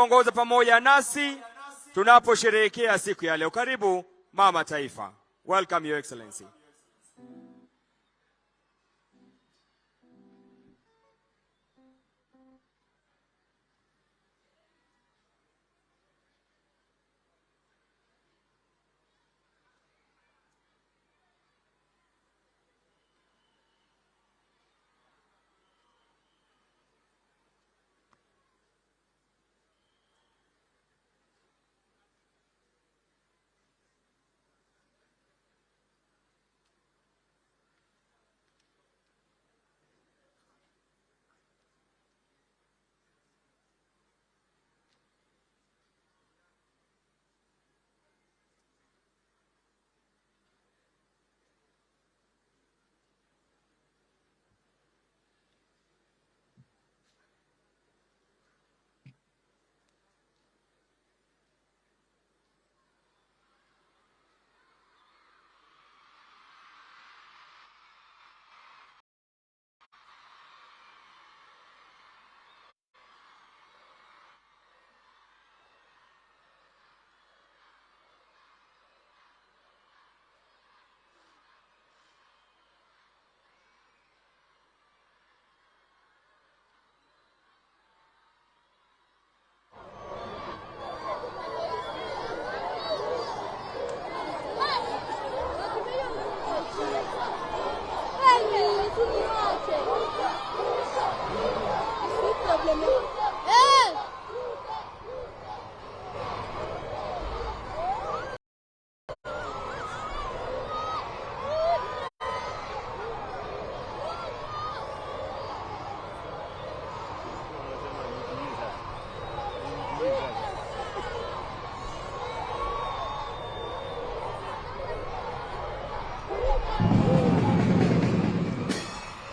ongoza pamoja nasi tunaposherehekea siku ya leo. Karibu Mama Taifa. Welcome Your Excellency.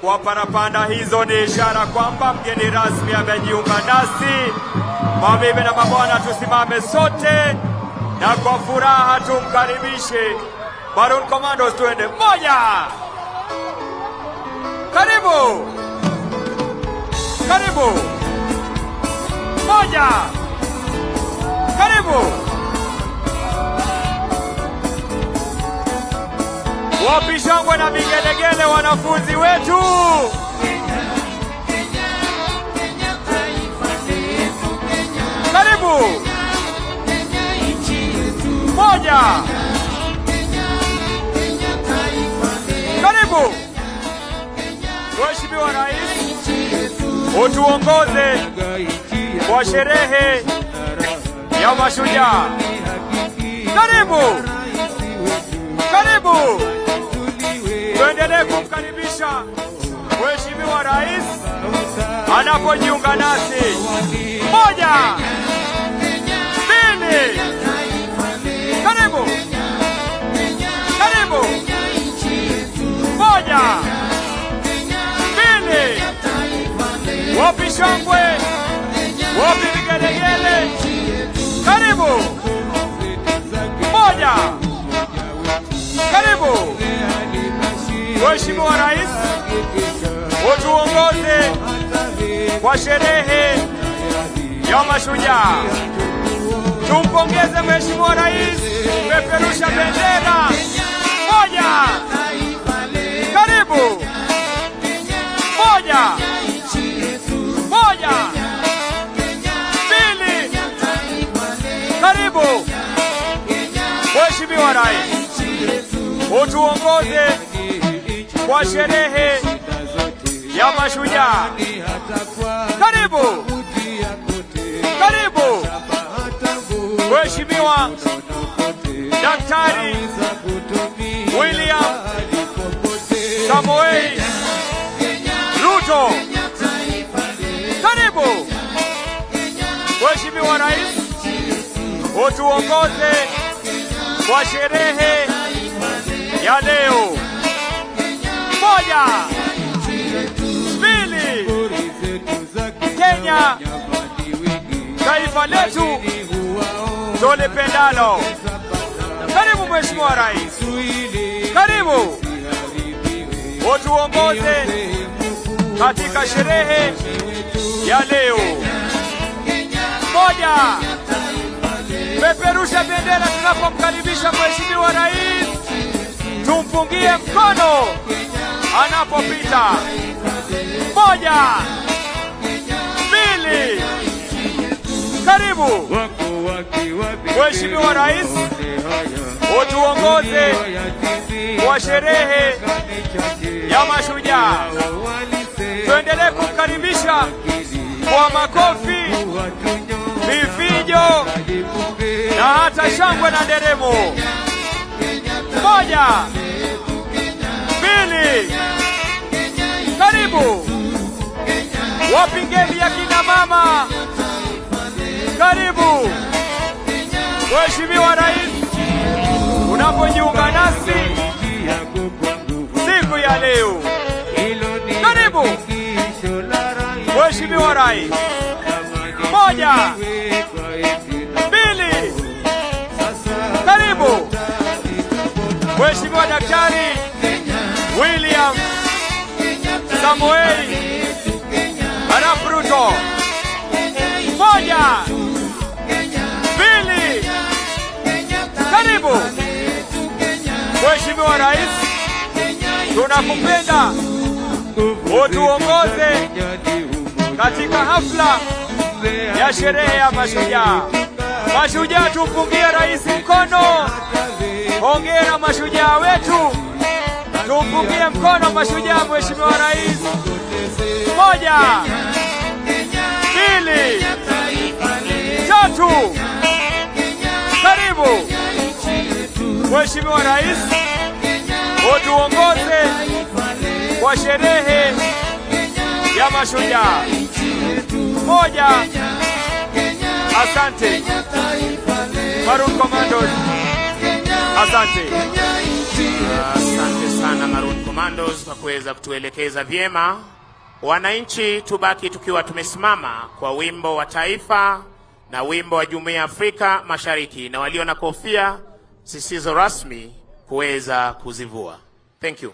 Kwa parapanda hizo ni ishara kwamba mgeni rasmi amejiunga nasi. Mabibi na mabwana, tusimame sote na kwa furaha tumkaribishe Maroon Commandos. Tuende moja. Karibu. Karibu. Moja. Karibu. Wapi shangwe na vigelegele wanafunzi wetu? Karibu. Moja. Karibu. Mheshimiwa Rais, utuongoze kwa sherehe ya Mashujaa. Karibu. Karibu. Tuendelee kumkaribisha Mheshimiwa Rais anapojiunga nasi. Moja. Mbili. Karibu. Karibu. Moja. Mbili. Wapi shangwe? Wapi vigelegele? Karibu. Moja. Karibu. Mheshimiwa Rais, utuongoze kwa sherehe ya Mashujaa. Tumpongeze Mheshimiwa Rais kupeperusha bendera. Moja. Karibu. Moja. Moja. Mbili. Karibu. Mheshimiwa Rais, utuongoze kwa sherehe ya Mashujaa. Karibu. Karibu. Mheshimiwa Daktari William Samoei Ruto. Karibu. Mheshimiwa Rais, utuongoze kwa sherehe ya leo. Moja. Mbili. Kenya, taifa letu tulipendalo. Karibu Mheshimiwa Rais. Karibu. Utuongoze katika sherehe ya leo. Moja. Peperusha bendera tunapomkaribisha Mheshimiwa Rais. Tumpungie mkono anapopita. Moja. Mbili. Karibu. Mheshimiwa Rais, utuongoze kwa sherehe ya Mashujaa. Tuendelee kumkaribisha kwa makofi, vifijo na hata shangwe na nderemo. Moja. Mbili. Karibu. Wapingeni ya kina mama. Karibu. Mheshimiwa Rais, unapojiunga nasi siku ya leo. Karibu. Mheshimiwa Rais. Moja. Mbili. Karibu. Mheshimiwa Daktari William Samuel Arap Ruto. Moja. Mbili. Karibu. Mheshimiwa Rais, tunakupenda utuongoze katika hafla ya sherehe ya Mashujaa. Mashujaa, tumpungie Rais mkono. Hongera mashujaa wetu. Tumpungie mkono mashujaa Mheshimiwa Rais. Moja. Mbili. Tatu. Karibu. Mheshimiwa Rais, utuongoze kwa sherehe ya Mashujaa. Moja. Asante. Maroon Commandos. Asante. Asante sana Maroon Commandos kwa kuweza kutuelekeza vyema. Wananchi, tubaki tukiwa tumesimama kwa wimbo wa taifa na wimbo wa Jumuiya ya Afrika Mashariki, na walio na kofia zisizo rasmi kuweza kuzivua. Thank you.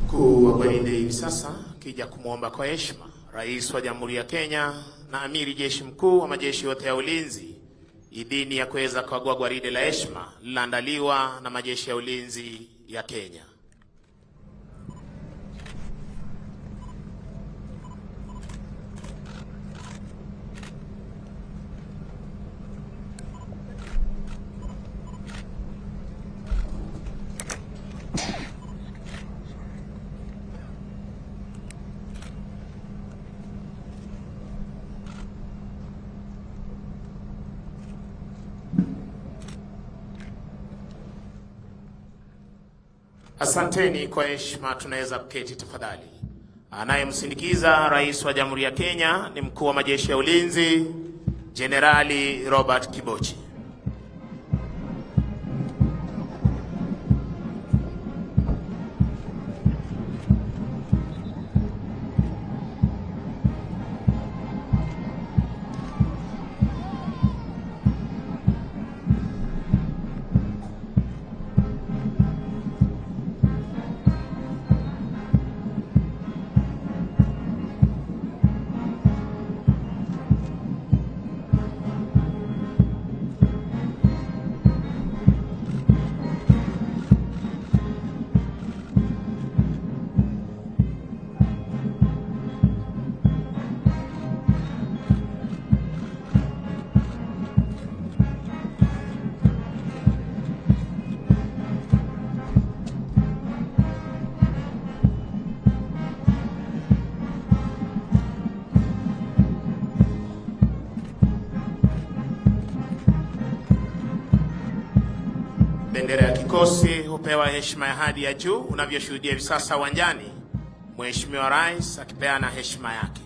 Mkuu wa gwaride hivi sasa kija kumwomba kwa heshima Rais wa Jamhuri ya Kenya na Amiri Jeshi Mkuu wa majeshi yote ya ulinzi idhini ya kuweza kukagua gwaride la heshima lililoandaliwa na majeshi ya ulinzi ya Kenya. Asanteni kwa heshima, tunaweza kuketi tafadhali. Anayemsindikiza Rais wa Jamhuri ya Kenya ni Mkuu wa Majeshi ya Ulinzi, Jenerali Robert Kibochi. Bendera ya kikosi hupewa heshima ya hadi ya juu. Unavyoshuhudia hivi sasa uwanjani, Mheshimiwa Rais akipeana heshima yake.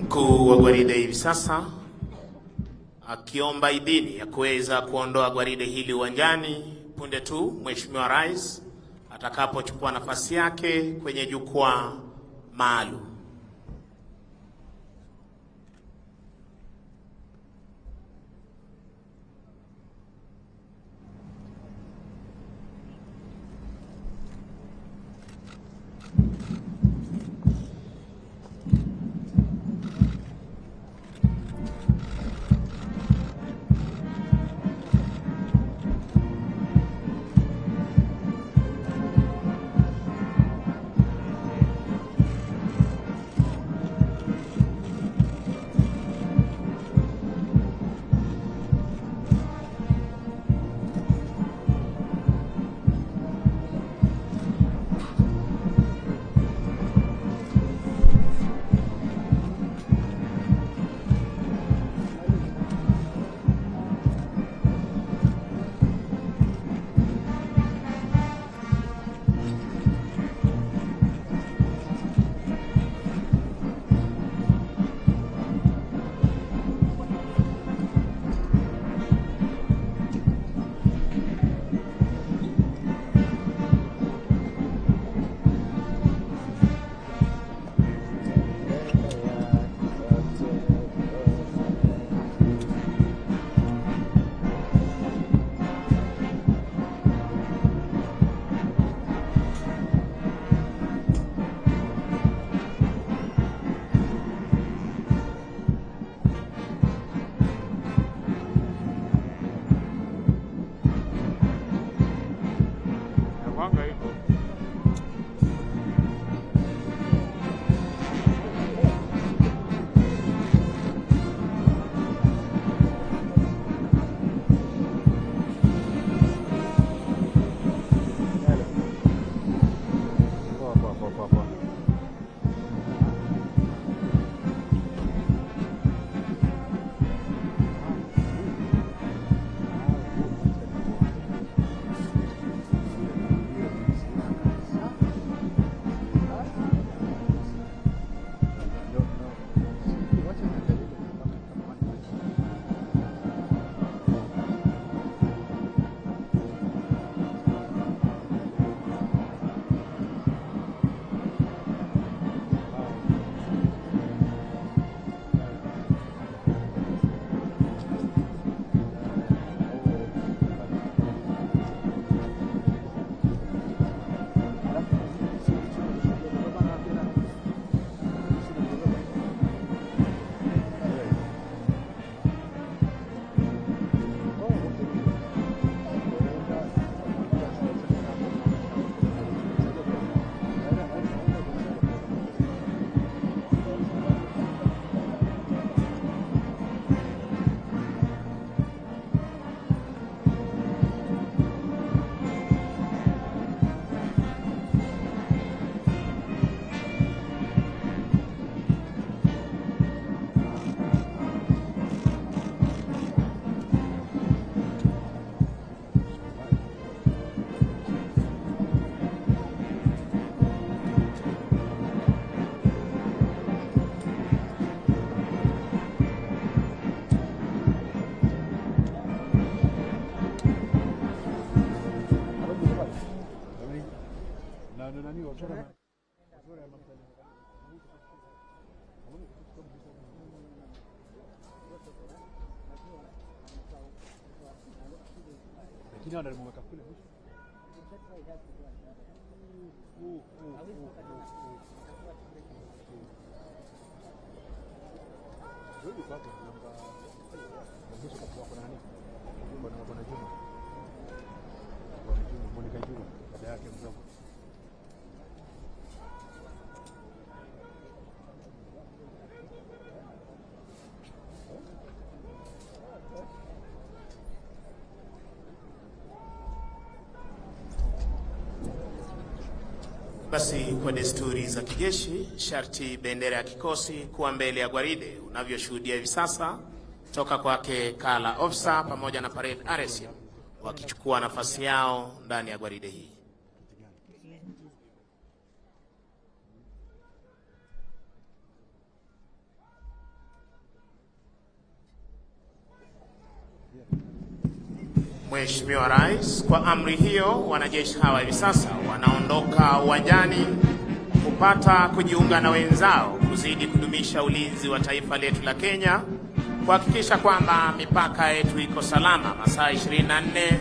Mkuu wa gwaride hivi sasa akiomba idhini ya kuweza kuondoa gwaride hili uwanjani punde tu Mheshimiwa Rais atakapochukua nafasi yake kwenye jukwaa maalum. Basi kwa desturi za kijeshi, sharti bendera ya kikosi kuwa mbele ya gwaride unavyoshuhudia hivi sasa, toka kwake Kala Officer pamoja na Parade RSM wakichukua nafasi yao ndani ya gwaride hii. Mheshimiwa Rais, kwa amri hiyo, wanajeshi hawa hivi sasa wanaondoka uwanjani kupata kujiunga na wenzao kuzidi kudumisha ulinzi wa taifa letu la Kenya, kuhakikisha kwamba mipaka yetu iko salama masaa 24,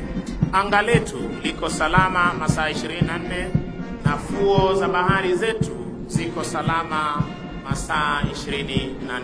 anga letu liko salama masaa 24, na fuo za bahari zetu ziko salama masaa 24.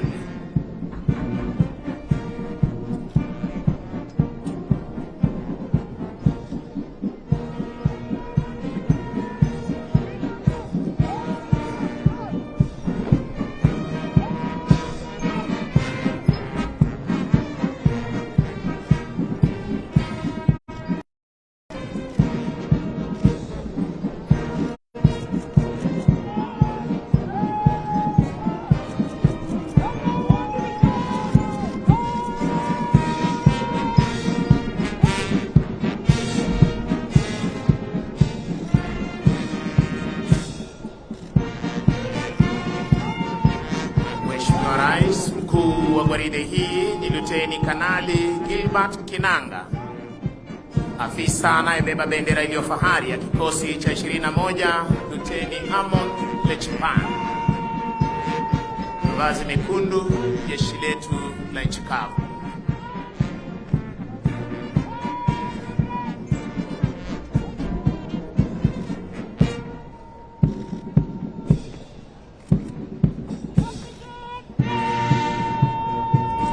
Rais, mkuu wa gwaride hii ni Luteni Kanali Gilbert Kinanga, afisa anayebeba bendera iliyo fahari ya kikosi cha 21, Luteni Amon Lechipan. Mavazi mekundu, jeshi letu la nchi kavu.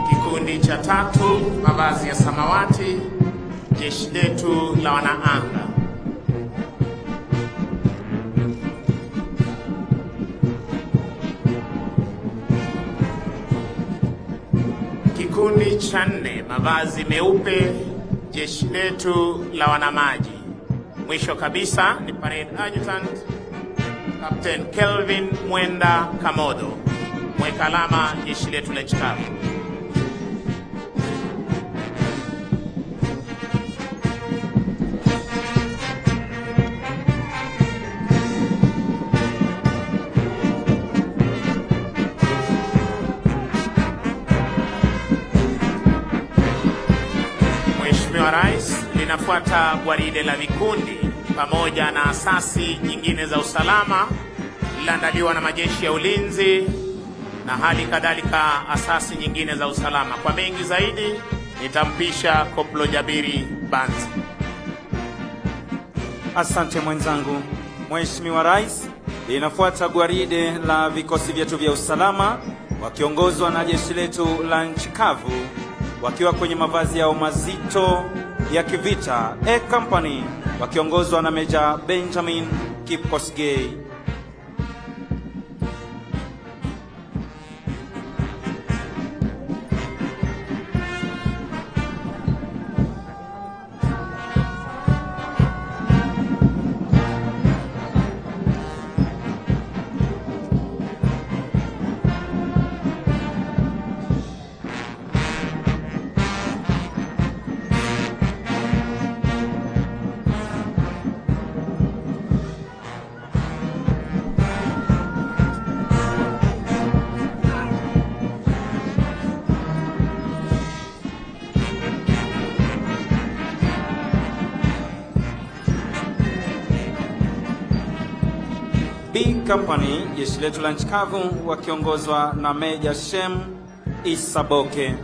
Kikundi cha 3, mavazi ya samawati, jeshi letu la wanaanga. Kikundi cha 4, mavazi meupe, jeshi letu la wanamaji. Mwisho kabisa ni Parade Adjutant Captain Kelvin Mwenda Kamodo, mweka alama jeshi letu la nchi kavu. Mheshimiwa Rais, linafuata gwaride la vikundi pamoja na asasi nyingine za usalama, liliandaliwa na majeshi ya ulinzi na hali kadhalika asasi nyingine za usalama. Kwa mengi zaidi nitampisha Koplo Jabiri Banzi. Asante mwenzangu. Mheshimiwa Rais, linafuata gwaride la vikosi vyetu vya usalama wakiongozwa na jeshi letu la nchi kavu wakiwa kwenye mavazi yao mazito ya kivita. A Company wakiongozwa na Meja Benjamin Kipkosgei. B Company, jeshi letu la nchi kavu wakiongozwa na Meja Shem Isaboke.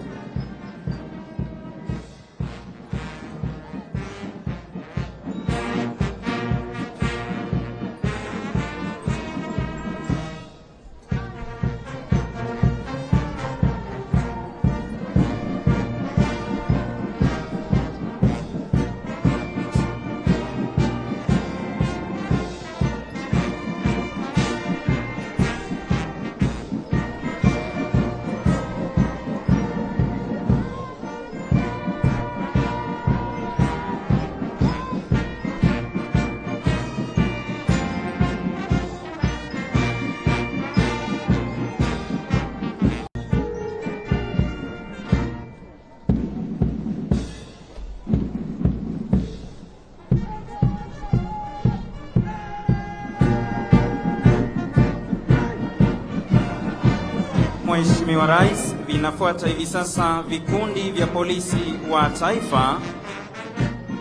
Mheshimiwa Rais, vinafuata hivi sasa vikundi vya polisi wa taifa.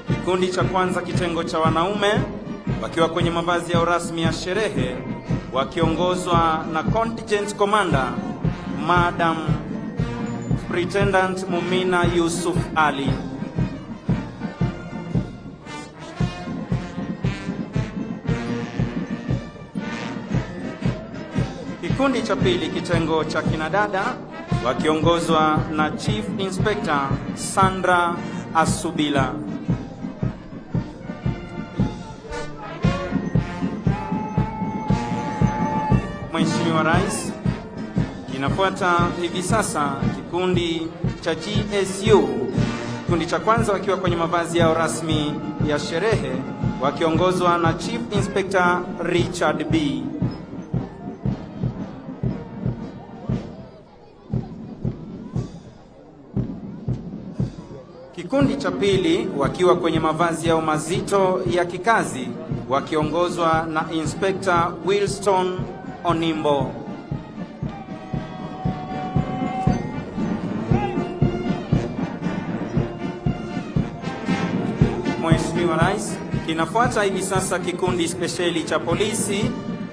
Kikundi cha kwanza kitengo cha wanaume wakiwa kwenye mavazi ya rasmi ya sherehe wakiongozwa na Contingent Commander Madam Superintendent Mumina Yusuf Ali. Kikundi cha pili kitengo cha kinadada wakiongozwa na Chief Inspector Sandra Asubila. Mheshimiwa Rais, kinafuata hivi sasa kikundi cha GSU. Kikundi cha kwanza wakiwa kwenye mavazi yao rasmi ya sherehe wakiongozwa na Chief Inspector Richard B. Kikundi cha pili wakiwa kwenye mavazi yao mazito ya kikazi wakiongozwa na Inspector Wilson Onimbo. Mheshimiwa Rais, kinafuata hivi sasa kikundi spesheli cha polisi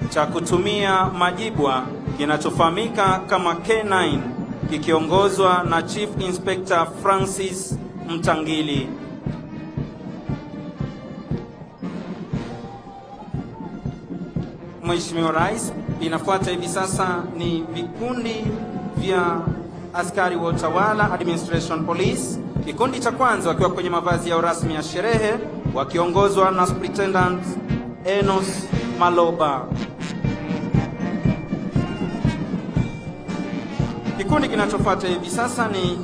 cha kutumia majibwa kinachofahamika kama K9 kikiongozwa na Chief Inspector Francis Mtangili. Mheshimiwa Rais, inafuata hivi sasa ni vikundi vya askari wa utawala administration police. Kikundi cha kwanza wakiwa kwenye mavazi ya rasmi ya sherehe wakiongozwa na Superintendent Enos Maloba. Kikundi kinachofuata hivi sasa ni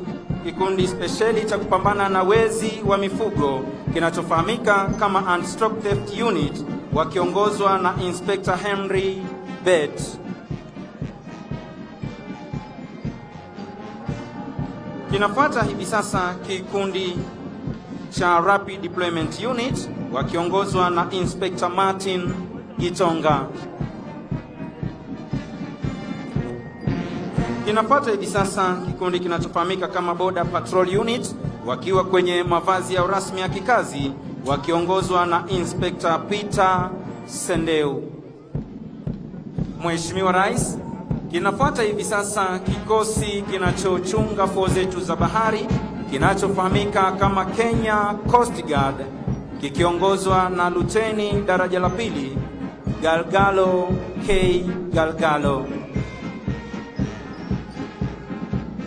kikundi spesheli cha kupambana na wezi wa mifugo kinachofahamika kama Anti-Stock Theft Unit wakiongozwa na Inspector Henry Bet. Kinafuata hivi sasa kikundi cha Rapid Deployment Unit wakiongozwa na Inspector Martin Gitonga. Kinafuata hivi sasa kikundi kinachofahamika kama Border Patrol Unit wakiwa kwenye mavazi ya rasmi ya kikazi wakiongozwa na Inspector Peter Sendeu. Mheshimiwa Rais, kinafuata hivi sasa kikosi kinachochunga fuo zetu za bahari kinachofahamika kama Kenya Coast Guard kikiongozwa na Luteni daraja la pili Galgalo K. Galgalo.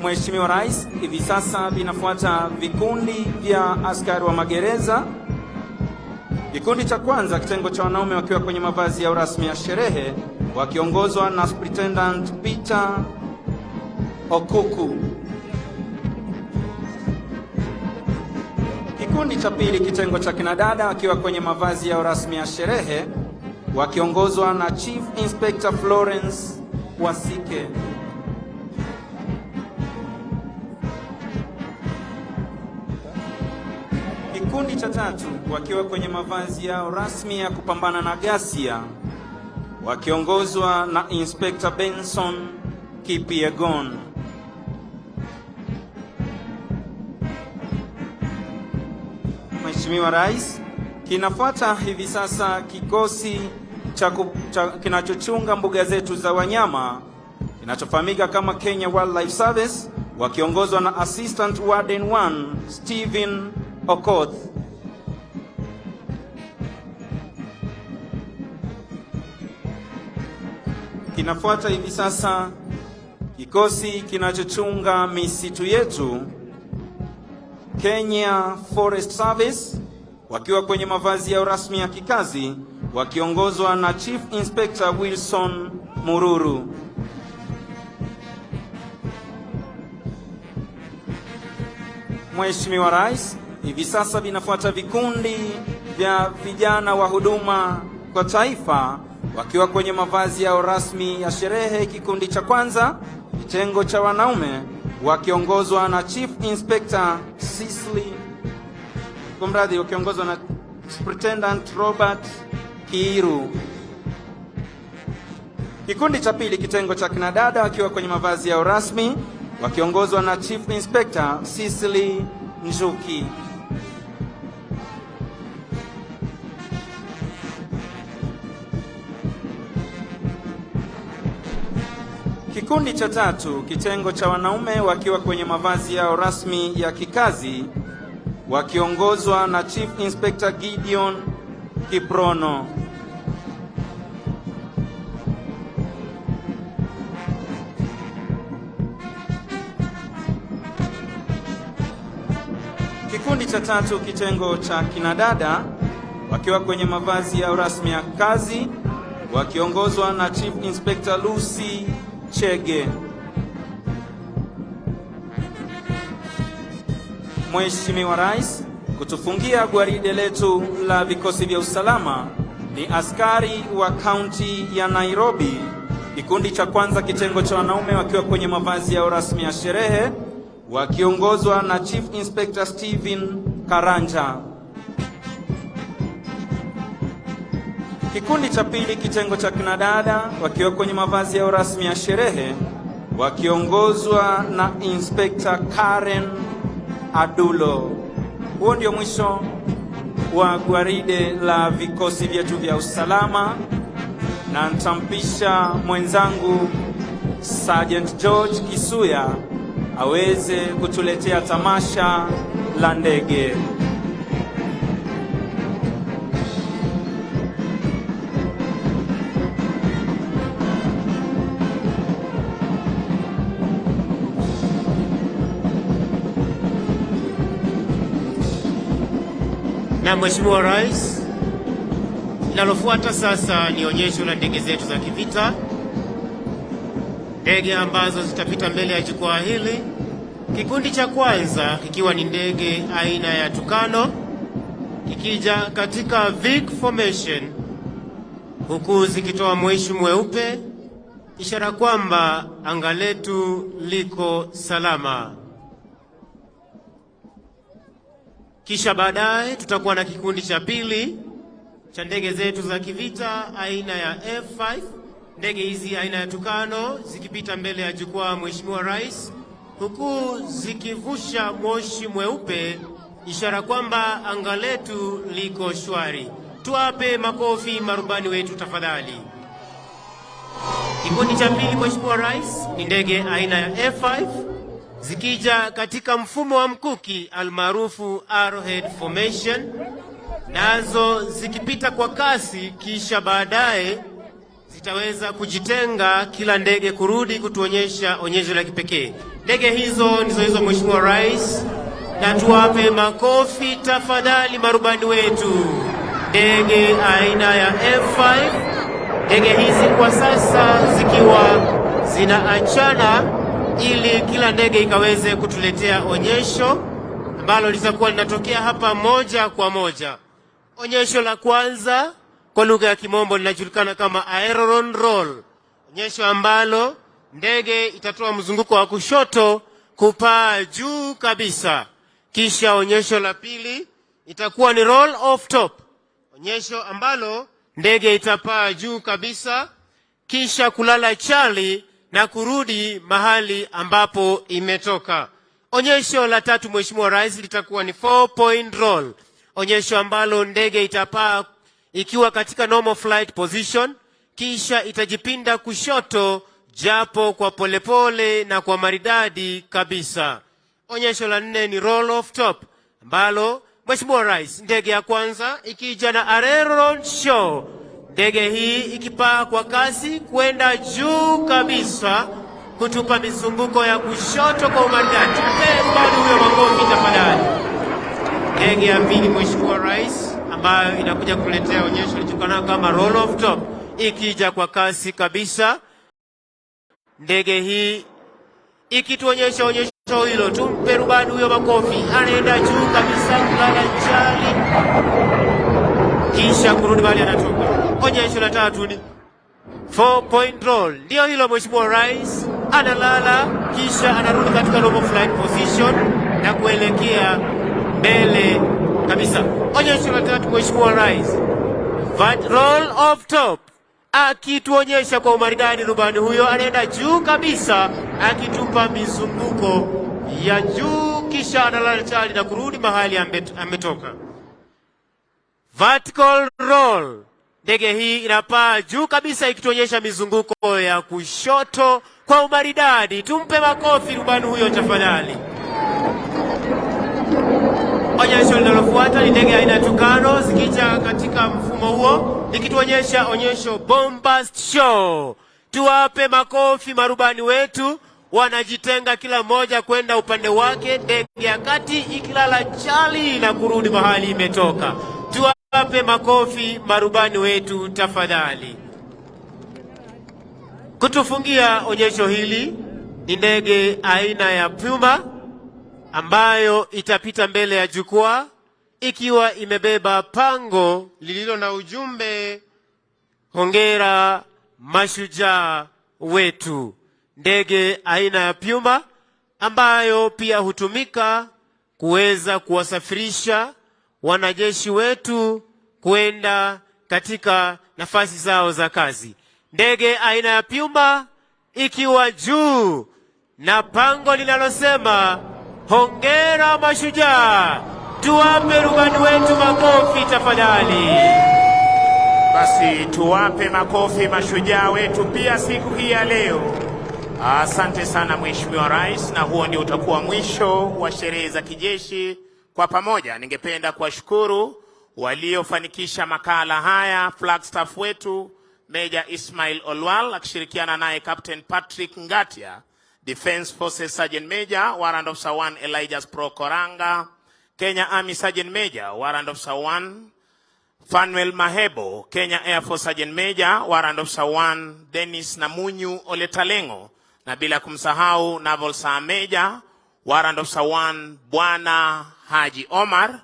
Mheshimiwa Rais, hivi sasa vinafuata vikundi vya askari wa magereza. Kikundi cha kwanza kitengo cha wanaume wakiwa kwenye mavazi ya rasmi ya sherehe wakiongozwa na Superintendent Peter Okuku. Kikundi cha pili kitengo cha kinadada wakiwa kwenye mavazi ya rasmi ya sherehe wakiongozwa na Chief Inspector Florence Wasike. Kikundi cha tatu wakiwa kwenye mavazi yao rasmi ya kupambana na ghasia wakiongozwa na Inspector Benson Kipiegon. Mheshimiwa Rais, kinafuata hivi sasa kikosi kinachochunga mbuga zetu za wanyama kinachofahamika kama Kenya Wildlife Service wakiongozwa na Assistant Warden 1 Stephen Okoth. Kinafuata hivi sasa kikosi kinachochunga misitu yetu Kenya Forest Service wakiwa kwenye mavazi yao rasmi ya kikazi wakiongozwa na Chief Inspector Wilson Mururu. Mheshimiwa Rais, hivi sasa vinafuata vikundi vya vijana wa huduma kwa taifa wakiwa kwenye mavazi yao rasmi ya sherehe. Kikundi cha kwanza kitengo cha wanaume wakiongozwa na Chief Inspector Cecily Kumradhi, wakiongozwa na Superintendent Robert Kiiru. Kikundi cha pili kitengo cha kinadada wakiwa kwenye mavazi yao rasmi wakiongozwa na Chief Inspector Cecily Njuki. Kikundi cha tatu kitengo cha wanaume wakiwa kwenye mavazi yao rasmi ya kikazi wakiongozwa na Chief Inspector Gideon Kiprono. Kikundi cha tatu kitengo cha kinadada wakiwa kwenye mavazi yao rasmi ya kazi wakiongozwa na Chief Inspector Lucy Chege. Mheshimiwa Rais, kutufungia gwaride letu la vikosi vya usalama ni askari wa kaunti ya Nairobi. Kikundi cha kwanza kitengo cha wanaume wakiwa kwenye mavazi yao rasmi ya sherehe wakiongozwa na Chief Inspector Stephen Karanja. Kikundi cha pili kitengo cha kinadada wakiwa kwenye mavazi yao rasmi ya sherehe wakiongozwa na Inspector Karen Adulo. Huo ndio mwisho wa gwaride la vikosi vyetu vya usalama, na nitampisha mwenzangu Sergeant George Kisuya aweze kutuletea tamasha la ndege. Na Mheshimiwa Rais, linalofuata sasa ni onyesho la ndege zetu za kivita, ndege ambazo zitapita mbele ya jukwaa hili. Kikundi cha kwanza kikiwa ni ndege aina ya Tucano kikija katika Vic formation, huku zikitoa moshi mweupe, ishara kwamba anga letu liko salama. Kisha baadaye tutakuwa na kikundi cha pili cha ndege zetu za kivita aina ya F5. Ndege hizi aina ya Tucano zikipita mbele ya jukwaa, Mheshimiwa Rais, huku zikivusha moshi mweupe, ishara kwamba anga letu liko shwari. Tuwape makofi marubani wetu tafadhali. Kikundi cha pili, Mheshimiwa Rais, ni ndege aina ya F5 zikija katika mfumo wa mkuki almaarufu arrowhead formation, nazo zikipita kwa kasi, kisha baadaye zitaweza kujitenga, kila ndege kurudi kutuonyesha onyesho la kipekee. Ndege hizo ndizo hizo, Mheshimiwa Rais, na tuwape makofi tafadhali marubani wetu. Ndege aina ya F5, ndege hizi kwa sasa zikiwa zinaachana ili kila ndege ikaweze kutuletea onyesho ambalo litakuwa linatokea hapa moja kwa moja. Onyesho la kwanza kwa lugha ya Kimombo linajulikana kama aileron roll, onyesho ambalo ndege itatoa mzunguko wa kushoto kupaa juu kabisa. Kisha onyesho la pili itakuwa ni roll off top, onyesho ambalo ndege itapaa juu kabisa kisha kulala chali na kurudi mahali ambapo imetoka. Onyesho la tatu, Mheshimiwa Rais, litakuwa ni 4-point roll, onyesho ambalo ndege itapaa ikiwa katika normal flight position, kisha itajipinda kushoto japo kwa polepole na kwa maridadi kabisa. Onyesho la nne ni roll off top, ambalo Mheshimiwa Rais, ndege ya kwanza ikija na aileron show, ndege hii ikipaa kwa kasi kwenda juu kabisa kutupa mizunguko ya kushoto kwa umaridadi. Mbali huyo makofi tafadhali. Ndege ya pili, Mheshimiwa Rais, ambayo inakuja kuletea onyesho lijulikana kama roll off top, ikija kwa kasi kabisa, ndege hii ikituonyesha onyesho hilo. Tumpe rubani huyo makofi. Anaenda juu kabisa kulala chali kisha kurudi mahali anatoka. Onyesho la tatu ni 4-point roll, ndio hilo Mheshimiwa Rais, analala kisha anarudi katika normal flight position na kuelekea mbele kabisa. Onyesho la tatu, Mheshimiwa Rais, roll off top, akituonyesha kwa umaridadi. Rubani huyo anaenda juu kabisa, akitupa mizunguko ya juu, kisha analala chali na kurudi mahali ametoka. Vertical roll. Ndege hii inapaa juu kabisa, ikituonyesha mizunguko ya kushoto kwa umaridadi. Tumpe makofi rubani huyo tafadhali. Onyesho linalofuata ni ndege aina ya Tucano zikija katika mfumo huo, ikituonyesha onyesho bombast show. Tuwape makofi marubani wetu, wanajitenga kila mmoja kwenda upande wake, ndege ya kati ikilala chali na kurudi mahali imetoka. Tuwape makofi marubani wetu tafadhali. Kutufungia onyesho hili ni ndege aina ya Puma ambayo itapita mbele ya jukwaa ikiwa imebeba pango lililo na ujumbe hongera mashujaa wetu. Ndege aina ya Puma ambayo pia hutumika kuweza kuwasafirisha wanajeshi wetu kwenda katika nafasi zao za kazi. Ndege aina ya Puma ikiwa juu na pango linalosema hongera mashujaa. Tuwape rubani wetu makofi tafadhali. Basi tuwape makofi mashujaa wetu pia siku hii ya leo. Asante sana Mheshimiwa Rais, na huo ndio utakuwa mwisho wa sherehe za kijeshi kwa pamoja. Ningependa kuwashukuru waliofanikisha makala haya, flag staff wetu Major Ismail Olwal akishirikiana naye Captain Patrick Ngatia, Defense Forces Sergeant Major Warrant Officer 1 Elijah Pro Koranga, Kenya Army Sergeant Major Warrant Officer 1 Fanuel Mahebo, Kenya Air Force Sergeant Major Warrant Officer 1 Dennis Namunyu Oletalengo, na bila kumsahau Naval Sergeant Major Warrant Officer 1 Bwana Haji Omar.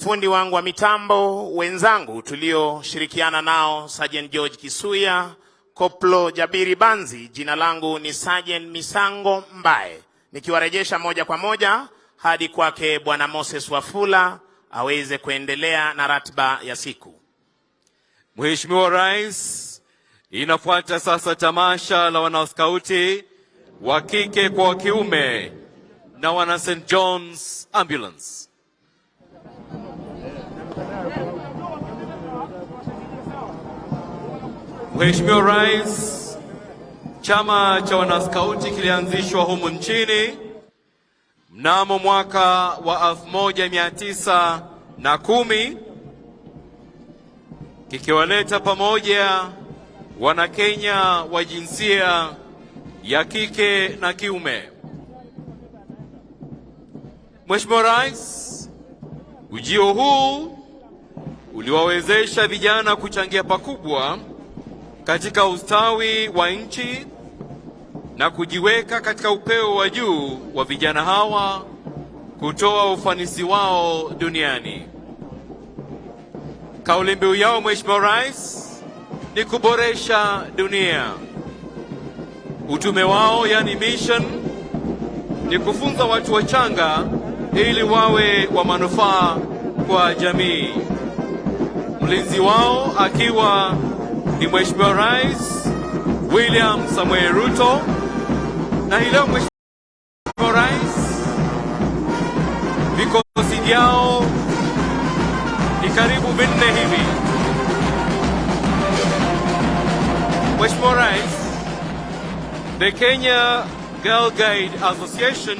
Fundi wangu wa mitambo wenzangu tulioshirikiana nao Sergeant George Kisuya, Koplo Jabiri Banzi, jina langu ni Sergeant Misango Mbae. Nikiwarejesha moja kwa moja hadi kwake Bwana Moses Wafula aweze kuendelea na ratiba ya siku. Mheshimiwa Rais, inafuata sasa tamasha la wanaskauti wa kike kwa kiume na wana St. John's Ambulance. Mheshimiwa Rais, chama cha wanaskauti kilianzishwa humu nchini mnamo mwaka wa 1910 kikiwaleta pamoja Wanakenya wa jinsia ya kike na kiume. Mheshimiwa Rais, ujio huu uliwawezesha vijana kuchangia pakubwa katika ustawi wa nchi na kujiweka katika upeo wa juu wa vijana hawa kutoa ufanisi wao duniani. Kauli mbiu yao Mheshimiwa Rais ni kuboresha dunia. Utume wao yani mission ni kufunza watu wachanga ili wawe wa manufaa kwa jamii. Mlinzi wao akiwa ni Mheshimiwa Rais William Samoei Ruto, na hii leo Mheshimiwa Rais, vikosi vyao ni karibu 4 hivi. Mheshimiwa Rais, the Kenya Girl Guide Association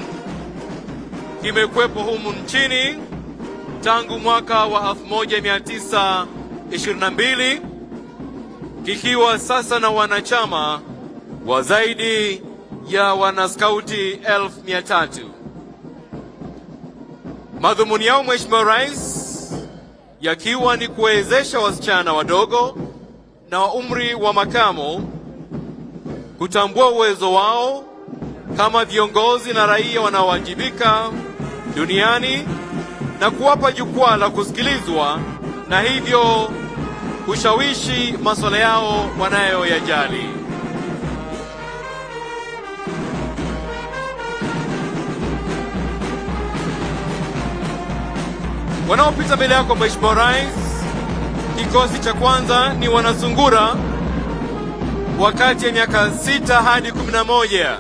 kimekuwepo humu nchini tangu mwaka wa 1922 kikiwa sasa na wanachama wa zaidi ya wanaskauti 1300. Madhumuni yao Mheshimiwa Rais yakiwa ni kuwezesha wasichana wadogo na wa umri wa makamo kutambua uwezo wao kama viongozi na raia wanaowajibika duniani na kuwapa jukwaa la kusikilizwa na hivyo kushawishi masuala yao wanayoyajali. Wanaopita mbele yako Mheshimiwa Rais, kikosi cha kwanza ni wanasungura wakati ya miaka 6 hadi 11.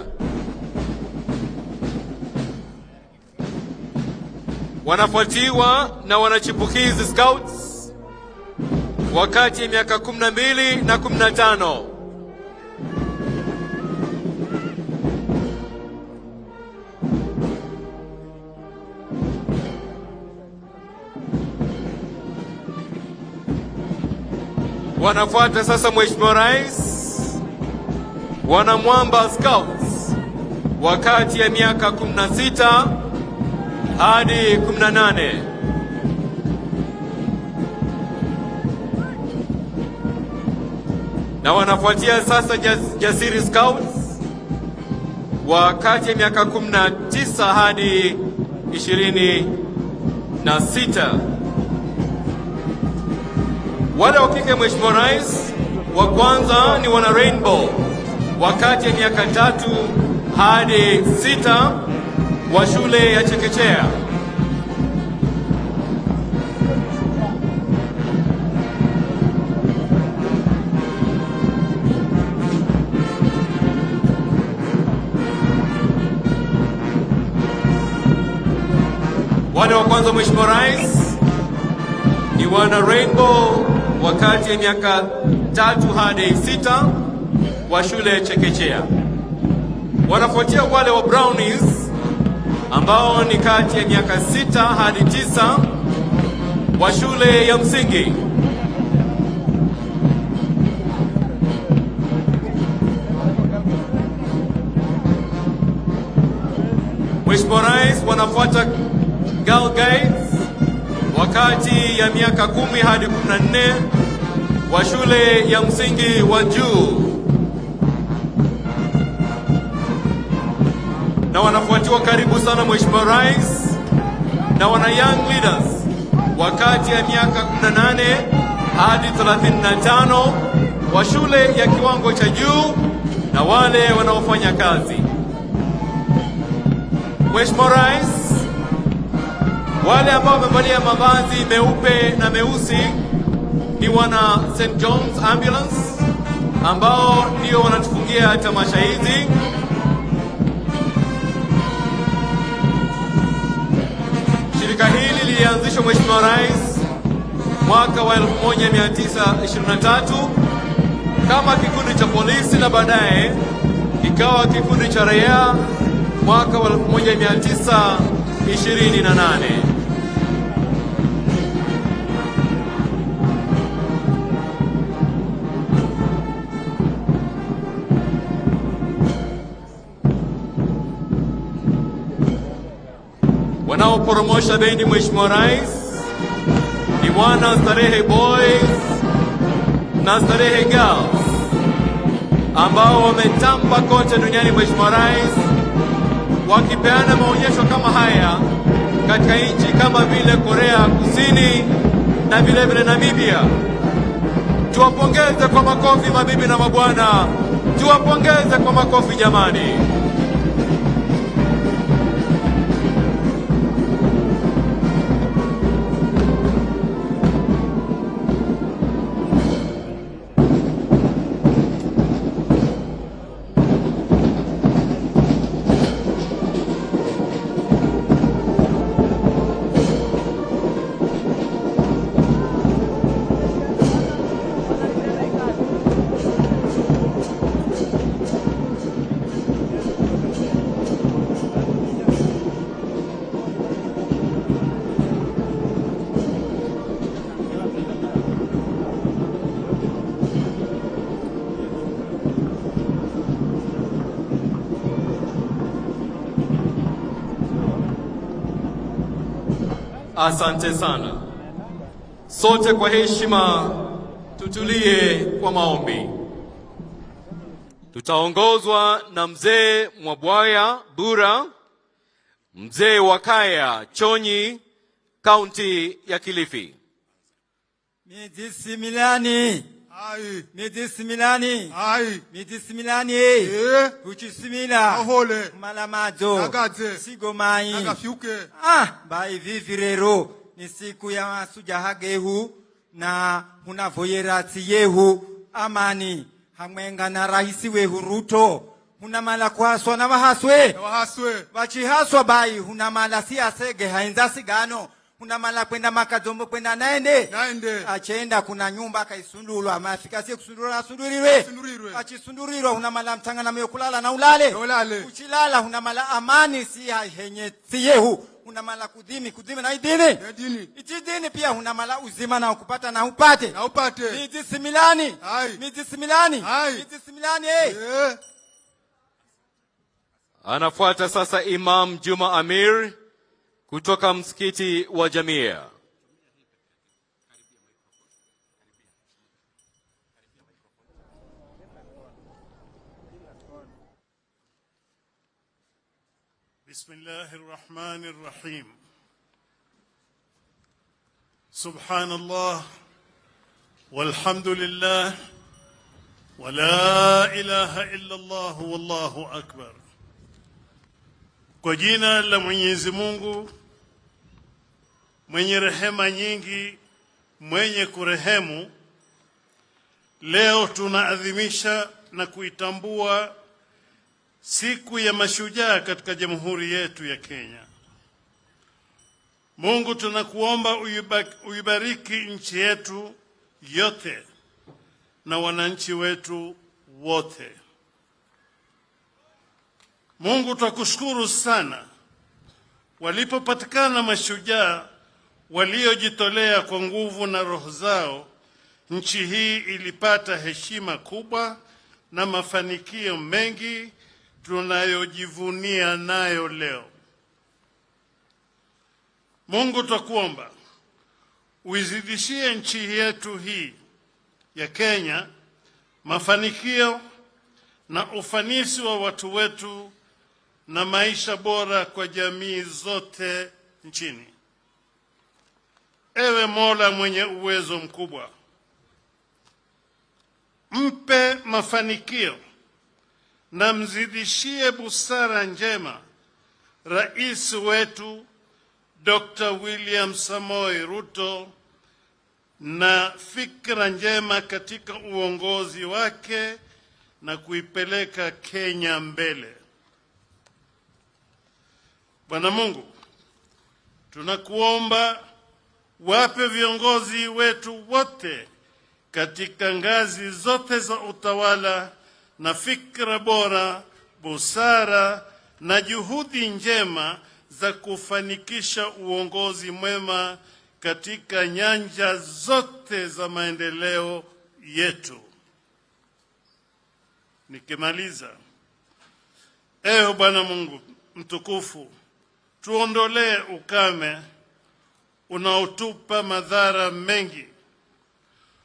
Wanafuatiwa na wanachipukizi Scouts wakati ya miaka 12 na 15. Wanafuata sasa Mheshimiwa Rais Wanamwamba Scouts wakati ya miaka 16 hadi 18. Na wanafuatia sasa Jasiri Scouts wakati ya miaka 19 hadi 26. Wale wa kike Mheshimiwa Rais wa kwanza ni wana Rainbow wakati ya miaka 3 hadi 6 wa shule ya chekechea. Wale wa kwanza Mheshimiwa Rais ni wana Rainbow wakati ya miaka 3 hadi 6 wa shule ya chekechea. Wanafuatia wale wa Brownies ambao ni kati ya miaka 6 hadi 9 wa shule ya msingi. Mheshimiwa Rais, wanafuata Girl Guides wakati ya miaka 10 hadi 14 wa shule ya msingi wa juu. Na wanafuatiwa karibu sana Mheshimiwa Rais na wana Young Leaders wakati ya miaka 18 hadi 35 wa shule ya kiwango cha juu na wale wanaofanya kazi. Mheshimiwa Rais, wale ambao wamevalia mavazi meupe na meusi ni wana St. John's Ambulance ambao ndio wanatufungia tamasha hizi. Shirika hili lilianzishwa Mheshimiwa Rais mwaka wa 1923 kama kikundi cha polisi na baadaye ikawa kikundi cha raia mwaka wa 1928. Wanaoporomosha bendi Mheshimiwa Rais ni wana Starehe Boys na Starehe Girls ambao wametamba kote duniani Mheshimiwa Rais, wakipeana maonyesho kama haya katika nchi kama vile Korea Kusini na vile vile Namibia. Tuwapongeze kwa makofi mabibi na mabwana, tuwapongeze kwa makofi jamani. Asante sana. Sote kwa heshima tutulie kwa maombi. Tutaongozwa na mzee Mwabwaya Bura, mzee wa kaya Chonyi, kaunti ya Kilifi. Midisimilani. Ai. Midisimilani. Ai. Midisimilani. Kuchisimila. Ahole. Malamadzo. Nagaze. Sigomai. Nagafiuke. Bai vivirero. Ni siku ya Mashujaa Gehu na hunavoyerati yehu amani hamwenga na raisi we Ruto hunamala kuhaswa na wahaswe wachihaswa bai hunamala siasege haenza sigano hunamala kwenda makadzombo kwenda naende achenda kuna nyumba akaisundulwa amafika sie kusundulwa asunduriwe achisundurirwa hunamala mtangana mwe kulala na ulale uchilala hunamala amani si henye siyehu hunamala kudhimi na idini itidini pia hunamala uzima na kupata na upate miji similani Anafuata sasa Imam Juma Amir kutoka msikiti wa Jamia. Bismillahir Rahmanir Rahim. Subhanallah walhamdulillah wa la ilaha illa Allah wallahu akbar. Kwa jina la Mwenyezi Mungu mwenye rehema nyingi, mwenye kurehemu, leo tunaadhimisha na kuitambua siku ya mashujaa katika jamhuri yetu ya Kenya. Mungu tunakuomba uibariki nchi yetu yote na wananchi wetu wote. Mungu tunakushukuru sana walipopatikana mashujaa waliojitolea kwa nguvu na roho zao, nchi hii ilipata heshima kubwa na mafanikio mengi tunayojivunia nayo leo. Mungu tunakuomba uizidishie nchi yetu hii ya Kenya mafanikio na ufanisi wa watu wetu na maisha bora kwa jamii zote nchini. Ewe Mola mwenye uwezo mkubwa, mpe mafanikio na mzidishie busara njema Rais wetu Dr. William Samoei Ruto na fikra njema katika uongozi wake na kuipeleka Kenya mbele. Bwana Mungu, tunakuomba wape viongozi wetu wote katika ngazi zote za utawala na fikra bora, busara na juhudi njema za kufanikisha uongozi mwema katika nyanja zote za maendeleo yetu. Nikimaliza, ewe Bwana Mungu mtukufu, tuondolee ukame unaotupa madhara mengi.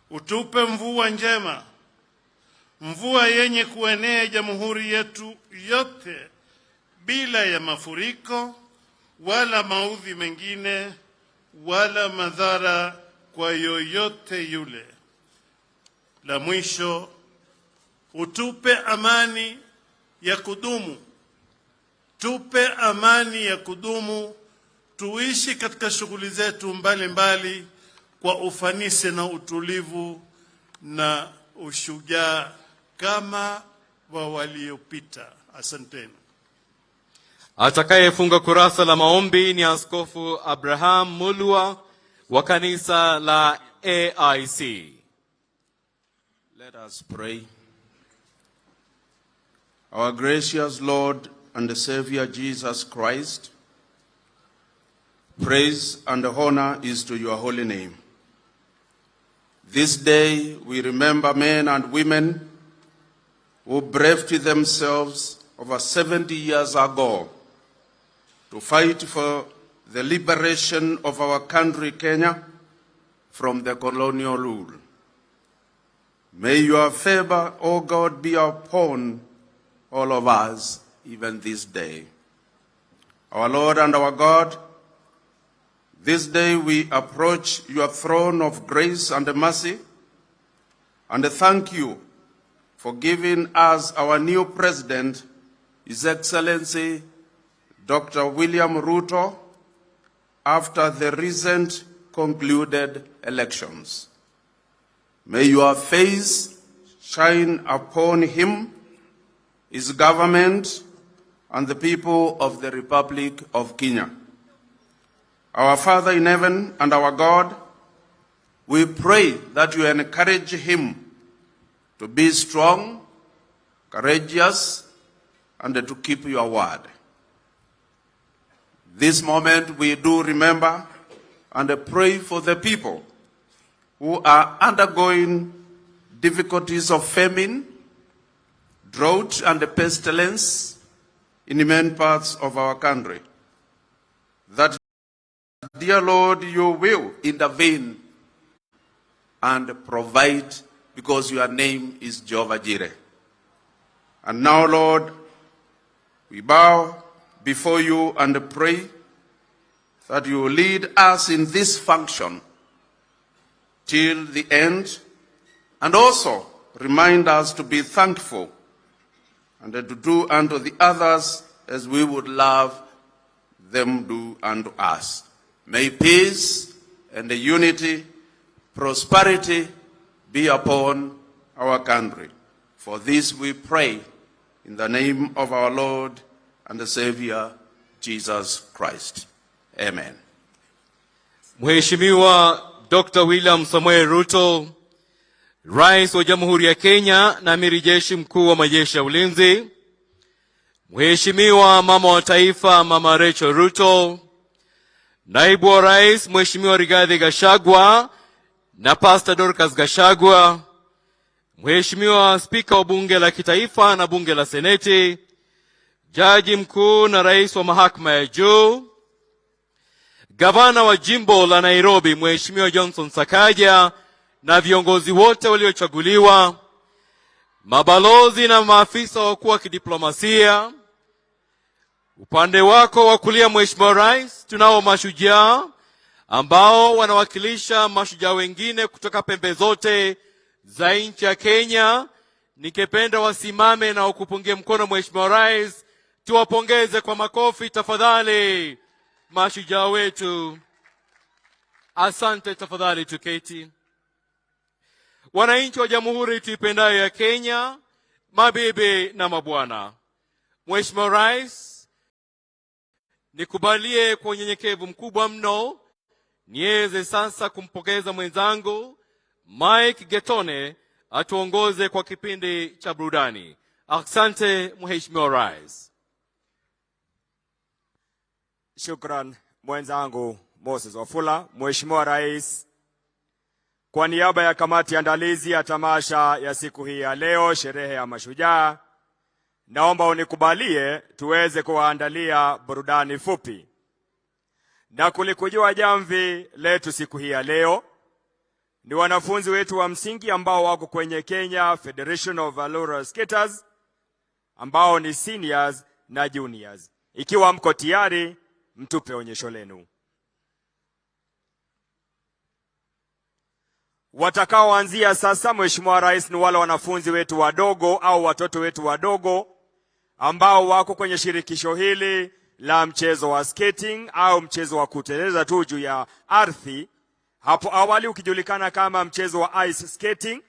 Utupe mvua njema, mvua yenye kuenea jamhuri yetu yote bila ya mafuriko wala maudhi mengine wala madhara kwa yoyote yule. La mwisho, utupe amani ya kudumu. Tupe amani ya kudumu, tuishi katika shughuli zetu mbalimbali kwa ufanisi na utulivu na ushujaa kama wa waliopita. Asanteni. Atakayefunga kurasa la maombi ni Askofu Abraham Mulwa wa kanisa la AIC. Let us pray. Our gracious Lord and the Savior Jesus Christ, praise and honor is to your holy name. This day we remember men and women who braved themselves over 70 years ago to fight for the liberation of our country, Kenya, from the colonial rule. May your favor, O God, be upon all of us, even this day. Our Lord and our God, this day we approach your throne of grace and mercy, and thank you for giving us our new President, His Excellency Dr. William Ruto, after the recent concluded elections. May your face shine upon him, his government, and the people of the Republic of Kenya. Our Father in heaven and our God, we pray that you encourage him to be strong, courageous, and to keep your word. This moment we do remember and pray for the people who are undergoing difficulties of famine, drought, and pestilence in many parts of our country. That, dear Lord, you will intervene and provide, because your name is Jehovah Jireh. And now, Lord, we bow before you and pray that you will lead us in this function till the end, and also remind us to be thankful and to do unto the others as we would love them do unto us. May peace and the unity, prosperity be upon our country. For this we pray in the name of our Lord and the Savior, Jesus Christ. Amen. Mheshimiwa Dr. William Samoei Ruto, Rais wa Jamhuri ya Kenya na Amiri Jeshi Mkuu wa Majeshi ya Ulinzi, Mheshimiwa Mama wa Taifa Mama Rachel Ruto, Naibu wa Rais Mheshimiwa Rigathi Gachagua na Pastor Dorcas Gachagua, Mheshimiwa Spika wa Bunge la Kitaifa na Bunge la Seneti, Jaji Mkuu na Rais wa Mahakama ya Juu, Gavana wa Jimbo la Nairobi Mheshimiwa Johnson Sakaja na viongozi wote waliochaguliwa, mabalozi na maafisa wakuu wa kidiplomasia. Upande wako wa kulia Mheshimiwa Rais, tunao mashujaa ambao wanawakilisha mashujaa wengine kutoka pembe zote za nchi ya Kenya. Nikipenda wasimame na ukupungie mkono Mheshimiwa Rais, tuwapongeze kwa makofi tafadhali mashujaa wetu. Asante, tafadhali tuketi. Wananchi wa Jamhuri tuipendayo ya Kenya, mabibi na mabwana, Mheshimiwa Rais, nikubalie kwa unyenyekevu mkubwa mno niweze sasa kumpokeza mwenzangu Mike Getone atuongoze kwa kipindi cha burudani. Asante Mheshimiwa Rais. Shukran mwenzangu Moses Wafula. Mheshimiwa Rais, kwa niaba ya kamati andalizi ya tamasha ya siku hii ya leo, sherehe ya Mashujaa, naomba unikubalie tuweze kuwaandalia burudani fupi. Na kulikujua jamvi letu siku hii ya leo ni wanafunzi wetu wa msingi ambao wako kwenye Kenya Federation of Roller Skaters, ambao ni seniors na juniors. Ikiwa mko tayari, mtupe onyesho lenu. Watakaoanzia sasa, Mheshimiwa Rais, ni wale wanafunzi wetu wadogo au watoto wetu wadogo ambao wako kwenye shirikisho hili la mchezo wa skating au mchezo wa kuteleza tu juu ya ardhi, hapo awali ukijulikana kama mchezo wa ice skating.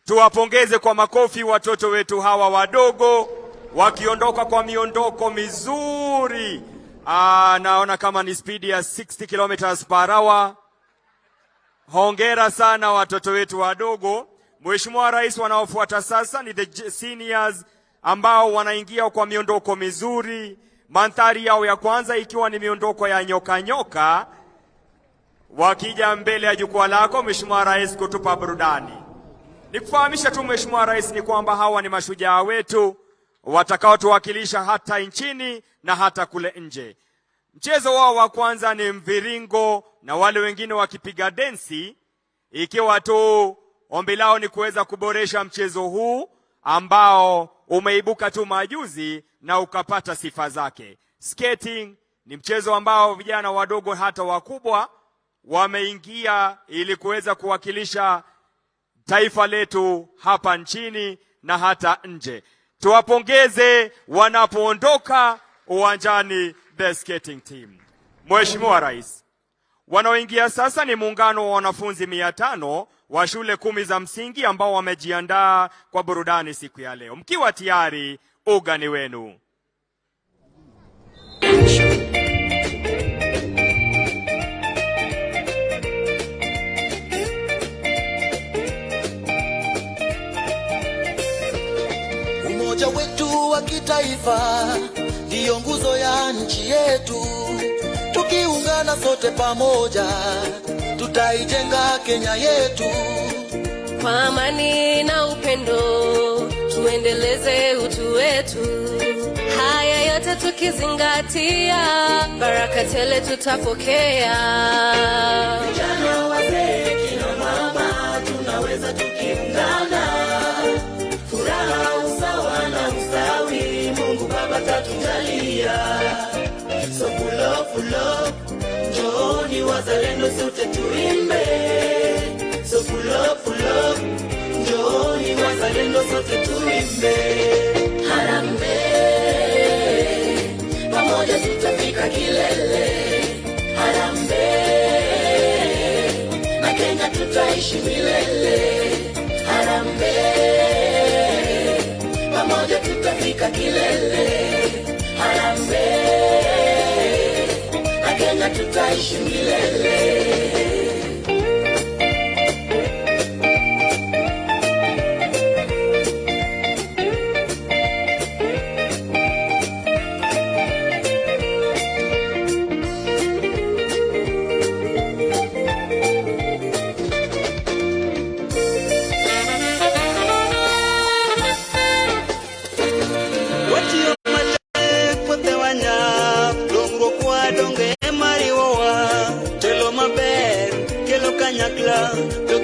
Tuwapongeze kwa makofi watoto wetu hawa wadogo wakiondoka kwa miondoko mizuri. Naona kama ni speed ya 60 km/h. Hongera sana watoto wetu wadogo. Mheshimiwa Rais, wanaofuata sasa ni the seniors ambao wanaingia kwa miondoko mizuri. Mandhari yao ya kwanza ikiwa ni miondoko ya nyoka nyoka. Wakija mbele ya jukwaa lako Mheshimiwa Rais kutupa burudani. Nikufahamisha tu Mheshimiwa Rais ni kwamba hawa ni mashujaa wetu watakao tuwakilisha hata nchini na hata kule nje. Mchezo wao wa kwanza ni mviringo na wale wengine wakipiga densi, ikiwa tu ombi lao ni kuweza kuboresha mchezo huu ambao umeibuka tu majuzi na ukapata sifa zake. Skating ni mchezo ambao vijana wadogo hata wakubwa wameingia ili kuweza kuwakilisha taifa letu hapa nchini na hata nje. Tuwapongeze wanapoondoka uwanjani the skating team. Mheshimiwa Rais, wanaoingia sasa ni muungano wa wanafunzi 500 wa shule 10 za msingi ambao wamejiandaa kwa burudani siku ya leo. Mkiwa tayari, ugani wenu. Umoja wetu wa kitaifa ndiyo nguzo ya nchi yetu. Tukiungana sote pamoja, tutaijenga Kenya yetu. Kwa amani na upendo, tuendeleze utu wetu. Haya yote tukizingatia, baraka tele tutapokea. Vijana, wazee, kina mama, tunaweza tukiungana. Furaha, usawa na ustawi, Mungu Baba tatujalia. So pull up, njooni wazalendo sote tuimbe. So pull up, njooni wazalendo sote tuimbe. Harambee, pamoja tutafika kilele. Harambee, na Kenya tutaishi milele. Harambee, pamoja tutafika kilele. Harambee, na Kenya tutaishi milele.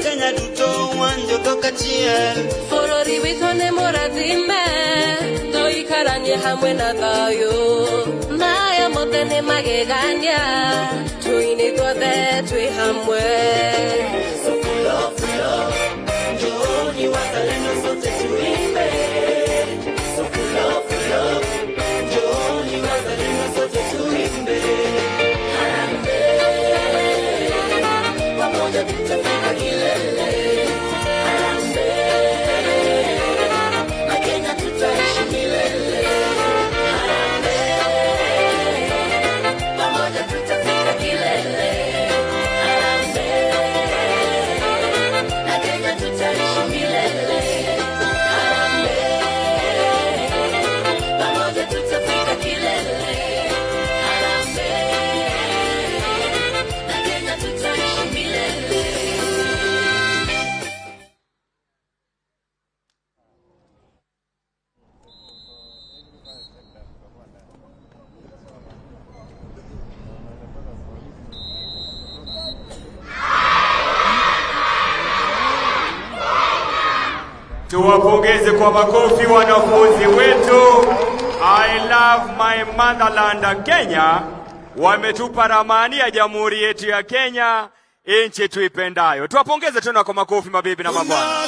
Kenya duto wanjo toka chiel. Forori witone moradhime, do ikaranie hamwe na thayo. Maya mothene magegania, tuini tuothe twi hamwe. So pull up, njooni wazalendo sote tuimbe. So pull up, njooni wazalendo sote tuimbe. Harambee, pamoja tutafika kilele. Harambee, na Kenya tutaishi milele. Harambee, pamoja tutafika kilele. Harambee, na Kenya tutaishi milele. Harambee, pamoja tutafika kilele. Harambee, na Kenya tutaishi milele. Tuwapongeze kwa makofi wanafunzi wetu. I love my motherland Kenya. Wametupa ramani ya jamhuri yetu ya Kenya, nchi tuipendayo. Tuwapongeze tena kwa makofi, mabibi na mabwana.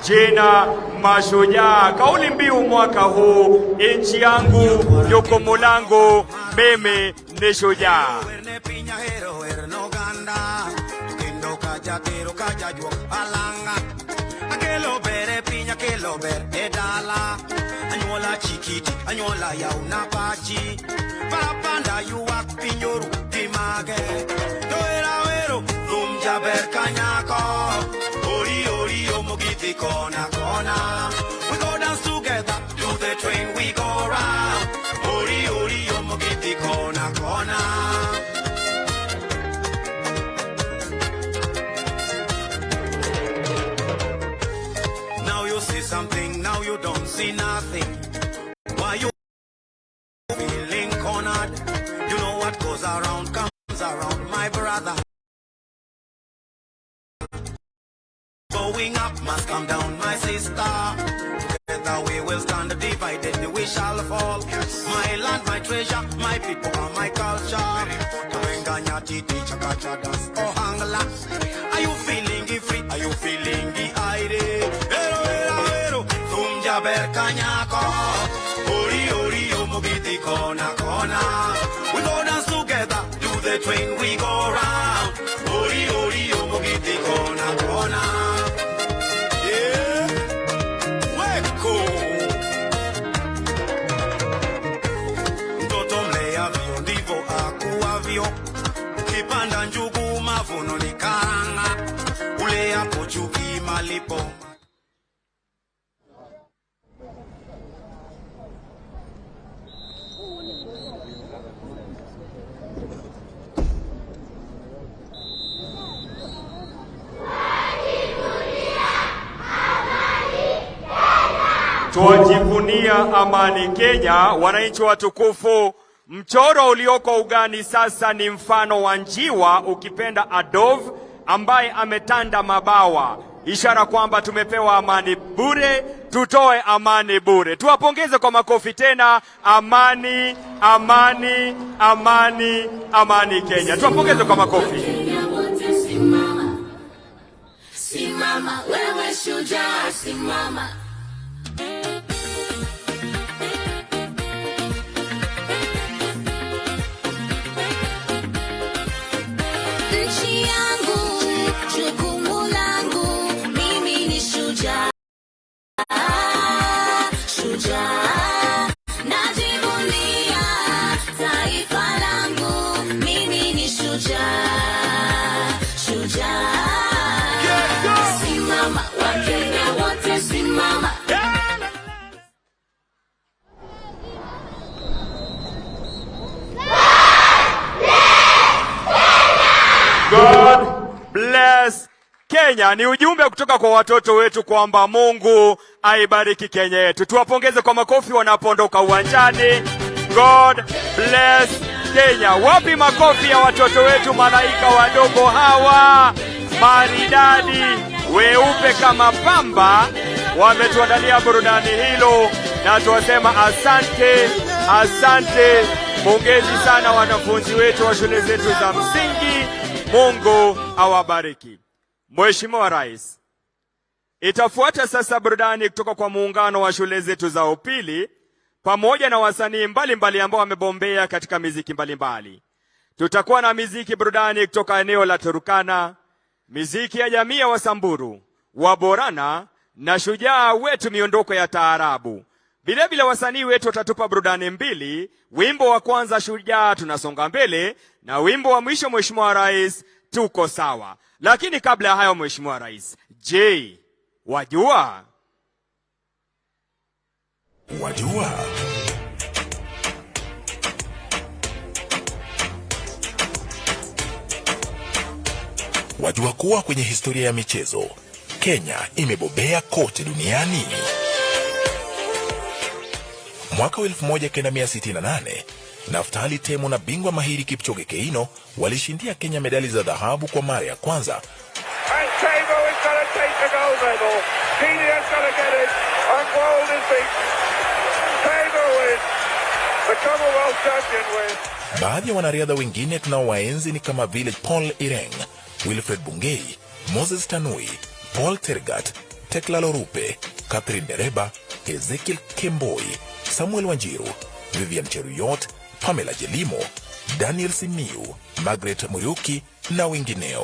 jina Mashujaa. Kauli mbiu mwaka huu, nchi yangu jukumu langu, mimi ni shujaa. Anyola chikiti, anyola ya unapachi. Parapanda you walk pinyoru timage. Doera wero, lumja berkanyako. Ori ori omogiti kona kona. We go dance together, do the train we go round. Ori ori omogiti kona kona. Now you see something, now you don't see nothing. Why you feeling cornered? You know what goes around comes around, my brother. Going up must come down, my sister. Together we will stand divided, we shall fall. My land, my treasure, my people and my culture. Are you feeling free? Are you feeling aire? Berkanyako, ori ori omobiti kona kona. We go dance together, do the train we go round. Ori ori omobiti kona kona. Yeah, weko. Mtoto mlea vio ndivo akuavyo. Kipanda njugu mavuno ni karanga. Ulea pochuki malipo. Tuwajivunia amani Kenya, wananchi watukufu. Mchoro ulioko ugani sasa ni mfano wa njiwa, ukipenda a dove, ambaye ametanda mabawa, ishara kwamba tumepewa amani bure, tutoe amani bure. Tuwapongeze kwa makofi tena. Amani, amani, amani, amani Kenya. Tuwapongeze kwa makofi. Simama, simama, wewe shujaa, simama. Nchi yangu, jukumu langu, mimi ni shujaa, shujaa. Najivunia taifa langu, mimi ni shujaa, shujaa. Simama, Wakenya wote simama. God bless Kenya. Ni ujumbe kutoka kwa watoto wetu kwamba Mungu aibariki Kenya yetu. Tuwapongeze kwa makofi wanapoondoka uwanjani. God bless Kenya. Wapi makofi ya watoto wetu, malaika wadogo hawa maridadi, weupe kama pamba, wametuandalia burudani hilo, na tuwasema asante, asante. Pongezi sana wanafunzi wetu wa shule zetu za msingi. Mungu awabariki. Mheshimiwa Rais, itafuata sasa burudani kutoka kwa muungano wa shule zetu za upili pamoja na wasanii mbalimbali ambao wamebombea katika miziki mbalimbali. Tutakuwa na miziki burudani kutoka eneo la Turkana, miziki ya jamii ya Wasamburu, Waborana na shujaa wetu miondoko ya taarabu. Vilevile wasanii wetu watatupa burudani mbili. Wimbo wa kwanza Shujaa tunasonga mbele, na wimbo wa mwisho Mheshimiwa Rais tuko sawa. Lakini kabla ya hayo Mheshimiwa Rais, je, wajua kuwa kwenye historia ya michezo Kenya imebobea kote duniani. Mwaka 1968 Naftali Temo na bingwa mahiri Kipchoge Keino walishindia Kenya medali za dhahabu kwa mara ya kwanza. Baadhi ya wanariadha wengine tunaowaenzi ni kama vile Paul Ireng, Wilfred Bungei, Moses Tanui, Paul Tergat, Tekla Lorupe, Catherine Dereba, Ezekiel Kemboi, Samuel Wanjiru, Vivian Cheruyot, Pamela Jelimo, Daniel Simiu, Margaret Muriuki na wengineo.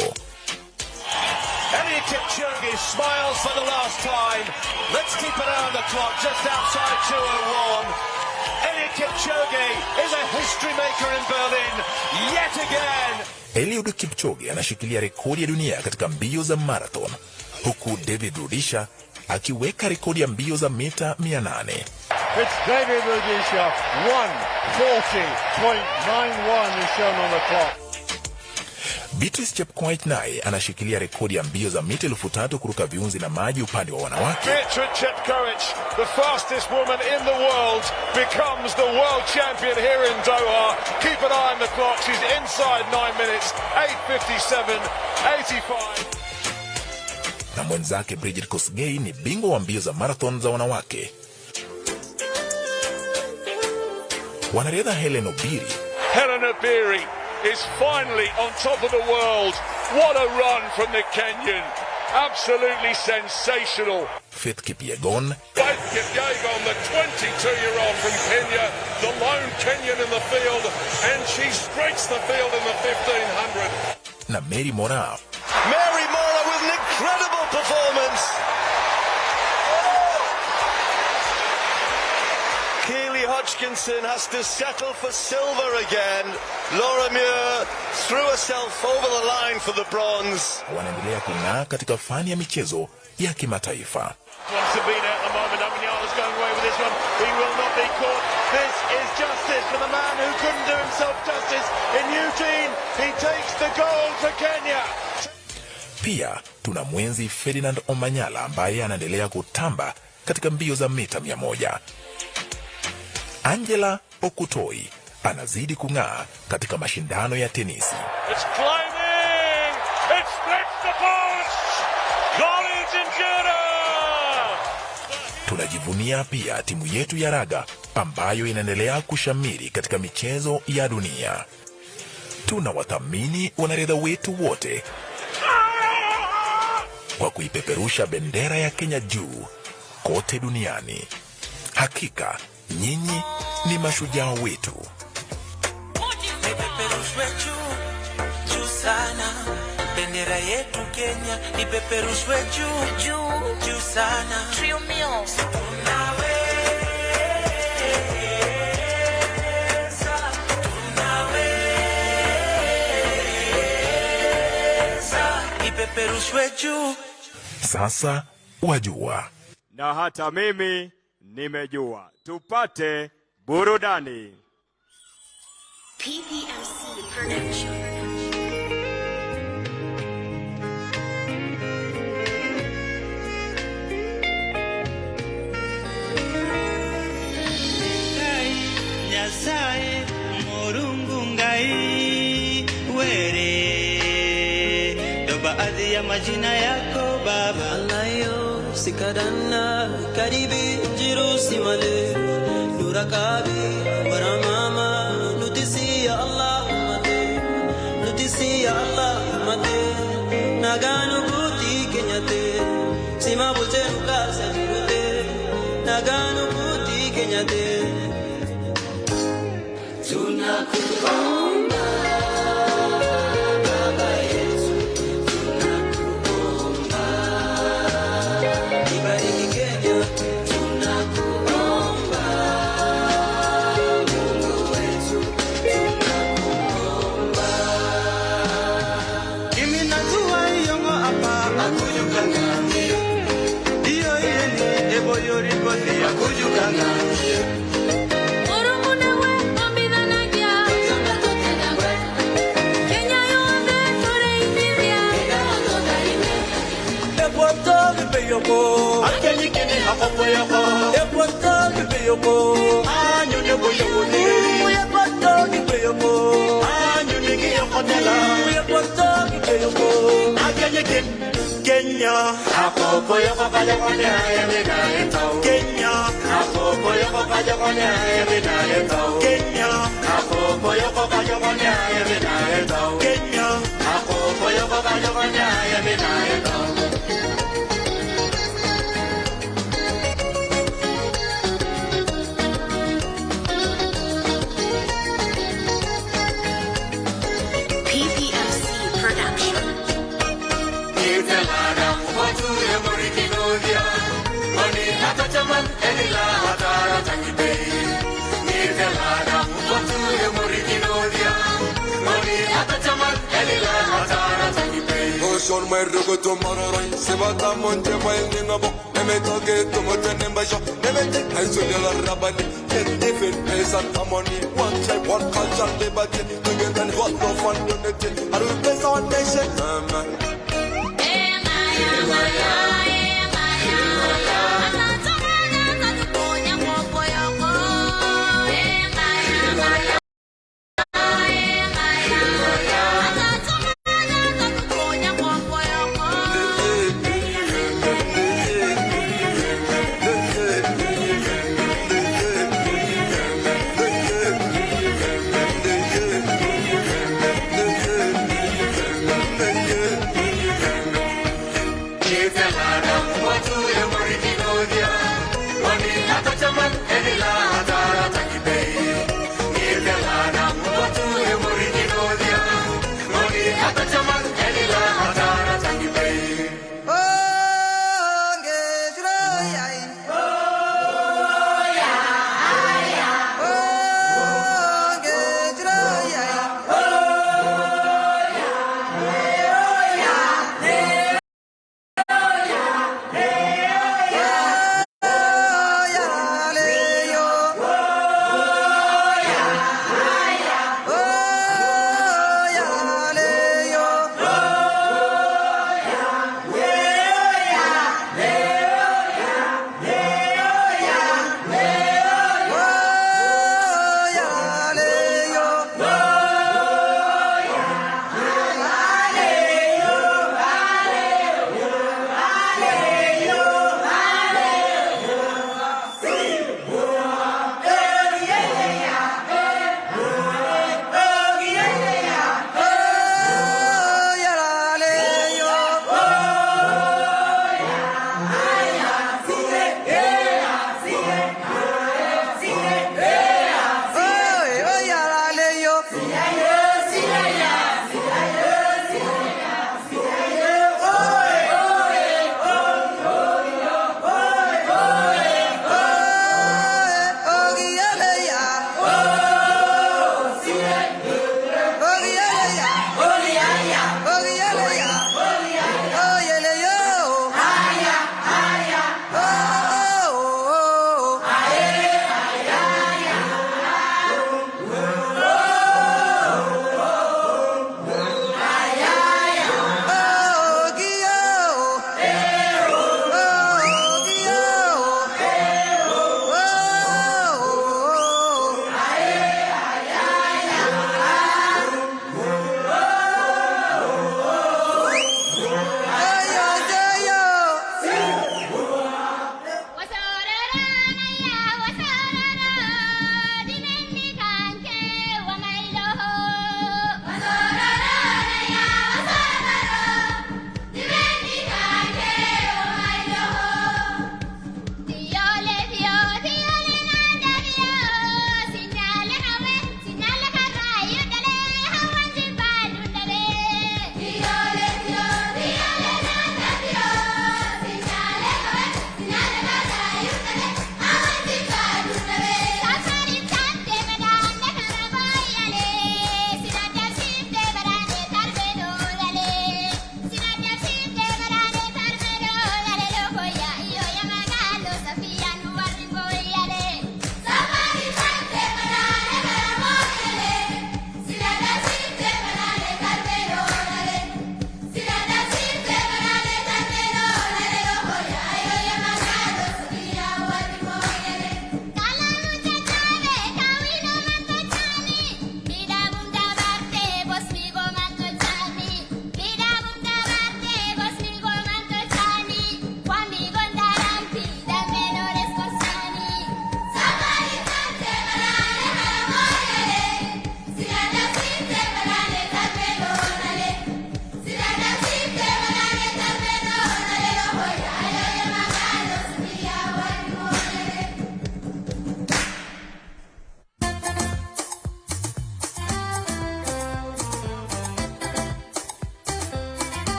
Eliud Kipchoge smiles for the last time. Let's keep an eye on the clock just outside 2:01. Eliud Kipchoge is a history maker in Berlin yet again. Eliud Kipchoge anashikilia rekodi ya dunia katika mbio za marathon, huku David Rudisha akiweka rekodi ya mbio za mita 800. It's David Rudisha, 1:40.91 is shown on the clock. Beatrice Chepkoech naye anashikilia rekodi ya mbio za mita 3000 kuruka viunzi na maji upande wa wanawake. Beatrice Chepkoech, the fastest woman in the world, becomes the world champion here in Doha. Keep an eye on the clock. She's inside 9 minutes, 8:57.85. Na mwenzake Bridget Kosgei ni bingwa wa mbio za marathon za wanawake. Wanariadha Helen Obiri is finally on top of the world. What a run from the Kenyan. Absolutely sensational. Faith Kipyegon. Faith Kipyegon, the 22-year-old from Kenya, the lone Kenyan in the field, and she streaks the field in the 1500. Na Mary Moraa. Mary Moraa with an incredible performance. Hodgkinson has to settle for silver again. Laura Muir threw herself over the line for the bronze. Wanaendelea kung'aa katika fani ya michezo ya kimataifa. Pia tuna mwenzi Ferdinand Omanyala ambaye anaendelea kutamba katika mbio za mita 100. Angela Okutoi anazidi kung'aa katika mashindano ya tenisi. It's climbing! It splits the post! Collins Injera! Tunajivunia pia timu yetu ya raga ambayo inaendelea kushamiri katika michezo ya dunia. Tunawathamini wanariadha wetu wote kwa kuipeperusha bendera ya Kenya juu kote duniani. Hakika nyinyi ni mashujaa wetu. Ipeperushwe juu sana, bendera yetu Kenya ipeperushwe juu sana. Trio Meals. Tunaweza, ipeperushwe juu. Sasa wajua. Na hata mimi nimejua. Tupate burudani. PPMC Production. Nyasaye Murungu ngai were, ndo baadhi ya majina yako Baba. Alayo sikadana karibi jirusi male nurakabi baramama nutisi ya Allah mate, nutisi ya Allah mate, naganu buti kenyate sima bulte nukasa jirute, naganu buti kenyate. Tunakuomba Baba yetu, tunakuomba ibariki Kenya, tunakuomba Mungu wetu, tunakuomba. Mimi najua yongo hapa akujukanga, iyo yeni ebo yoriko ni akujukanga. Akeni kini hapo yako epoto biyoko anyune boyone epoto biyoko anyune ngiyoko tela epoto biyoko akeni kini Kenya hapo yoko kaja kone ayamina etau Kenya hapo yoko kaja kone ayamina etau Kenya hapo yoko kaja kone ayamina etau Kenya hapo yoko kaja kone ayamina etau Son mai rugo to mararai se bata monte vai nina bo ne me toge to mote ne basho ne me te ai so la rabani get different place and harmony one type one culture liberty together and what no fun unity are we place our nation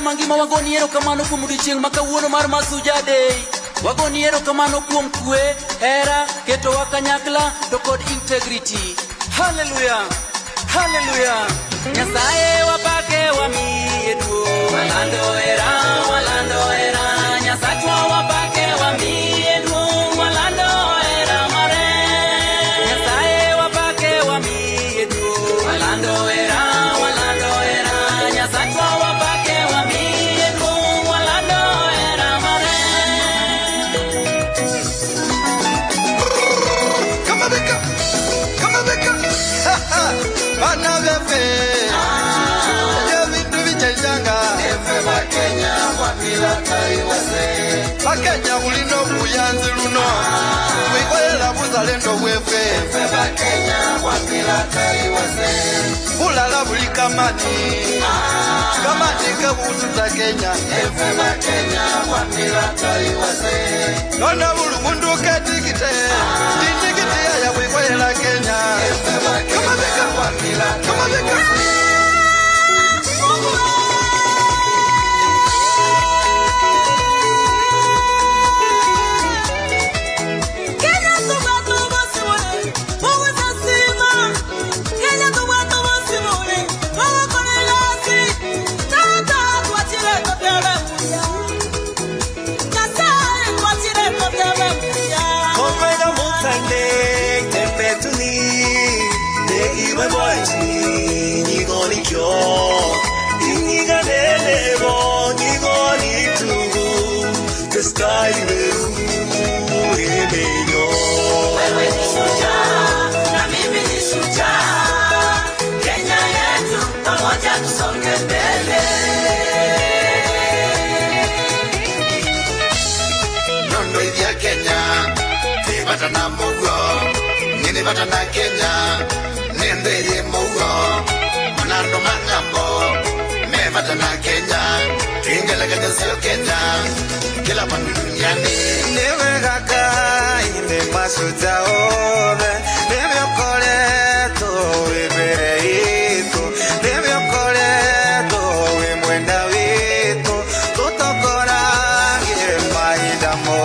mangima wagoni erokamano kuom odiochieng' ma kawuono mar Mashujaa Day. Wagoni erokamano kuom kwe, hera, ketowa kanyakla to kod integrity. Hallelujah, hallelujah. Nyasaye wapake wamiye duong'. Walando era, Nyasachwa wapake wamiye duong'. Walando era mare. Nyasaye wapake wamiye duong'. Walando era, Nyasachwa wapake wamiye duong'. Walando era mare. Come on, Becca. Bana vefe. Bakenya ulino kuyanzi luno Wikolela buzalendo wefe Bulala buli kamani kebutuza Kenya Nona bulu mundu ketikite Tintikite ya wikolela Kenya Kama beka Wewe ni shujaa, na mimi ni shujaa. Kenya yetu, pamoja tusonge mbele. Nondo ya Kenya, tibata na mugo. Nini bata na Kenya, nende ye mugo. Manando mangambo, mebata na Kenya. Ingela Kenya sio Kenya, kila pande duniani. Newe kaka, ine Mashujaa ove. Neme okoleto, ibere ito. Neme okoleto, imwenda wito. Tutokora, ngire maida mo.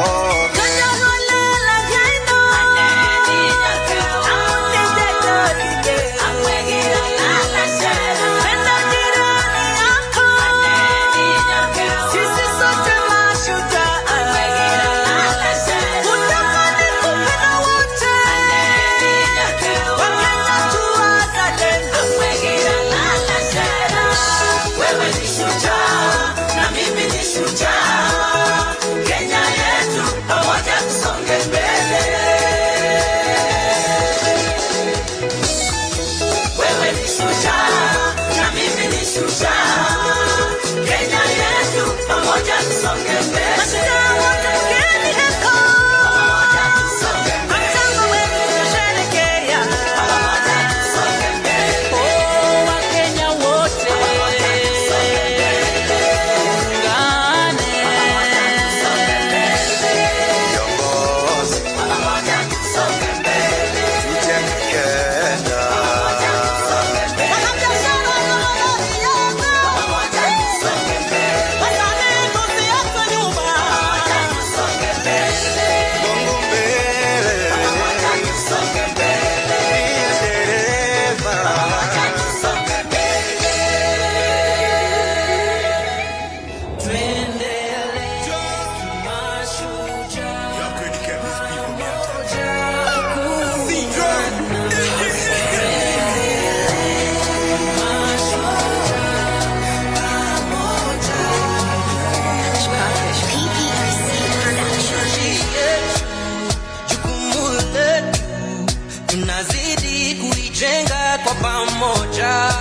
kwa pamoja,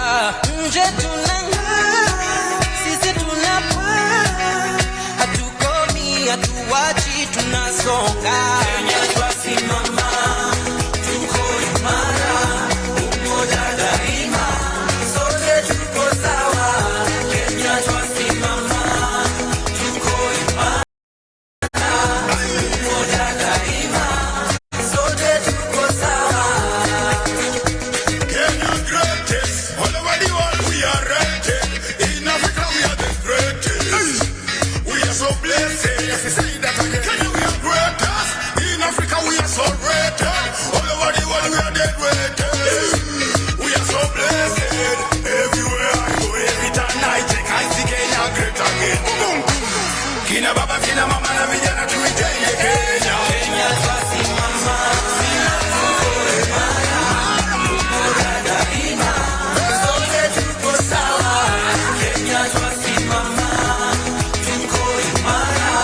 nje tunang'aa, sisi tunapaa, hatukomi, hatuwachi, tunasonga. Kenya twasimama, tuko imara, umoja daima, sote tuko sawa. Kenya twasimama, tuko imara, umoja daima, sote tuko sawa. Kenya greatest, all over the world we are rated. In Africa we are the greatest. kina baba, kina mama na vijana tuijenge Kenya. Kenya twasimama, tuko imara, umoja daima, sote tuko sawa. Kenya twasimama, tuko imara,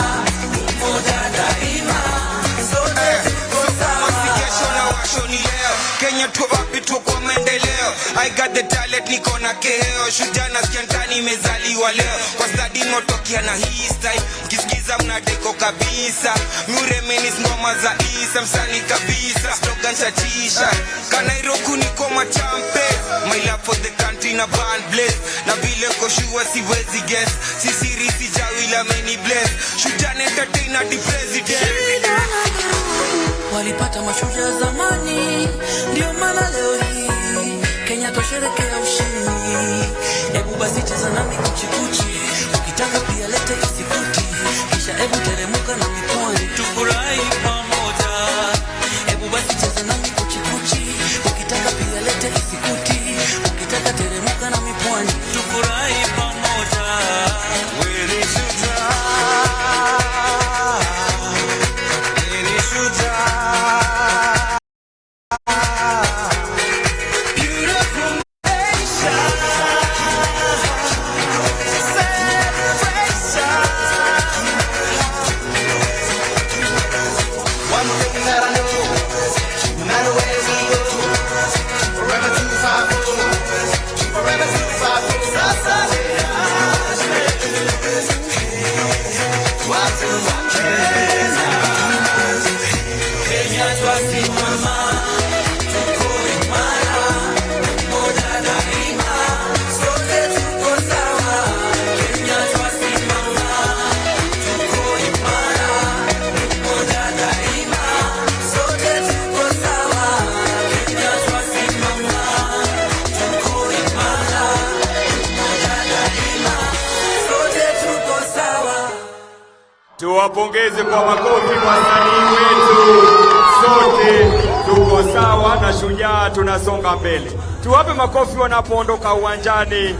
umoja daima, sote tuko sawa. Kesho na washo ni leo, Kenya tuko wapi, tuko maendeleo. I got the talent, niko na keheo. Shujaa nasikia ndani imezaliwa leo. Kwa stadi motokia na hii style, mkisikiza mnadeko kabisa. Muremenis ngoma za Isa, msani kabisa. Slogan chatisha, Kanairoku niko machampe. My love for the country na band blaze. Na vile koshua siwezi guess, sisiri sijawila many bless. Shujaa entertainer the president. Walipata mashujaa zamani, ndio maana leo hii Kenya tosherekea ushindi. Hebu basi cheza nami kuchikuchi, ukitaka pia lete isikuti, kisha hebu teremuka na mipwani tufurahi pamoja. Hebu basi cheza nami kuchikuchi, ukitaka pia lete isikuti, ukitaka teremuka na mipwani tufurahi pamoja. Wewe ni shujaa, wewe ni shujaa. Tuwapongeze kwa makofi wasanii wetu. Sote tuko sawa na Shujaa tunasonga mbele. Tuwape makofi wanapoondoka uwanjani.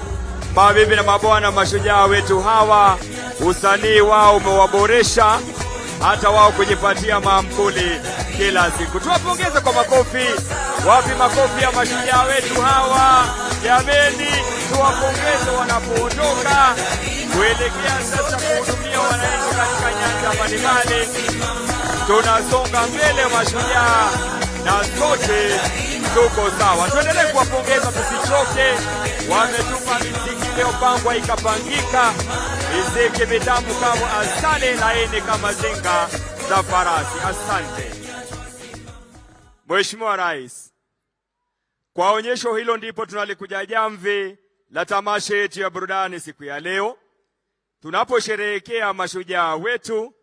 Mabibi na mabwana, mashujaa wetu hawa, usanii wao umewaboresha hata wao kujipatia maamkuli kila siku. Tuwapongeze kwa makofi. Wapi makofi ya mashujaa wetu hawa? Jameni, tuwapongeze wanapoondoka kuelekea sasa kuhudumia wananchi katika nyanja mbalimbali. Tunasonga mbele mashujaa na sote tuko sawa. Tuendelee kuwapongeza, tusichoke. Wametupa miziki iliyopangwa ikapangika, miziki mitamu kama asali, laini kama zinga za farasi. Asante Mheshimiwa Rais. Kwa onyesho hilo ndipo tunalikuja jamvi la tamasha yetu ya burudani siku ya leo, tunaposherehekea mashujaa wetu.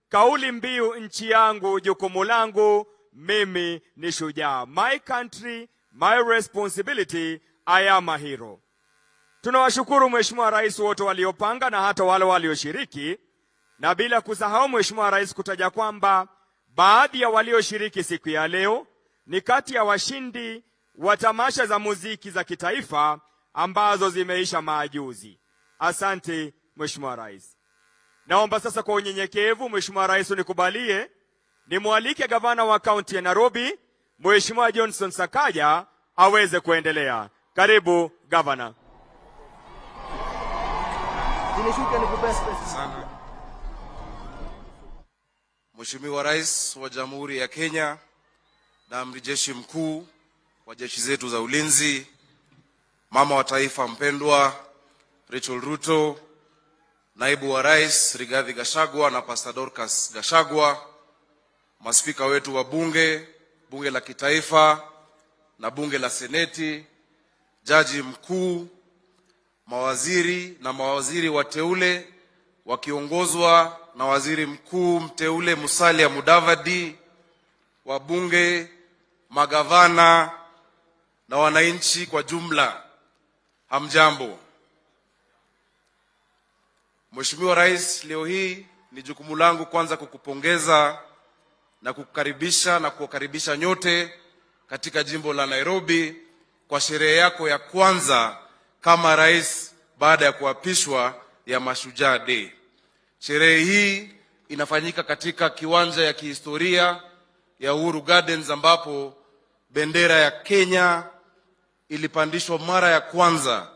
Kauli mbiu nchi yangu jukumu langu, mimi ni shujaa. My country, my responsibility, I am a hero. Tunawashukuru Mheshimiwa Rais wote waliopanga na hata wale walioshiriki, na bila kusahau Mheshimiwa Rais kutaja kwamba baadhi ya walioshiriki siku ya leo ni kati ya washindi wa tamasha za muziki za kitaifa ambazo zimeisha majuzi. Asante Mheshimiwa Rais. Naomba sasa kwa unyenyekevu Mheshimiwa Rais unikubalie nimwalike gavana wa kaunti ya Nairobi Mheshimiwa Johnson Sakaja aweze kuendelea. Karibu gavana. Mheshimiwa Rais wa Jamhuri ya Kenya na Amiri Jeshi Mkuu wa jeshi zetu za ulinzi, mama wa taifa mpendwa Rachel Ruto, naibu wa Rais Rigathi Gachagua na Pastor Dorcas Gachagua, maspika wetu wa bunge la kitaifa na bunge la seneti, jaji mkuu, mawaziri na mawaziri wateule wakiongozwa na waziri mkuu mteule Musalia Mudavadi, wabunge, magavana na wananchi kwa jumla, hamjambo. Mheshimiwa Rais, leo hii ni jukumu langu kwanza kukupongeza na kukukaribisha na kuwakaribisha nyote katika jimbo la Nairobi kwa sherehe yako ya kwanza kama rais baada ya kuapishwa ya Mashujaa Day. Sherehe hii inafanyika katika kiwanja ya kihistoria ya Uhuru Gardens ambapo bendera ya Kenya ilipandishwa mara ya kwanza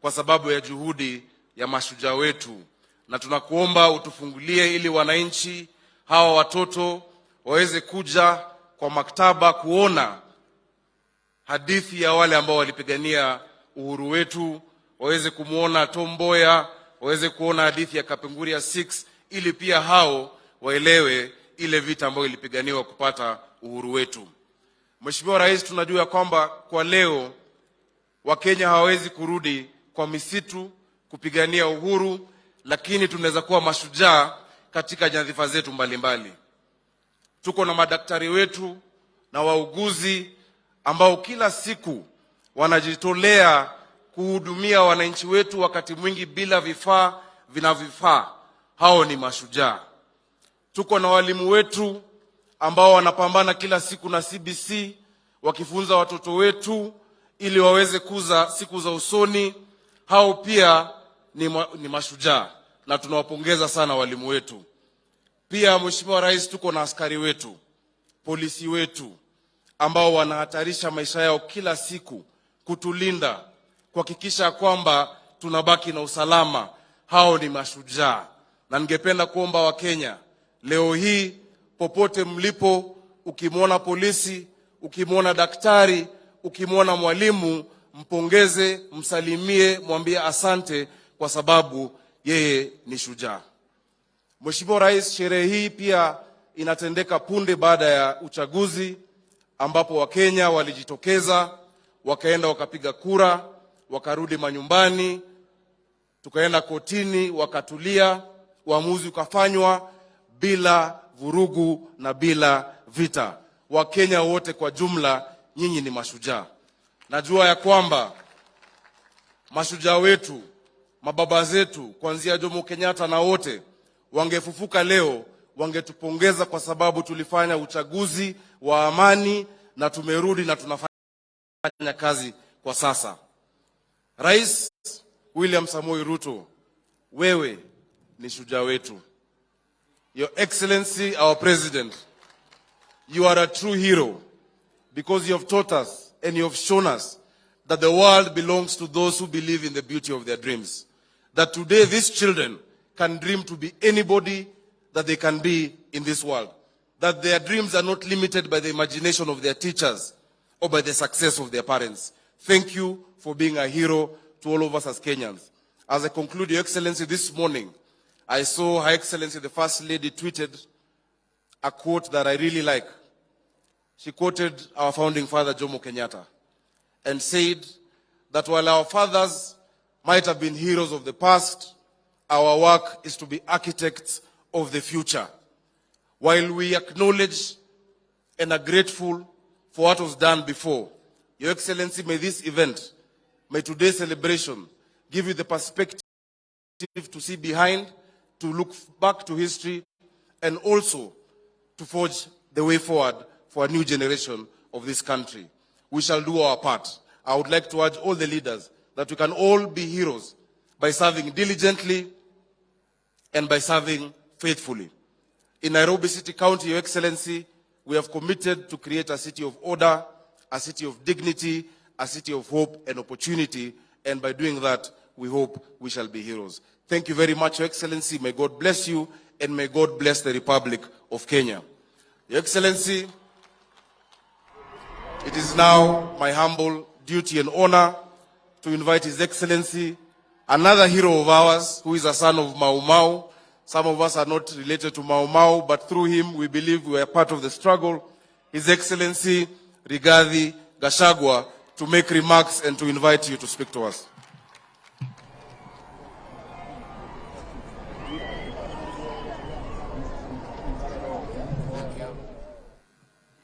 kwa sababu ya juhudi ya mashujaa wetu, na tunakuomba utufungulie ili wananchi hawa watoto waweze kuja kwa maktaba kuona hadithi ya wale ambao walipigania uhuru wetu, waweze kumuona Tom Mboya, waweze kuona hadithi ya Kapenguria 6 ili pia hao waelewe ile vita ambayo ilipiganiwa kupata uhuru wetu. Mheshimiwa Rais, tunajua kwamba kwa leo Wakenya hawawezi kurudi kwa misitu kupigania uhuru, lakini tunaweza kuwa mashujaa katika nyadhifa zetu mbalimbali. Tuko na madaktari wetu na wauguzi ambao kila siku wanajitolea kuhudumia wananchi wetu, wakati mwingi bila vifaa vinavyofaa. Hao ni mashujaa. Tuko na walimu wetu ambao wanapambana kila siku na CBC wakifunza watoto wetu ili waweze kuza siku za usoni. Hao pia ni mashujaa na tunawapongeza sana walimu wetu. Pia Mheshimiwa Rais, tuko na askari wetu, polisi wetu ambao wanahatarisha maisha yao kila siku kutulinda, kuhakikisha kwamba tunabaki na usalama. Hao ni mashujaa. Na ningependa kuomba Wakenya leo hii popote mlipo, ukimwona polisi, ukimwona daktari, ukimwona mwalimu, mpongeze, msalimie, mwambie asante kwa sababu yeye ni shujaa. Mheshimiwa Rais, sherehe hii pia inatendeka punde baada ya uchaguzi ambapo Wakenya walijitokeza, wakaenda wakapiga kura, wakarudi manyumbani, tukaenda kotini, wakatulia, uamuzi ukafanywa bila vurugu na bila vita. Wakenya wote kwa jumla, nyinyi ni mashujaa. Najua ya kwamba mashujaa wetu, mababa zetu kuanzia Jomo Kenyatta na wote wangefufuka leo, wangetupongeza kwa sababu tulifanya uchaguzi wa amani na tumerudi na tunafanya kazi kwa sasa. Rais William Samoei Ruto, wewe ni shujaa wetu. Your Excellency, our President, you are a true hero because you have taught us and you have shown us that the world belongs to those who believe in the beauty of their dreams. That today these children can dream to be anybody that they can be in this world. That their dreams are not limited by the imagination of their teachers or by the success of their parents. Thank you for being a hero to all of us as Kenyans. As I conclude, Your Excellency, this morning, I saw Her Excellency the First Lady tweeted a quote that I really like. She quoted our founding father, Jomo Kenyatta, and said that while our fathers might have been heroes of the past, our work is to be architects of the future. While we acknowledge and are grateful for what was done before, Your Excellency, may this event, may today's celebration give you the perspective to see behind, to look back to history, and also to forge the way forward for a new generation of this country. We shall do our part. I would like to urge all the leaders that we can all be heroes by serving diligently and by serving faithfully. In Nairobi City County, Your Excellency, we have committed to create a city of order, a city of dignity, a city of hope and opportunity, and by doing that, we hope we shall be heroes. Thank you very much, Your Excellency. May God bless you, and may God bless the Republic of Kenya. Your Excellency, it is now my humble duty and honor to invite His Excellency, another hero of ours, who is a son of Mau Mau. Some of us are not related to Mau Mau, but through him we believe we are part of the struggle. His Excellency Rigathi Gachagua, to make remarks and to invite you to speak to us.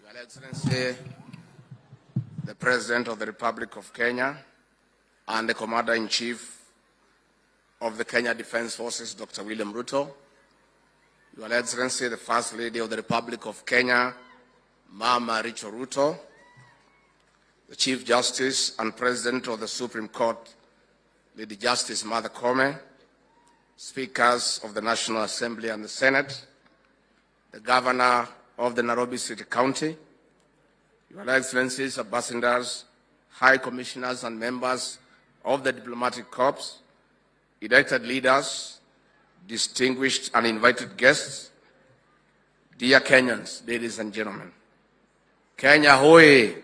Your Excellency, the President of the Republic of Kenya and the Commander-in-Chief of the Kenya Defense Forces, Dr. William Ruto, Your Excellency, the First Lady of the Republic of Kenya, Mama Rachel Ruto, the Chief Justice and President of the Supreme Court, Lady Justice Martha Koome, Speakers of the National Assembly and the Senate, the Governor of the Nairobi City County, Your Excellencies, Ambassadors, High Commissioners and members of the Diplomatic Corps, elected leaders, distinguished and invited guests, dear Kenyans, ladies and gentlemen. Kenya hoye!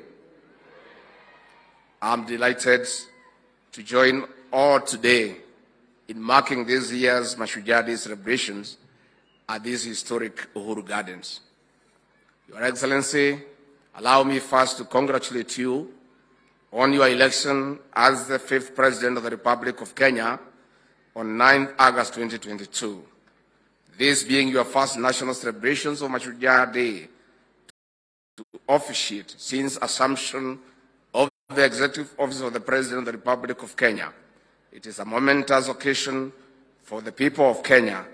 I'm delighted to join all today in marking this year's Mashujaa Day celebrations at these historic Uhuru Gardens. Your Excellency, allow me first to congratulate you on your election as the 5th President of the Republic of Kenya on 9th August 2022. This being your first national celebrations of Mashujaa Day to officiate since assumption of the Executive Office of the President of the Republic of Kenya. It is a momentous occasion for the people of Kenya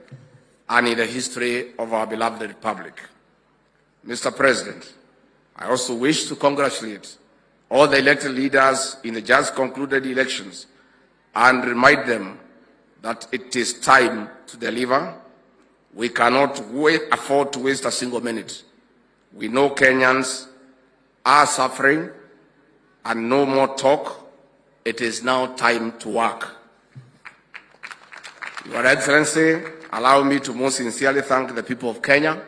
and in the history of our beloved Republic. Mr. President, I also wish to congratulate all the elected leaders in the just concluded elections and remind them that it is time to deliver. We cannot afford to waste a single minute. We know Kenyans are suffering, and no more talk. It is now time to work. Your Excellency, allow me to most sincerely thank the people of Kenya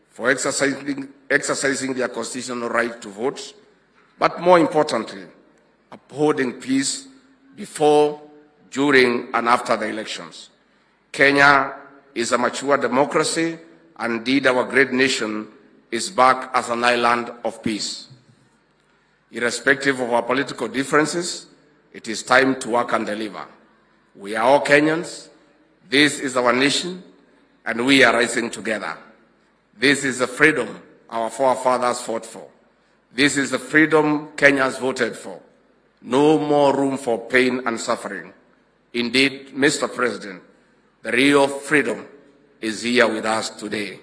for exercising their constitutional right to vote, but more importantly, upholding peace before, during, and after the elections. Kenya is a mature democracy, and indeed our great nation is back as an island of peace. Irrespective of our political differences, it is time to work and deliver. We are all Kenyans. This is our nation, and we are rising together. This is the freedom our forefathers fought for. This is the freedom Kenyans voted for. No more room for pain and suffering. Indeed, Mr. President, the real freedom is here with us today.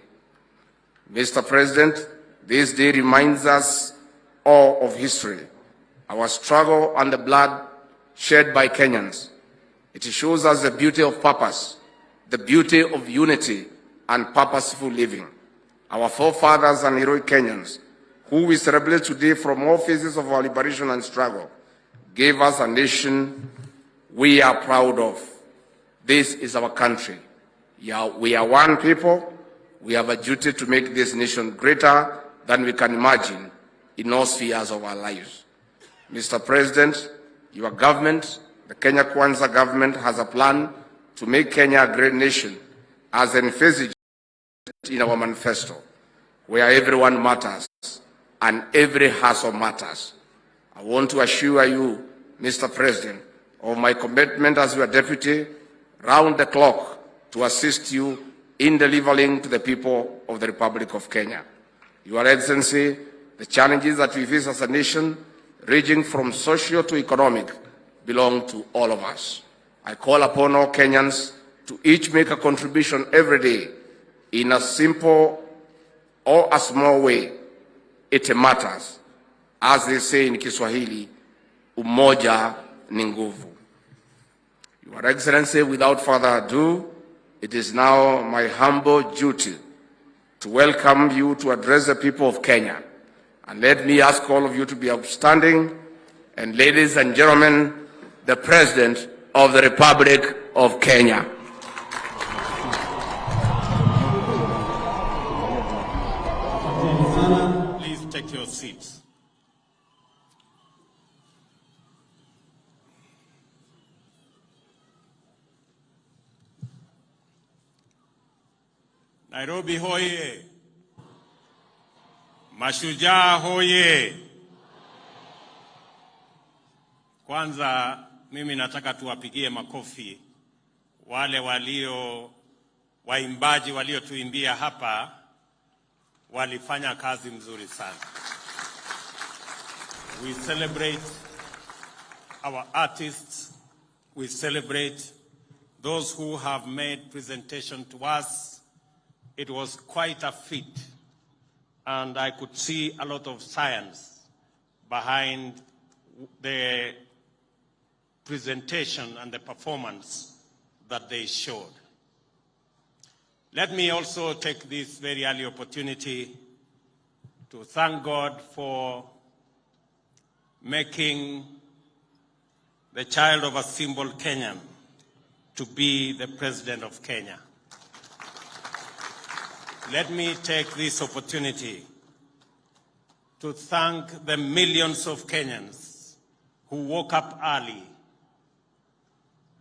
Mr. President, this day reminds us all of history, our struggle and the blood shed by Kenyans. It shows us the beauty of purpose, the beauty of unity and purposeful living. Our forefathers and heroic Kenyans, who we celebrate today from all phases of our liberation and struggle, gave us a nation we are proud of. This is our country. We are one people. We have a duty to make this nation greater than we can imagine in all spheres of our lives. Mr. President, your government, the Kenya Kwanza government, has a plan to make Kenya a great nation, as envisaged in our manifesto, where everyone matters and every hustle matters. I want to assure you, Mr. President, of my commitment as your deputy, round the clock, to assist you in delivering to the people of the Republic of Kenya. Your Excellency, the challenges that we face as a nation, ranging from social to economic, belong to all of us. I call upon all Kenyans to each make a contribution every day in a simple or a small way. It matters. As they say in Kiswahili, umoja ni nguvu. Your Excellency, without further ado, it is now my humble duty to welcome you to address the people of Kenya. And let me ask all of you to be upstanding. And ladies and gentlemen, the President of the Republic of Kenya. Please take your seats. Nairobi hoye! Mashujaa hoye! Kwanza mimi nataka tuwapigie makofi wale waimbaji waliotuimbia hapa, walifanya kazi mzuri sana. We celebrate our artists. We celebrate those who have made presentation to us. It was quite a feat, and I could see a lot of science behind the presentation and the performance that they showed. Let me also take this very early opportunity to thank God for making the child of a simple Kenyan to be the President of Kenya. Let me take this opportunity to thank the millions of Kenyans who woke up early,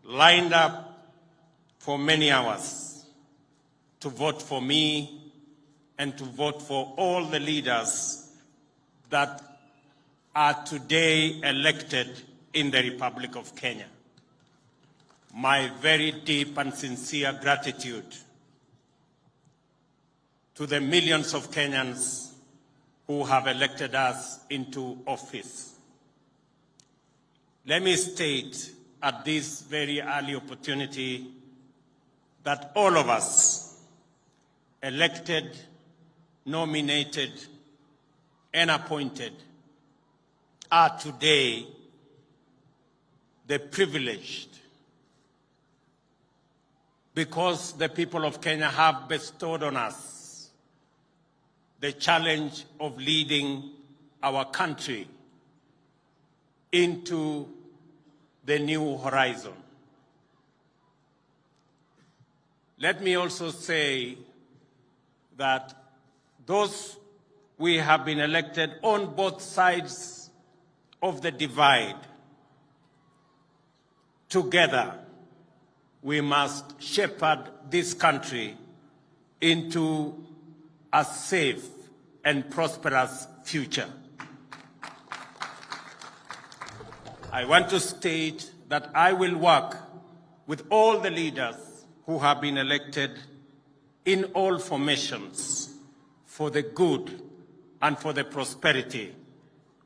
lined up for many hours to vote for me and to vote for all the leaders that are today elected in the Republic of Kenya. My very deep and sincere gratitude to the millions of Kenyans who have elected us into office. Let me state at this very early opportunity that all of us, elected, nominated, and appointed, are today the privileged, because the people of Kenya have bestowed on us the challenge of leading our country into the new horizon. Let me also say that those we have been elected on both sides of the divide, together we must shepherd this country into a safe and prosperous future. I want to state that I will work with all the leaders who have been elected in all formations for the good and for the prosperity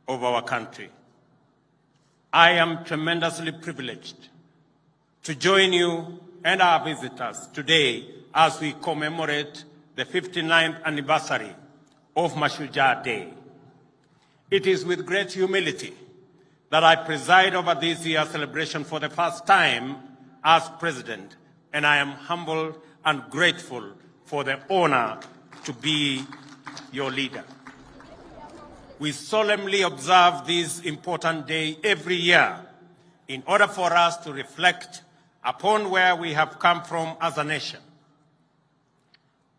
of our country. I am tremendously privileged to join you and our visitors today as we commemorate the 59th anniversary of Mashujaa Day. It is with great humility that I preside over this year's celebration for the first time as president, and I am humbled and grateful for the honor to be your leader. We solemnly observe this important day every year in order for us to reflect upon where we have come from as a nation.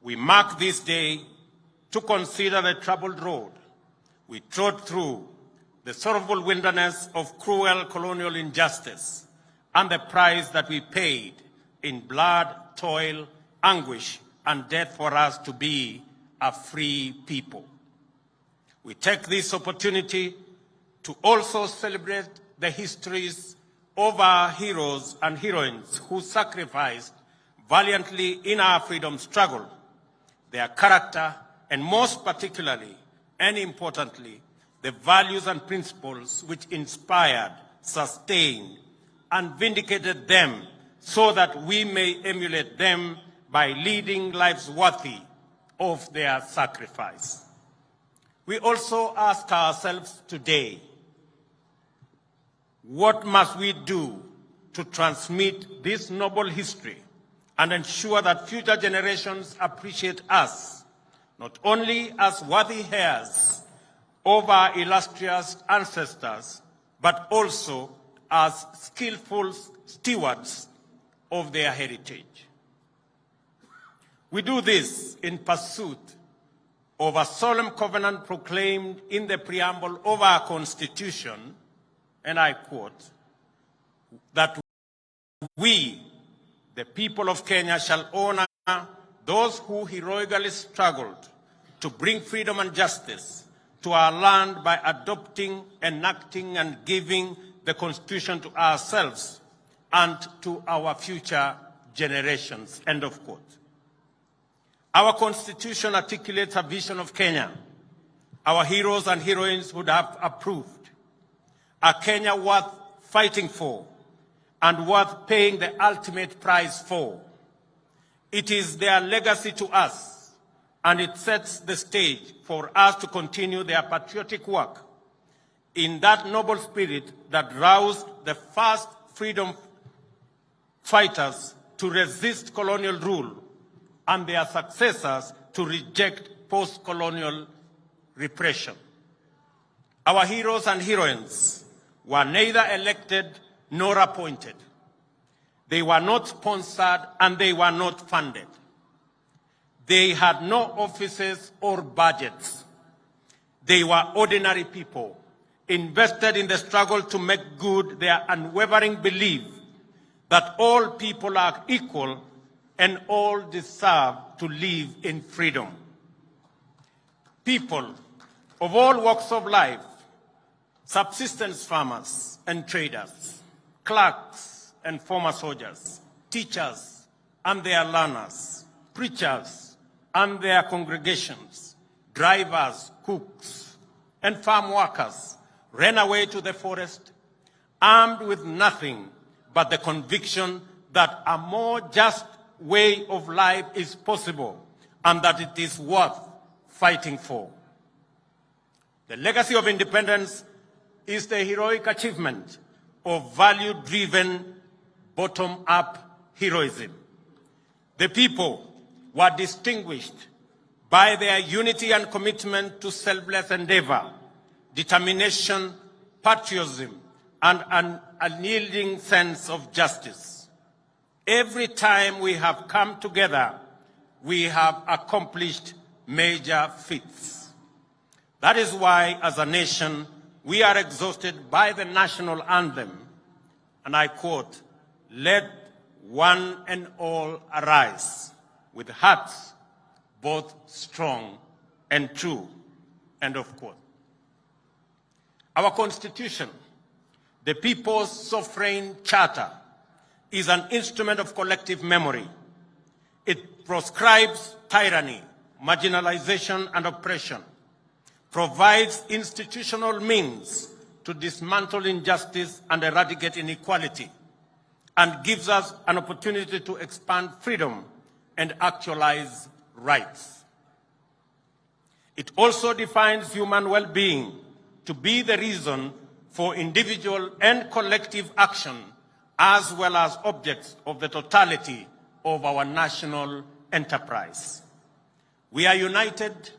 We mark this day to consider the troubled road we trod through, the sorrowful wilderness of cruel colonial injustice, and the price that we paid in blood, toil, anguish, and death for us to be a free people. We take this opportunity to also celebrate the histories of our heroes and heroines who sacrificed valiantly in our freedom struggle, their character, and most particularly and importantly, the values and principles which inspired, sustained, and vindicated them so that we may emulate them by leading lives worthy of their sacrifice. We also ask ourselves today, what must we do to transmit this noble history and ensure that future generations appreciate us, not only as worthy heirs of our illustrious ancestors, but also as skillful stewards of their heritage? We do this in pursuit of a solemn covenant proclaimed in the preamble of our Constitution, and I quote, that we, the people of Kenya, shall honor those who heroically struggled to bring freedom and justice to our land by adopting, enacting, and giving the Constitution to ourselves and to our future generations, end of quote. Our Constitution articulates a vision of Kenya our heroes and heroines would have approved, a Kenya worth fighting for and worth paying the ultimate price for. It is their legacy to us, and it sets the stage for us to continue their patriotic work in that noble spirit that roused the first freedom fighters to resist colonial rule and their successors to reject post-colonial repression. Our heroes and heroines were neither elected nor appointed. They were not sponsored and they were not funded. They had no offices or budgets. They were ordinary people invested in the struggle to make good their unwavering belief that all people are equal and all deserve to live in freedom. People of all walks of life, subsistence farmers and traders, clerks and former soldiers, teachers and their learners, preachers and their congregations, drivers, cooks, and farm workers ran away to the forest, armed with nothing but the conviction that a more just way of life is possible and that it is worth fighting for. The legacy of independence is the heroic achievement of value-driven, bottom-up heroism. The people were distinguished by their unity and commitment to selfless endeavor, determination, patriotism, and an unyielding sense of justice. Every time we have come together, we have accomplished major feats. That is why, as a nation, we are exhausted by the national anthem, and I quote, "Let one and all arise with hearts both strong and true," end of quote. Our Constitution, the People's Sovereign Charter, is an instrument of collective memory. It proscribes tyranny, marginalization, and oppression, provides institutional means to dismantle injustice and eradicate inequality, and gives us an opportunity to expand freedom and actualize rights. It also defines human well-being to be the reason for individual and collective action, as well as objects of the totality of our national enterprise. We are united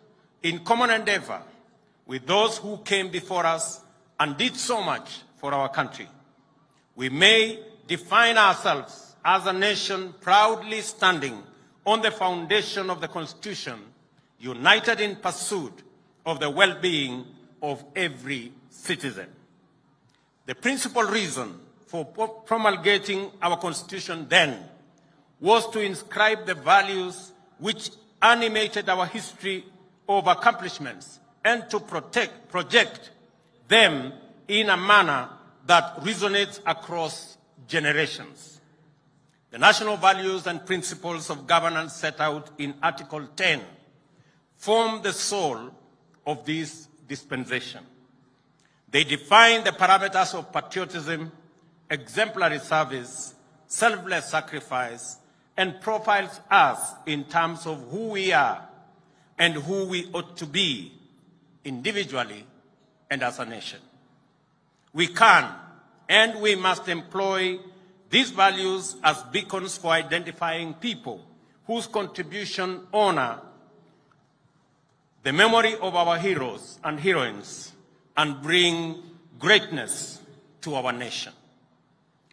in common endeavor with those who came before us and did so much for our country. We may define ourselves as a nation proudly standing on the foundation of the Constitution, united in pursuit of the well-being of every citizen. The principal reason for promulgating our Constitution then was to inscribe the values which animated our history of accomplishments and to project them in a manner that resonates across generations. The national values and principles of governance set out in Article 10 form the soul of this dispensation. They define the parameters of patriotism, exemplary service, selfless sacrifice, and profiles us in terms of who we are and who we ought to be individually and as a nation. We can and we must employ these values as beacons for identifying people whose contribution honor the memory of our heroes and heroines and bring greatness to our nation.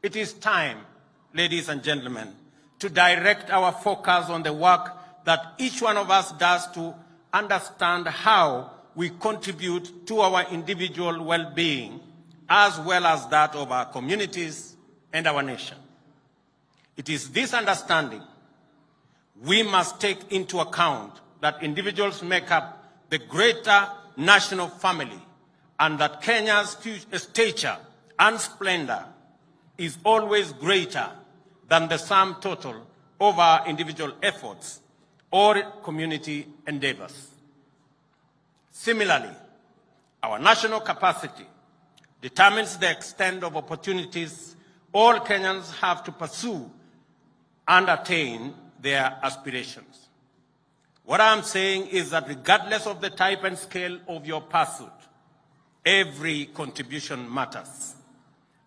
It is time, ladies and gentlemen, to direct our focus on the work that each one of us does to understand how we contribute to our individual well-being as well as that of our communities and our nation. It is this understanding we must take into account that individuals make up the greater national family and that Kenya's stature and splendor is always greater than the sum total of our individual efforts or community endeavors. Similarly, our national capacity determines the extent of opportunities all Kenyans have to pursue and attain their aspirations. What I'm saying is that regardless of the type and scale of your pursuit, every contribution matters.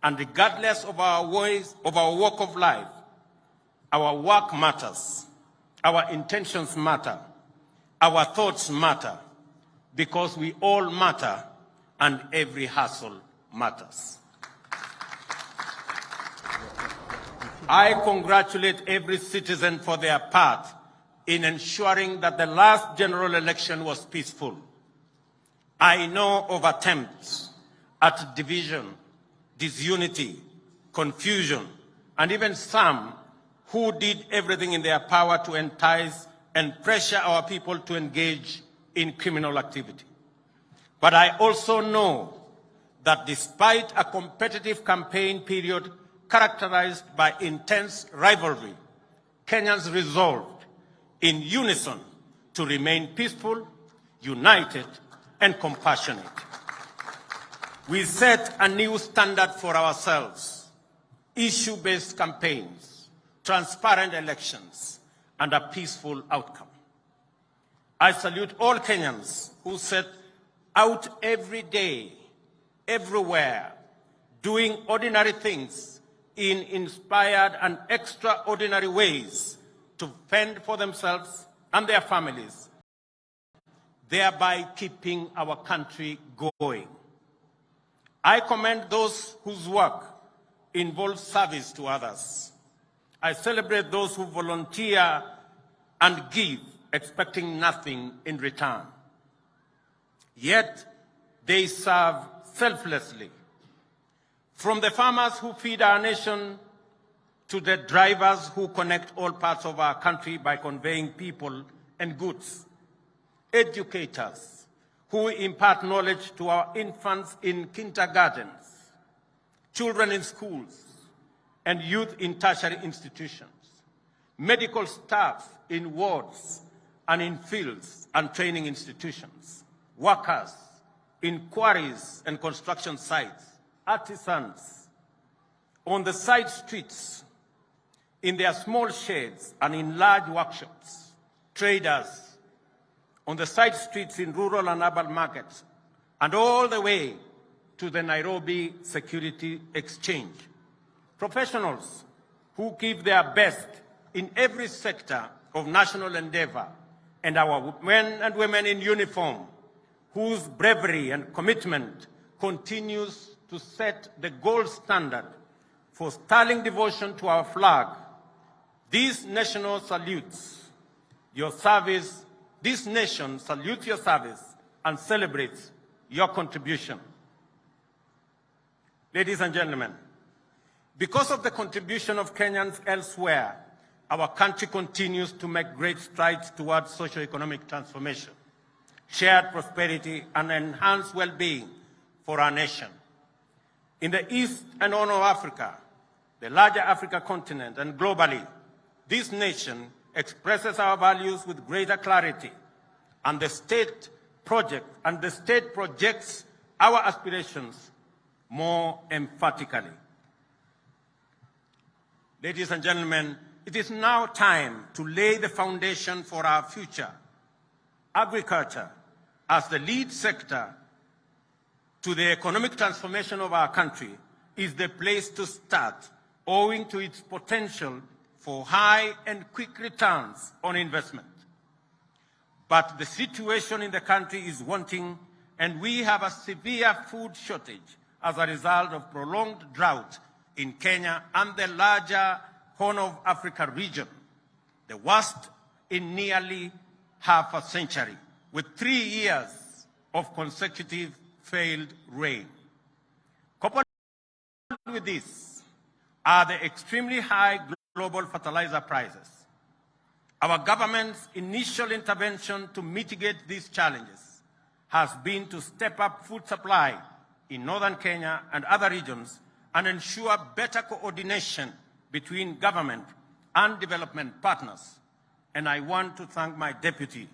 And regardless of our walk of life, Our work matters. Our intentions matter. Our thoughts matter, because we all matter and every hustle matters. I congratulate every citizen for their part in ensuring that the last general election was peaceful. I know of attempts at division, disunity, confusion, and even some who did everything in their power to entice and pressure our people to engage in criminal activity. But I also know that despite a competitive campaign period characterized by intense rivalry, Kenyans resolved in unison to remain peaceful, united, and compassionate. We set a new standard for ourselves: issue-based campaigns, transparent elections, and a peaceful outcome. I salute all Kenyans who set out every day, everywhere, doing ordinary things in inspired and extraordinary ways to fend for themselves and their families, thereby keeping our country going. I commend those whose work involves service to others. I celebrate those who volunteer and give, expecting nothing in return. Yet they serve selflessly. From the farmers who feed our nation to the drivers who connect all parts of our country by conveying people and goods, educators who impart knowledge to our infants in kindergartens, children in schools, and youth in tertiary institutions, medical staff in wards and in fields and training institutions, workers in quarries and construction sites, artisans on the side streets, in their small sheds and in large workshops, traders on the side streets in rural and urban markets, and all the way to the Nairobi Security Exchange. Professionals who give their best in every sector of national endeavor, and our men and women in uniform whose bravery and commitment continues to set the gold standard for sterling devotion to our flag. This nation salutes your service and celebrates your contribution. Ladies and gentlemen, because of the contribution of Kenyans elsewhere, our country continues to make great strides towards socio-economic transformation, shared prosperity, and enhanced well-being for our nation. In the East and Horn of Africa, the larger Africa continent, and globally, this nation expresses our values with greater clarity, and the state projects our aspirations more emphatically. Ladies and gentlemen, it is now time to lay the foundation for our future. Agriculture, as the lead sector to the economic transformation of our country, is the place to start, owing to its potential for high and quick returns on investment. But the situation in the country is wanting, and we have a severe food shortage as a result of prolonged drought in Kenya and the larger Horn of Africa region, the worst in nearly half a century, with 3 years of consecutive failed rain. Coupled with this are the extremely high global fertilizer prices. Our government's initial intervention to mitigate these challenges has been to step up food supply in northern Kenya and other regions and ensure better coordination between government and development partners. And I want to thank my deputy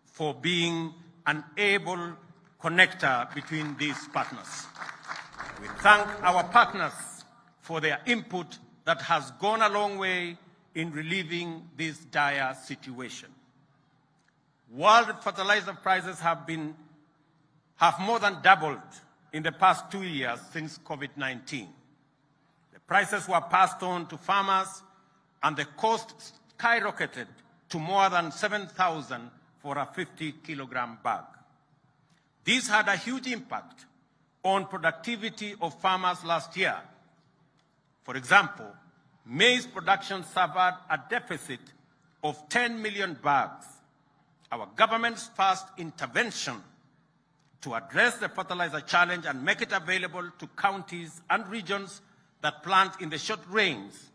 for being an able connector between these partners. We thank our partners for their input that has gone a long way in relieving this dire situation. World fertilizer prices have more than doubled in the past 2 years since COVID-19. The prices were passed on to farmers and the cost skyrocketed to more than 7,000 for a 50-kilogram bag. This had a huge impact on productivity of farmers last year. For example, maize production suffered a deficit of 10 million bags. Our government's first intervention to address the fertilizer challenge and make it available to counties and regions that plant in the short rains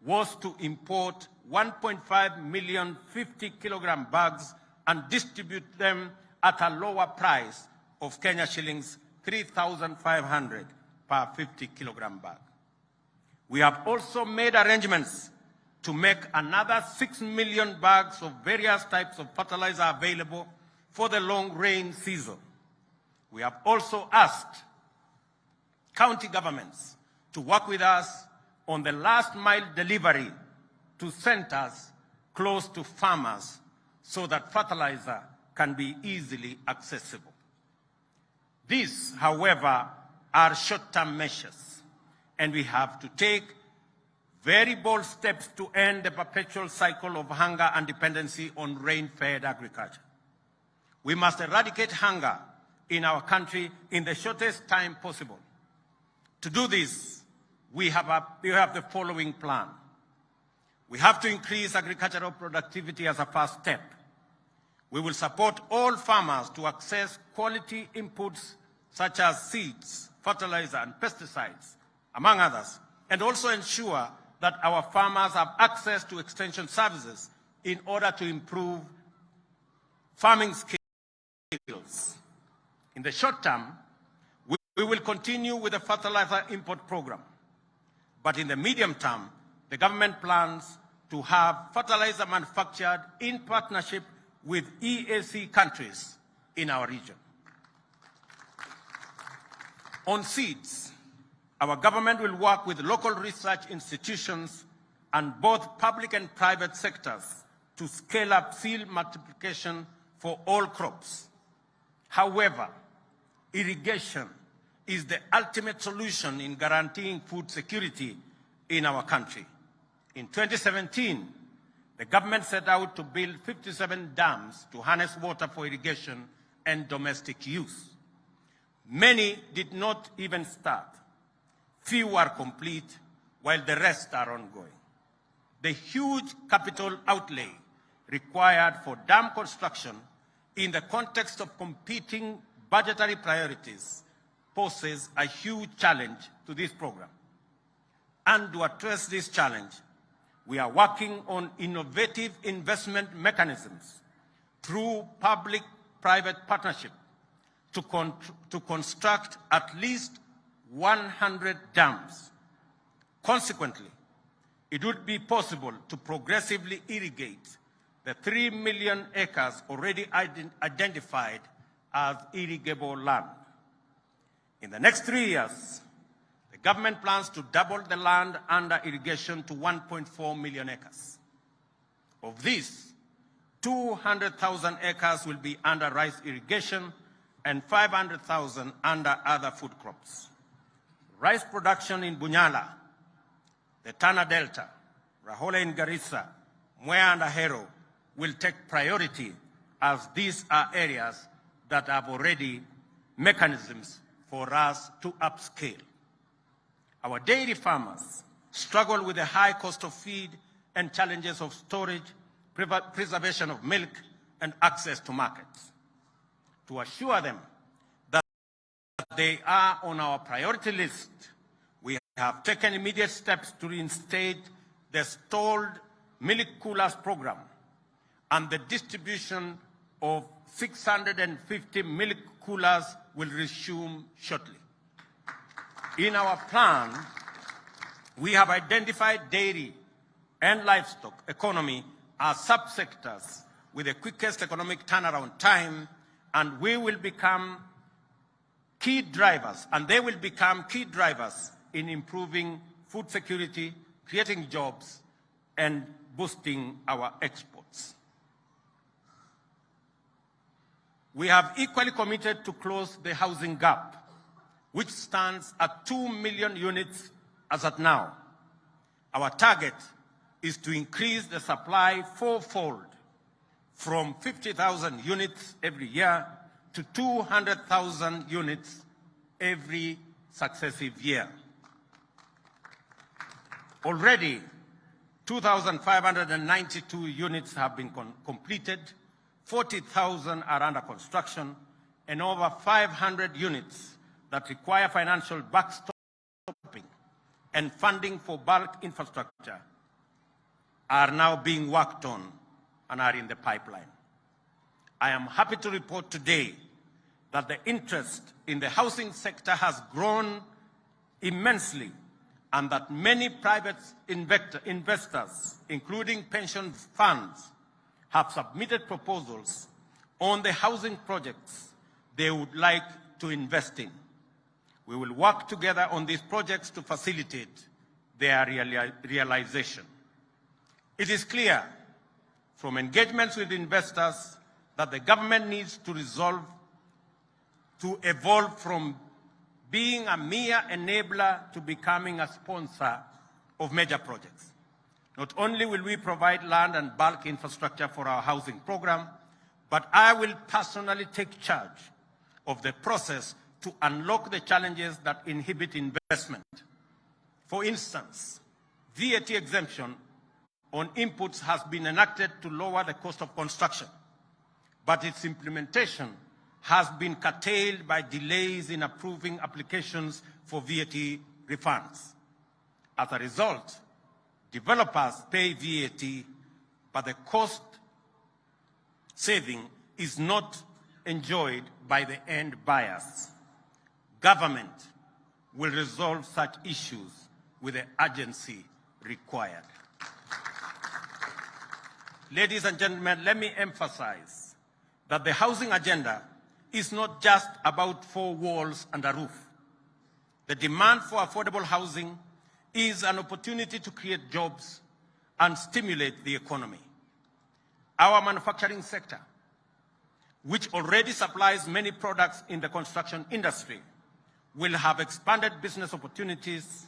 was to import 1.5 million 50-kilogram bags and distribute them at a lower price of Kenya shillings 3,500 per 50-kilogram bag. We have also made arrangements to make another 6 million bags of various types of fertilizer available for the long rain season. We have also asked county governments to work with us on the last mile delivery to centers close to farmers so that fertilizer can be easily accessible. These, however, are short-term measures, and we have to take very bold steps to end the perpetual cycle of hunger and dependency on rain-fed agriculture. We must eradicate hunger in our country in the shortest time possible. To do this, we have the following plan. We have to increase agricultural productivity as a first step. We will support all farmers to access quality inputs such as seeds, fertilizer, and pesticides, among others, and also ensure that our farmers have access to extension services in order to improve farming skills. In the short term, we will continue with the fertilizer import program. But in the medium term, the government plans to have fertilizer manufactured in partnership with EAC countries in our region. On seeds, our government will work with local research institutions and both public and private sectors to scale up seed multiplication for all crops. However, irrigation is the ultimate solution in guaranteeing food security in our country. In 2017, the government set out to build 57 dams to harness water for irrigation and domestic use. Many did not even start. Few are complete, while the rest are ongoing. The huge capital outlay required for dam construction in the context of competing budgetary priorities poses a huge challenge to this program. And to address this challenge, we are working on innovative investment mechanisms through public-private partnership to construct at least 100 dams. Consequently, it would be possible to progressively irrigate the 3 million acres already identified as irrigable land. In the next 3 years, the government plans to double the land under irrigation to 1.4 million acres. Of this, 200,000 acres will be under rice irrigation and 500,000 under other food crops. Rice production in Bunyala, the Tana Delta, Rahole in Garissa, Mwea and Ahero will take priority as these are areas that have already mechanisms for us to upscale. Our dairy farmers struggle with the high cost of feed and challenges of storage, preservation of milk, and access to markets. To assure them that they are on our priority list, we have taken immediate steps to reinstate the stalled milk coolers program, and the distribution of 650 milk coolers will resume shortly. In our plan, we have identified dairy and livestock economy as subsectors with the quickest economic turnaround time, and we will become key drivers, and they will become key drivers in improving food security, creating jobs, and boosting our exports. We have equally committed to close the housing gap, which stands at 2 million units as at now. Our target is to increase the supply fourfold from 50,000 units every year to 200,000 units every successive year. Already, 2,592 units have been completed, 40,000 are under construction, and over 500 units that require financial backstopping and funding for bulk infrastructure are now being worked on and are in the pipeline. I am happy to report today that the interest in the housing sector has grown immensely and that many private investors, including pension funds, have submitted proposals on the housing projects they would like to invest in. We will work together on these projects to facilitate their realization. It is clear from engagements with investors that the government needs to evolve from being a mere enabler to becoming a sponsor of major projects. Not only will we provide land and bulk infrastructure for our housing program, but I will personally take charge of the process to unlock the challenges that inhibit investment. For instance, VAT exemption on inputs has been enacted to lower the cost of construction, but its implementation has been curtailed by delays in approving applications for VAT refunds. As a result, developers pay VAT, but the cost saving is not enjoyed by the end buyers. Government will resolve such issues with the urgency required. Ladies and gentlemen, let me emphasize that the housing agenda is not just about four walls and a roof. The demand for affordable housing is an opportunity to create jobs and stimulate the economy. Our manufacturing sector, which already supplies many products in the construction industry, will have expanded business opportunities,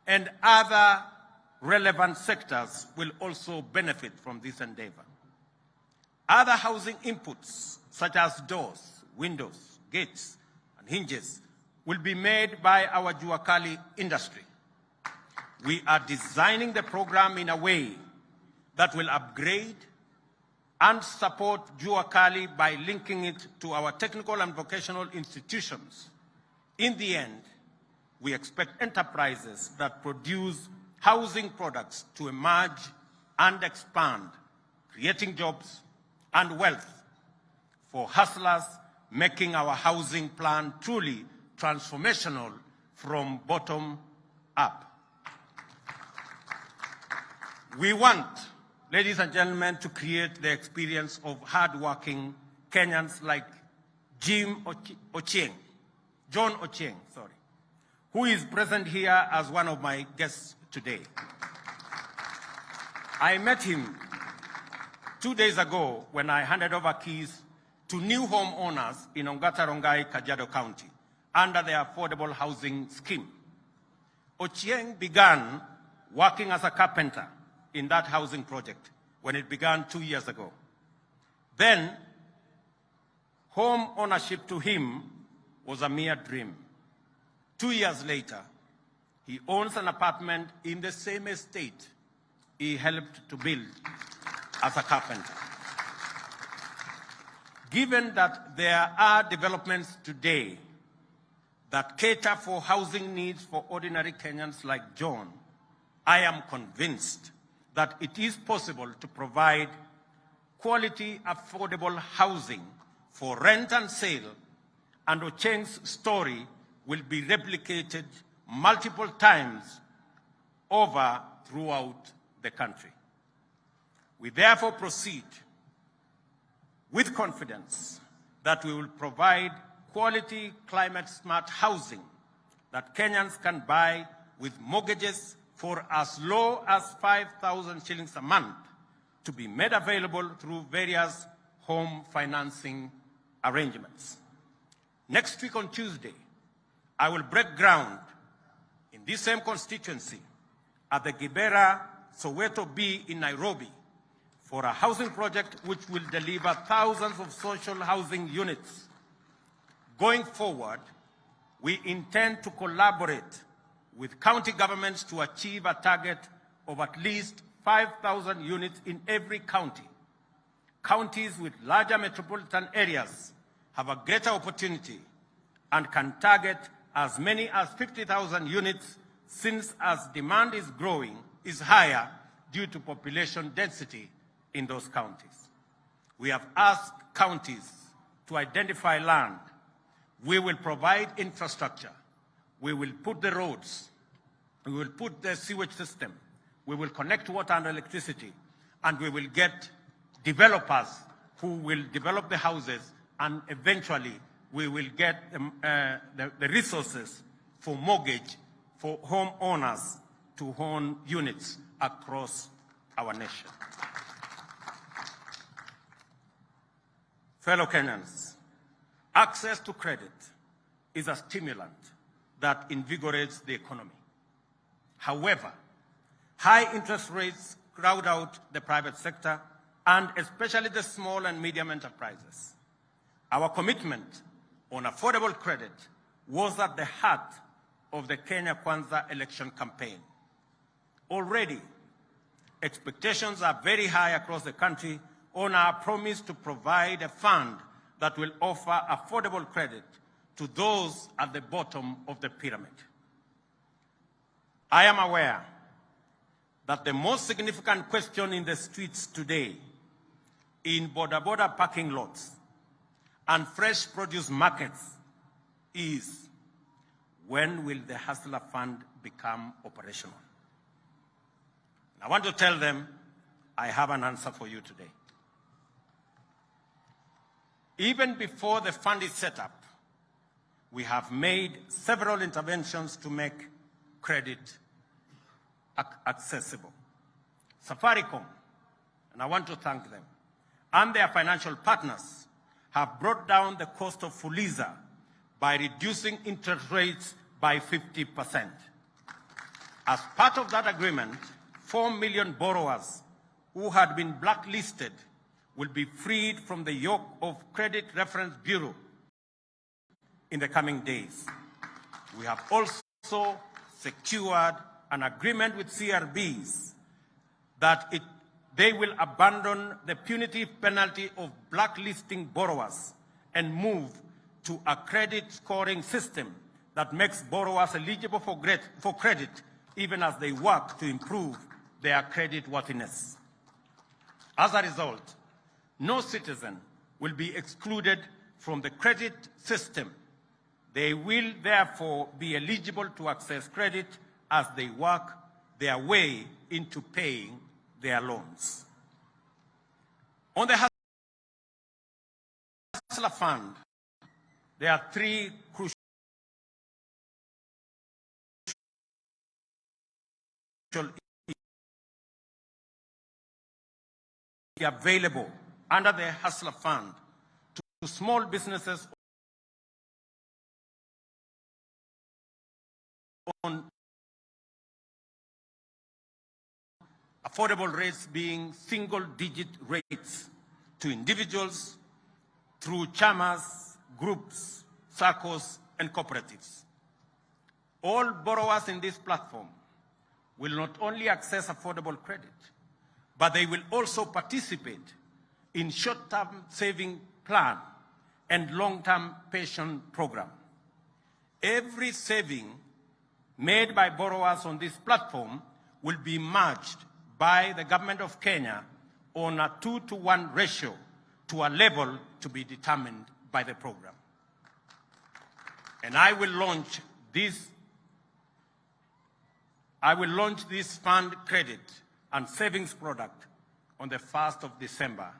and other relevant sectors will also benefit from this endeavor. Other housing inputs, such as doors, windows, gates, and hinges, will be made by our Jua Kali industry. We are designing the program in a way that will upgrade and support Jua Kali by linking it to our technical and vocational institutions. In the end, we expect enterprises that produce housing products to emerge and expand, creating jobs and wealth for hustlers, making our housing plan truly transformational from bottom up. We want, ladies and gentlemen, to create the experience of hardworking Kenyans like John Ochieng, who is present here as one of my guests today. I met him 2 days ago when I handed over keys to new homeowners in Ongata Rongai, Kajiado County, under the Affordable Housing Scheme. Ochieng began working as a carpenter in that housing project when it began 2 years ago. Then, home ownership to him was a mere dream. 2 years later, he owns an apartment in the same estate he helped to build as a carpenter. Given that there are developments today that cater for housing needs for ordinary Kenyans like John, I am convinced that it is possible to provide quality, affordable housing for rent and sale, and Ochieng's story will be replicated multiple times over throughout the country. We therefore proceed with confidence that we will provide quality, climate-smart housing that Kenyans can buy with mortgages for as low as 5,000 shillings a month, to be made available through various home financing arrangements. Next week on Tuesday, I will break ground in this same constituency at the Gibera Soweto B in Nairobi for a housing project which will deliver thousands of social housing units. Going forward, we intend to collaborate with county governments to achieve a target of at least 5,000 units in every county. Counties with larger metropolitan areas have a greater opportunity and can target as many as 50,000 units, since as demand is higher due to population density in those counties. We have asked counties to identify land. We will provide infrastructure. We will put the roads. We will put the sewage system. We will connect water and electricity. And we will get developers who will develop the houses, and eventually we will get the resources for mortgage for homeowners to own units across our nation. Fellow Kenyans, access to credit is a stimulant that invigorates the economy. However, high interest rates crowd out the private sector and especially the small and medium enterprises. Our commitment on affordable credit was at the heart of the Kenya Kwanza election campaign. Already, expectations are very high across the country on our promise to provide a fund that will offer affordable credit to those at the bottom of the pyramid. I am aware that the most significant question in the streets today, in border parking lots and fresh produce markets, is when will the Hustler Fund become operational? I want to tell them I have an answer for you today. Even before the fund is set up, we have made several interventions to make credit accessible. Safaricom, and I want to thank them, and their financial partners have brought down the cost of Fuliza by reducing interest rates by 50%. As part of that agreement, 4 million borrowers who had been blacklisted will be freed from the yoke of Credit Reference Bureau in the coming days. We have also secured an agreement with CRBs that they will abandon the punitive penalty of blacklisting borrowers and move to a credit scoring system that makes borrowers eligible for credit even as they work to improve their credit worthiness. As a result, no citizen will be excluded from the credit system. They will therefore be eligible to access credit as they work their way into paying their loans. On the Hustler Fund, there are three crucial available under the Hustler Fund to small businesses on affordable rates being single-digit rates to individuals through chamas, groups, SACCOs, and cooperatives. All borrowers in this platform will not only access affordable credit, but they will also participate in short-term saving plan and long-term pension program. Every saving made by borrowers on this platform will be matched by the government of Kenya on a 2-to-1 ratio to a level to be determined by the program. And I will launch this fund credit and savings product on the 1st of December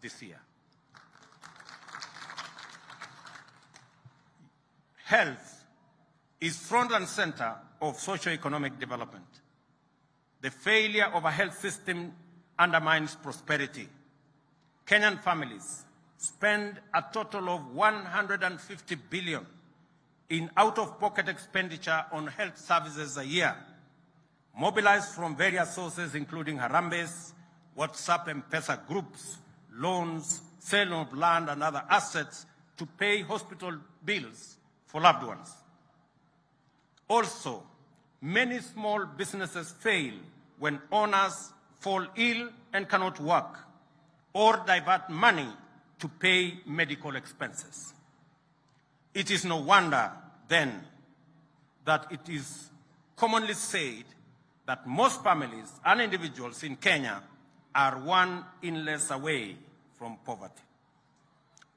this year. Health is front and center of socio-economic development. The failure of a health system undermines prosperity. Kenyan families spend a total of 150 billion in out-of-pocket expenditure on health services a year. mobilized from various sources including Harambes, WhatsApp and M-Pesa groups, loans, sale of land and other assets to pay hospital bills for loved ones. Also, many small businesses fail when owners fall ill and cannot work or divert money to pay medical expenses. It is no wonder, then, that it is commonly said that most families and individuals in Kenya are one illness away from poverty.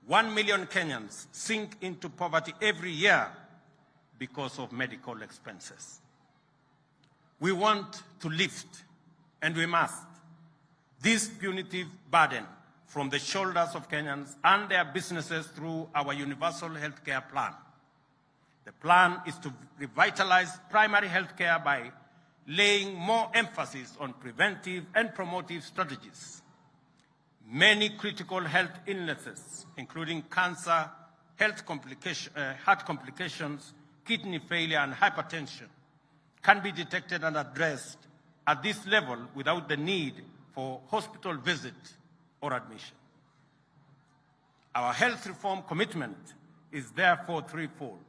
1 million Kenyans sink into poverty every year because of medical expenses. We want to lift, and we must, this punitive burden from the shoulders of Kenyans and their businesses through our universal health care plan. The plan is to revitalize primary health care by laying more emphasis on preventive and promotive strategies. Many critical health illnesses, including cancer, heart complications, kidney failure, and hypertension, can be detected and addressed at this level without the need for hospital visit or admission. Our health reform commitment is therefore threefold.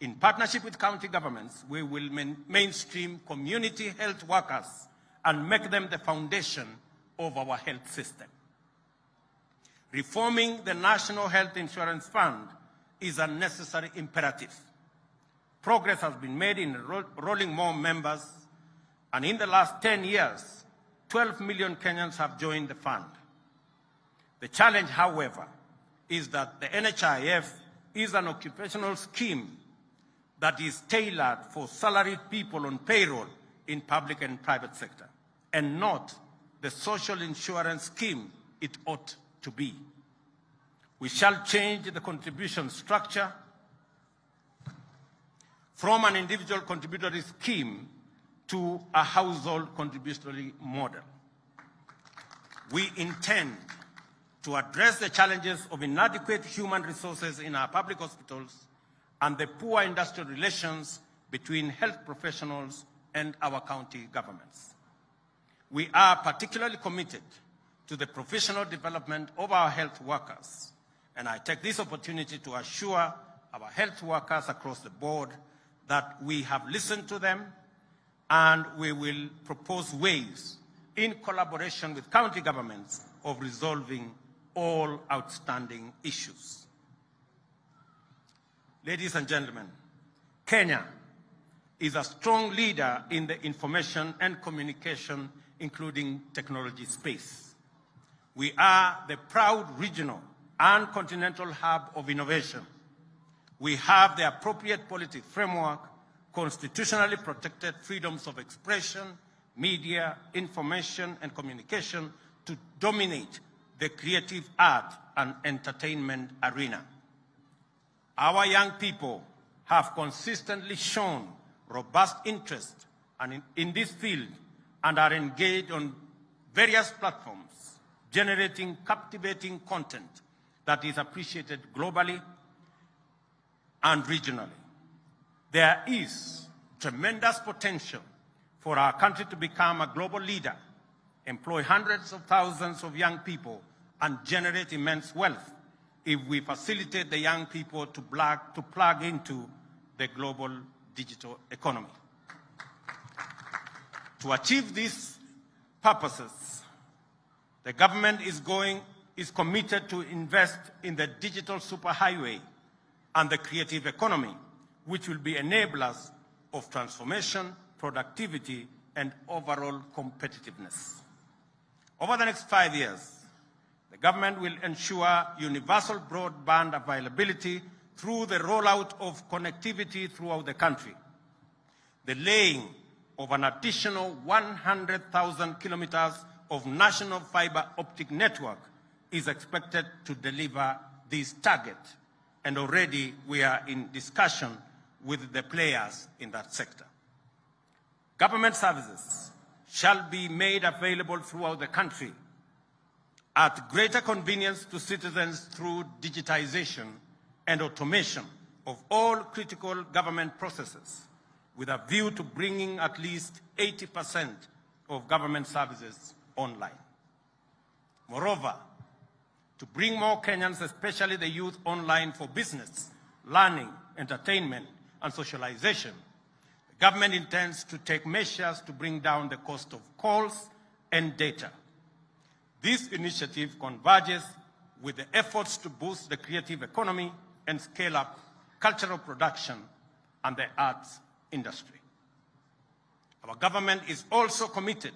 In partnership with county governments, we will mainstream community health workers and make them the foundation of our health system. Reforming the National Health Insurance Fund is a necessary imperative. Progress has been made in enrolling more members, and in the last 10 years, 12 million Kenyans have joined the fund. The challenge, however, is that the NHIF is an occupational scheme that is tailored for salaried people on payroll in public and private sector, and not the social insurance scheme it ought to be. We shall change the contribution structure from an individual contributory scheme to a household contributory model. We intend to address the challenges of inadequate human resources in our public hospitals and the poor industrial relations between health professionals and our county governments. We are particularly committed to the professional development of our health workers, and I take this opportunity to assure our health workers across the board that we have listened to them and we will propose ways in collaboration with county governments of resolving all outstanding issues. Ladies and gentlemen, Kenya is a strong leader in the information and communication, including technology space. We are the proud regional and continental hub of innovation. We have the appropriate policy framework, constitutionally protected freedoms of expression, media, information, and communication to dominate the creative art and entertainment arena. Our young people have consistently shown robust interest in this field and are engaged on various platforms, generating captivating content that is appreciated globally and regionally. There is tremendous potential for our country to become a global leader, employ hundreds of thousands of young people, and generate immense wealth if we facilitate the young people to plug into the global digital economy. To achieve these purposes, the government is committed to invest in the digital superhighway and the creative economy, which will be enablers of transformation, productivity, and overall competitiveness. Over the next 5 years, the government will ensure universal broadband availability through the rollout of connectivity throughout the country. The laying of an additional 100,000 kilometers of national fiber optic network is expected to deliver this target, and already we are in discussion with the players in that sector. Government services shall be made available throughout the country at greater convenience to citizens through digitization and automation of all critical government processes. with a view to bringing at least 80% of government services online. Moreover, to bring more Kenyans, especially the youth, online for business, learning, entertainment, and socialization, the government intends to take measures to bring down the cost of calls and data. This initiative converges with the efforts to boost the creative economy and scale up cultural production and the arts industry. Our government is also committed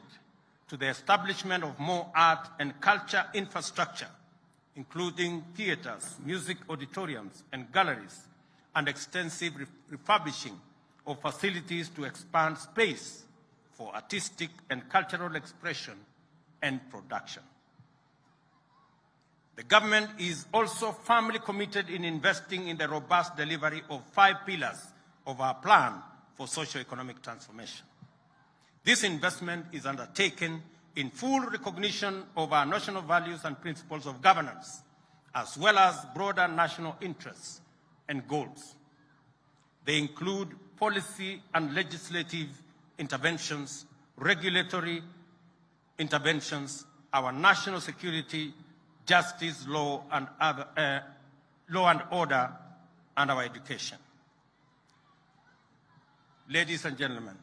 to the establishment of more art and culture infrastructure, including theaters, music auditoriums, and galleries, and extensive refurbishing of facilities to expand space for artistic and cultural expression and production. The government is also firmly committed in investing in the robust delivery of 5 pillars of our plan for socio-economic transformation. This investment is undertaken in full recognition of our national values and principles of governance, as well as broader national interests and goals. They include policy and legislative interventions, regulatory interventions, our national security, justice, law and order, and our education. Ladies and gentlemen,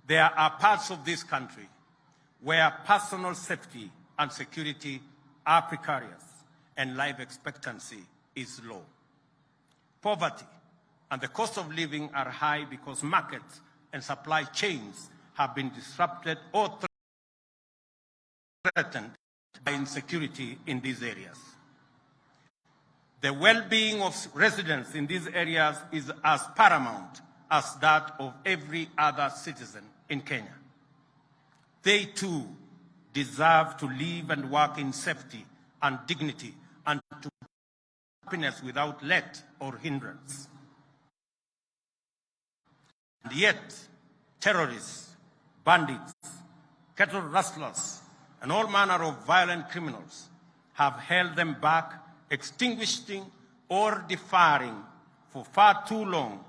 there are parts of this country where personal safety and security are precarious and life expectancy is low. Poverty and the cost of living are high because markets and supply chains have been disrupted or threatened by insecurity in these areas. The well-being of residents in these areas is as paramount as that of every other citizen in Kenya. They too deserve to live and work in safety and dignity and to happiness without let or hindrance. And yet, terrorists, bandits, cattle rustlers, and all manner of violent criminals have held them back, extinguishing or deferring for far too long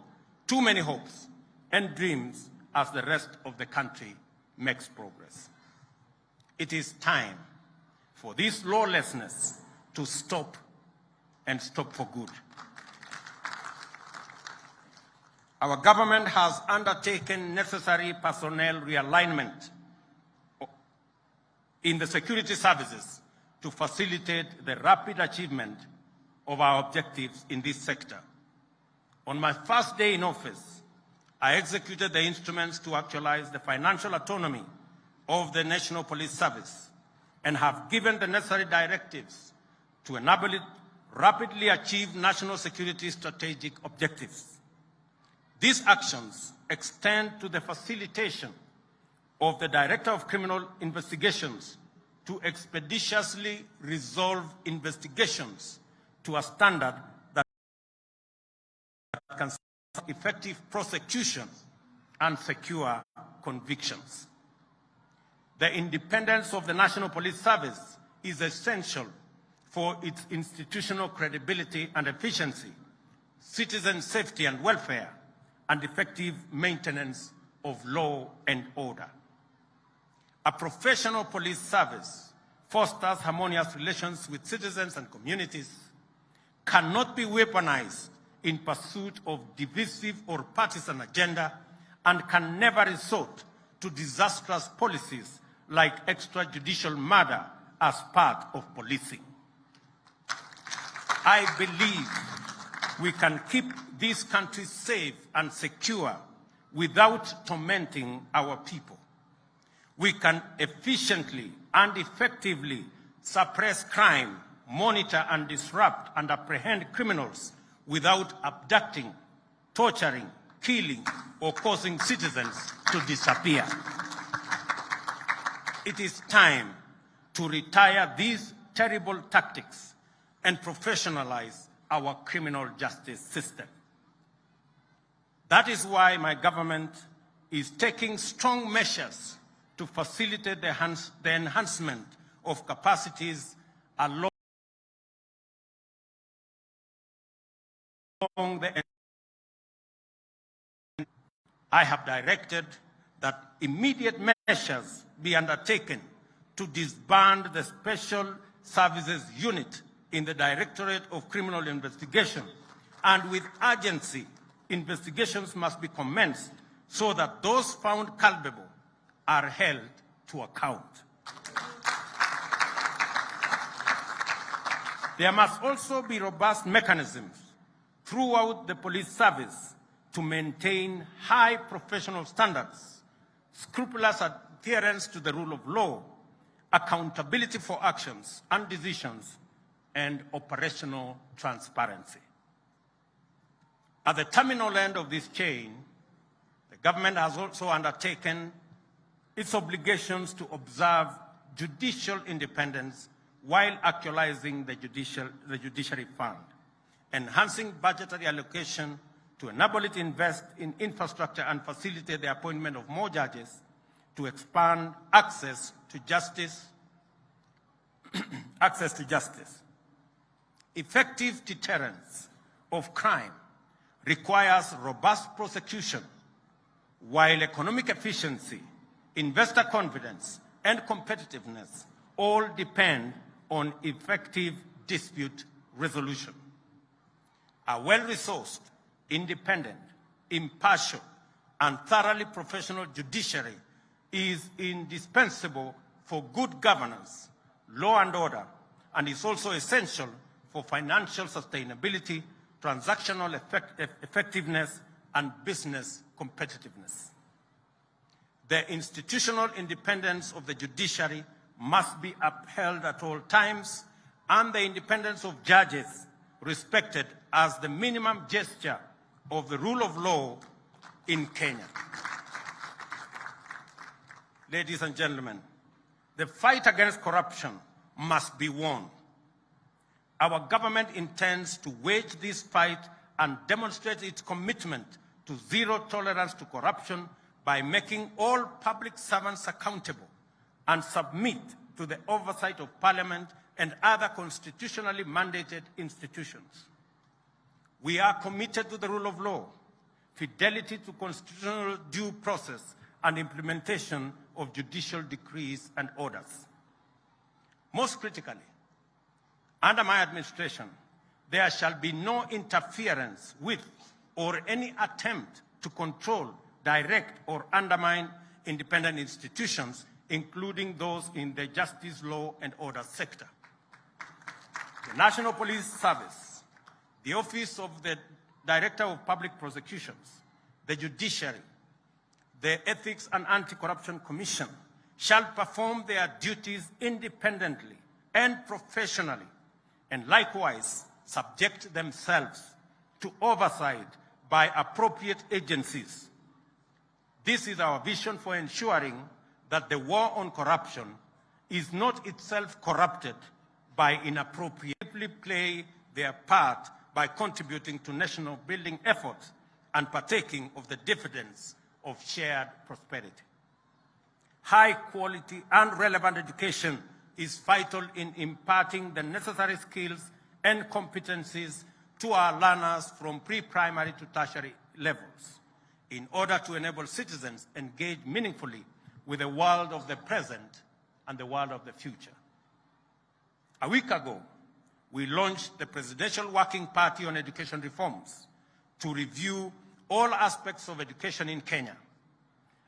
too many hopes and dreams as the rest of the country makes progress. It is time for this lawlessness to stop, and stop for good. Our government has undertaken necessary personnel realignment in the security services to facilitate the rapid achievement of our objectives in this sector. On my first day in office, I executed the instruments to actualize the financial autonomy of the National Police Service and have given the necessary directives to enable it rapidly achieve national security strategic objectives. These actions extend to the facilitation of the Director of Criminal Investigations to expeditiously resolve investigations to a standard that can support effective prosecution and secure convictions. The independence of the National Police Service is essential for its institutional credibility and efficiency, citizen safety and welfare, and effective maintenance of law and order. A professional police service fosters harmonious relations with citizens and communities, cannot be weaponized in pursuit of divisive or partisan agenda, and can never resort to disastrous policies like extrajudicial murder as part of policing. I believe we can keep this country safe and secure without tormenting our people. We can efficiently and effectively suppress crime, monitor and disrupt and apprehend criminals without abducting, torturing, killing, or causing citizens to disappear. It is time to retire these terrible tactics and professionalize our criminal justice system. That is why my government is taking strong measures to facilitate the enhancement of capacities along the. I have directed that immediate measures be undertaken to disband the Special Services Unit in the Directorate of Criminal Investigation, and with urgency, investigations must be commenced so that those found culpable are held to account. There must also be robust mechanisms throughout the police service to maintain high professional standards, scrupulous adherence to the rule of law, accountability for actions and decisions, and operational transparency. At the terminal end of this chain, the government has also undertaken its obligations to observe judicial independence while actualizing the judiciary fund, enhancing budgetary allocation to enable it to invest in infrastructure and facilitate the appointment of more judges, to expand access to justice. Effective deterrence of crime requires robust prosecution, while economic efficiency, investor confidence, and competitiveness all depend on effective dispute resolution. A well-resourced, independent, impartial, and thoroughly professional judiciary is indispensable for good governance, law and order, and is also essential for financial sustainability, transactional effectiveness, and business competitiveness. The institutional independence of the judiciary must be upheld at all times, and the independence of judges respected as the minimum gesture of the rule of law in Kenya. Ladies and gentlemen, the fight against corruption must be won. Our government intends to wage this fight and demonstrate its commitment to zero tolerance to corruption by making all public servants accountable and submit to the oversight of Parliament and other constitutionally mandated institutions. We are committed to the rule of law, fidelity to constitutional due process, and implementation of judicial decrees and orders. Most critically, under my administration, there shall be no interference with or any attempt to control, direct, or undermine independent institutions, including those in the justice, law, and order sector. The National Police Service, the Office of the Director of Public Prosecutions, the Judiciary, the Ethics and Anti-Corruption Commission shall perform their duties independently and professionally, and likewise subject themselves to oversight by appropriate agencies. This is our vision for ensuring that the war on corruption is not itself corrupted by inappropriately play their part by contributing to national building efforts and partaking of the dividends of shared prosperity. High quality and relevant education is vital in imparting the necessary skills and competencies to our learners from pre-primary to tertiary levels in order to enable citizens engage meaningfully with the world of the present and the world of the future. A week ago, we launched the Presidential Working Party on Education Reforms to review all aspects of education in Kenya.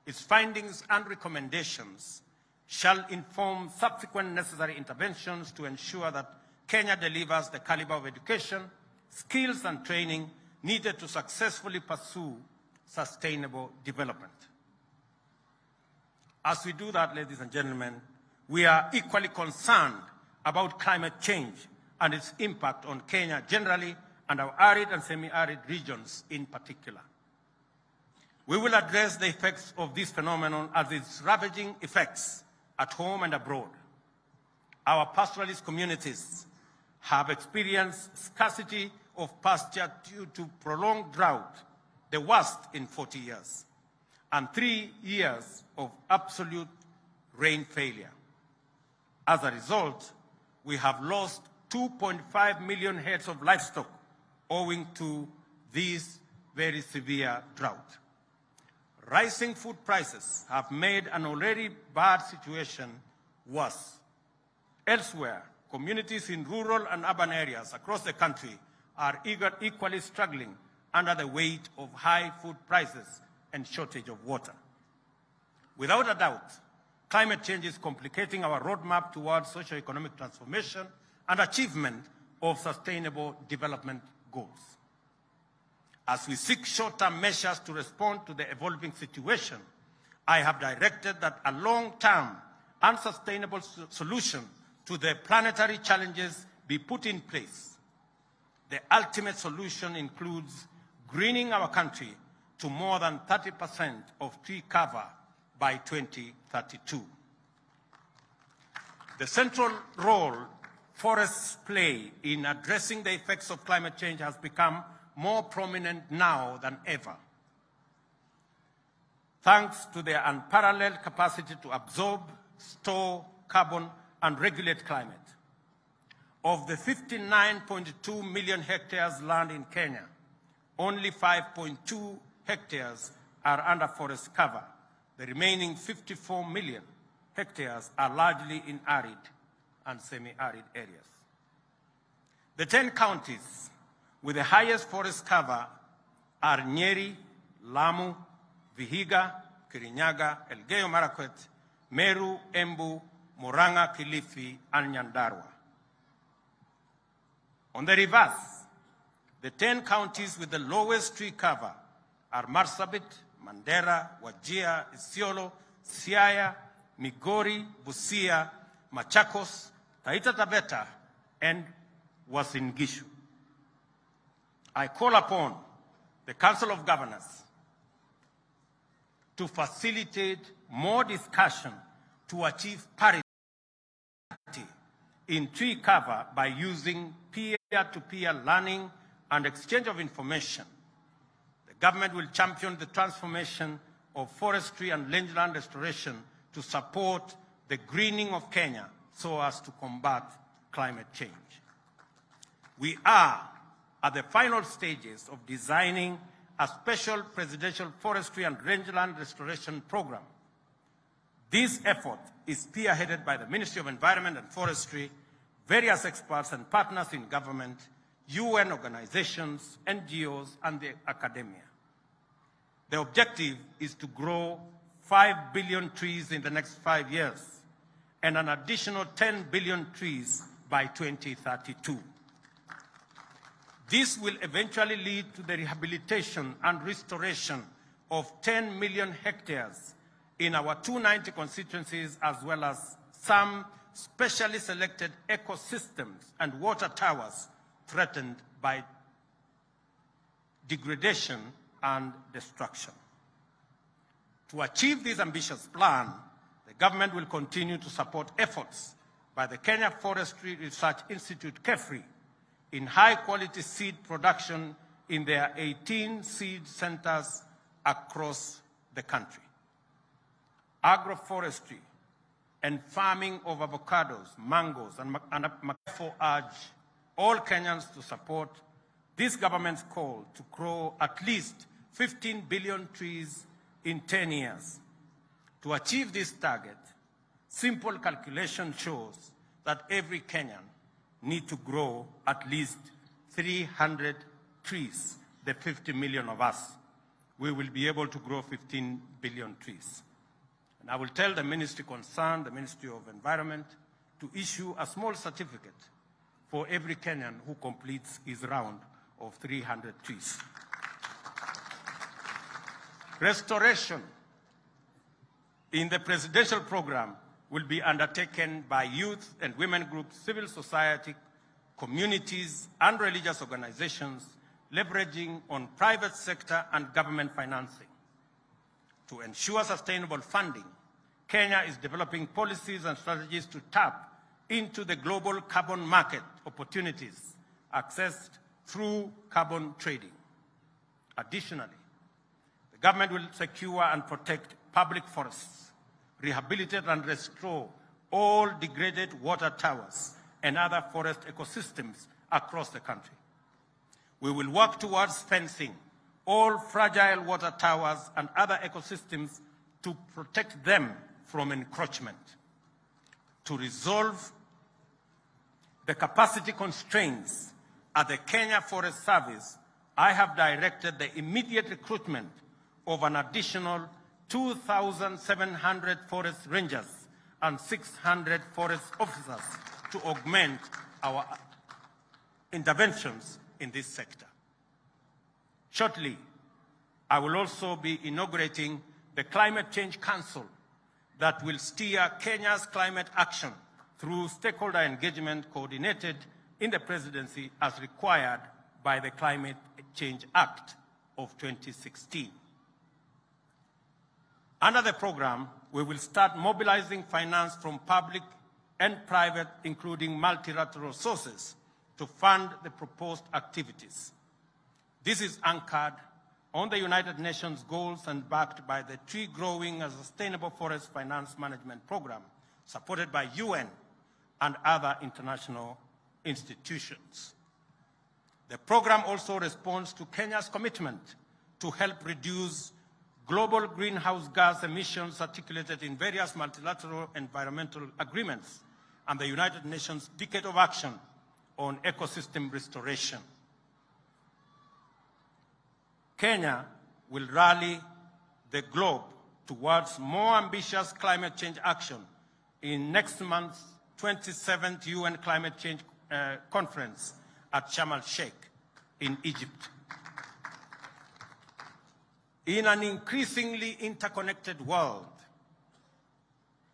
Its findings and recommendations shall inform subsequent necessary interventions to ensure that Kenya delivers the caliber of education, skills, and training needed to successfully pursue sustainable development. As we do that, ladies and gentlemen, we are equally concerned about climate change and its impact on Kenya generally and our arid and semi-arid regions in particular. We will address the effects of this phenomenon as its ravaging effects at home and abroad. Our pastoralist communities have experienced scarcity of pasture due to prolonged drought, the worst in 40 years, and 3 years of absolute rain failure. As a result, we have lost 2.5 million heads of livestock owing to this very severe drought. rising food prices have made an already bad situation worse. Elsewhere, communities in rural and urban areas across the country are equally struggling under the weight of high food prices and shortage of water. Without a doubt, climate change is complicating our roadmap towards socio-economic transformation and achievement of sustainable development goals. As we seek short-term measures to respond to the evolving situation, I have directed that a long-term and sustainable solution to the planetary challenges be put in place. The ultimate solution includes greening our country to more than 30% of tree cover by 2032. The central role forests play in addressing the effects of climate change has become more prominent now than ever, thanks to their unparalleled capacity to absorb, store carbon, and regulate climate. Of the 59.2 million hectares land in Kenya, only 5.2 hectares are under forest cover. The remaining 54 million hectares are largely in arid and semi-arid areas. The 10 counties with the highest forest cover are Nyeri, Lamu, Vihiga, Kirinyaga, Elgeyo Marakwet, Meru, Embu, Murang'a, Kilifi, and Nyandarua. On the reverse, the 10 counties with the lowest tree cover are Marsabit, Mandera, Wajir, Isiolo, Siaya, Migori, Busia, Machakos, Taita Taveta, and Uasin Gishu. I call upon the Council of Governors to facilitate more discussion to achieve parity in tree cover by using peer-to-peer learning and exchange of information. The government will champion the transformation of forestry and rangeland restoration to support the greening of Kenya so as to combat climate change. We are at the final stages of designing a special presidential forestry and rangeland restoration program. This effort is spearheaded by the Ministry of Environment and Forestry, various experts and partners in government, UN organizations, NGOs, and the academia. The objective is to grow 5 billion trees in the next 5 years and an additional 10 billion trees by 2032. This will eventually lead to the rehabilitation and restoration of 10 million hectares in our 290 constituencies, as well as some specially selected ecosystems and water towers threatened by degradation and destruction. To achieve this ambitious plan, the government will continue to support efforts by the Kenya Forestry Research Institute, KEFRI, in high-quality seed production in their 18 seed centers across the country. Agroforestry and farming of avocados, mangoes, and therefore urge all Kenyans to support this government's call to grow at least 15 billion trees in 10 years. To achieve this target, simple calculation shows that every Kenyan needs to grow at least 300 trees. The 50 million of us, we will be able to grow 15 billion trees. And I will tell the ministry concerned, the Ministry of Environment, to issue a small certificate for every Kenyan who completes his round of 300 trees. Restoration in the presidential program will be undertaken by youth and women groups, civil society, communities, and religious organizations, leveraging on private sector and government financing. To ensure sustainable funding, Kenya is developing policies and strategies to tap into the global carbon market opportunities accessed through carbon trading. Additionally, the government will secure and protect public forests, rehabilitate and restore all degraded water towers and other forest ecosystems across the country. We will work towards fencing all fragile water towers and other ecosystems to protect them from encroachment. To resolve the capacity constraints at the Kenya Forest Service, I have directed the immediate recruitment of an additional 2,700 forest rangers and 600 forest officers to augment our interventions in this sector. Shortly, I will also be inaugurating the Climate Change Council that will steer Kenya's climate action through stakeholder engagement coordinated in the presidency as required by the Climate Change Act of 2016. Under the program, we will start mobilizing finance from public and private, including multilateral sources, to fund the proposed activities. This is anchored on the United Nations goals and backed by the Tree Growing and Sustainable Forest Finance Management Program, supported by UN and other international institutions. The program also responds to Kenya's commitment to help reduce global greenhouse gas emissions articulated in various multilateral environmental agreements and the United Nations Decade of Action on Ecosystem Restoration. Kenya will rally the globe towards more ambitious climate change action in next month's 27th UN Climate Change Conference at Sharm el-Sheikh in Egypt. In an increasingly interconnected world,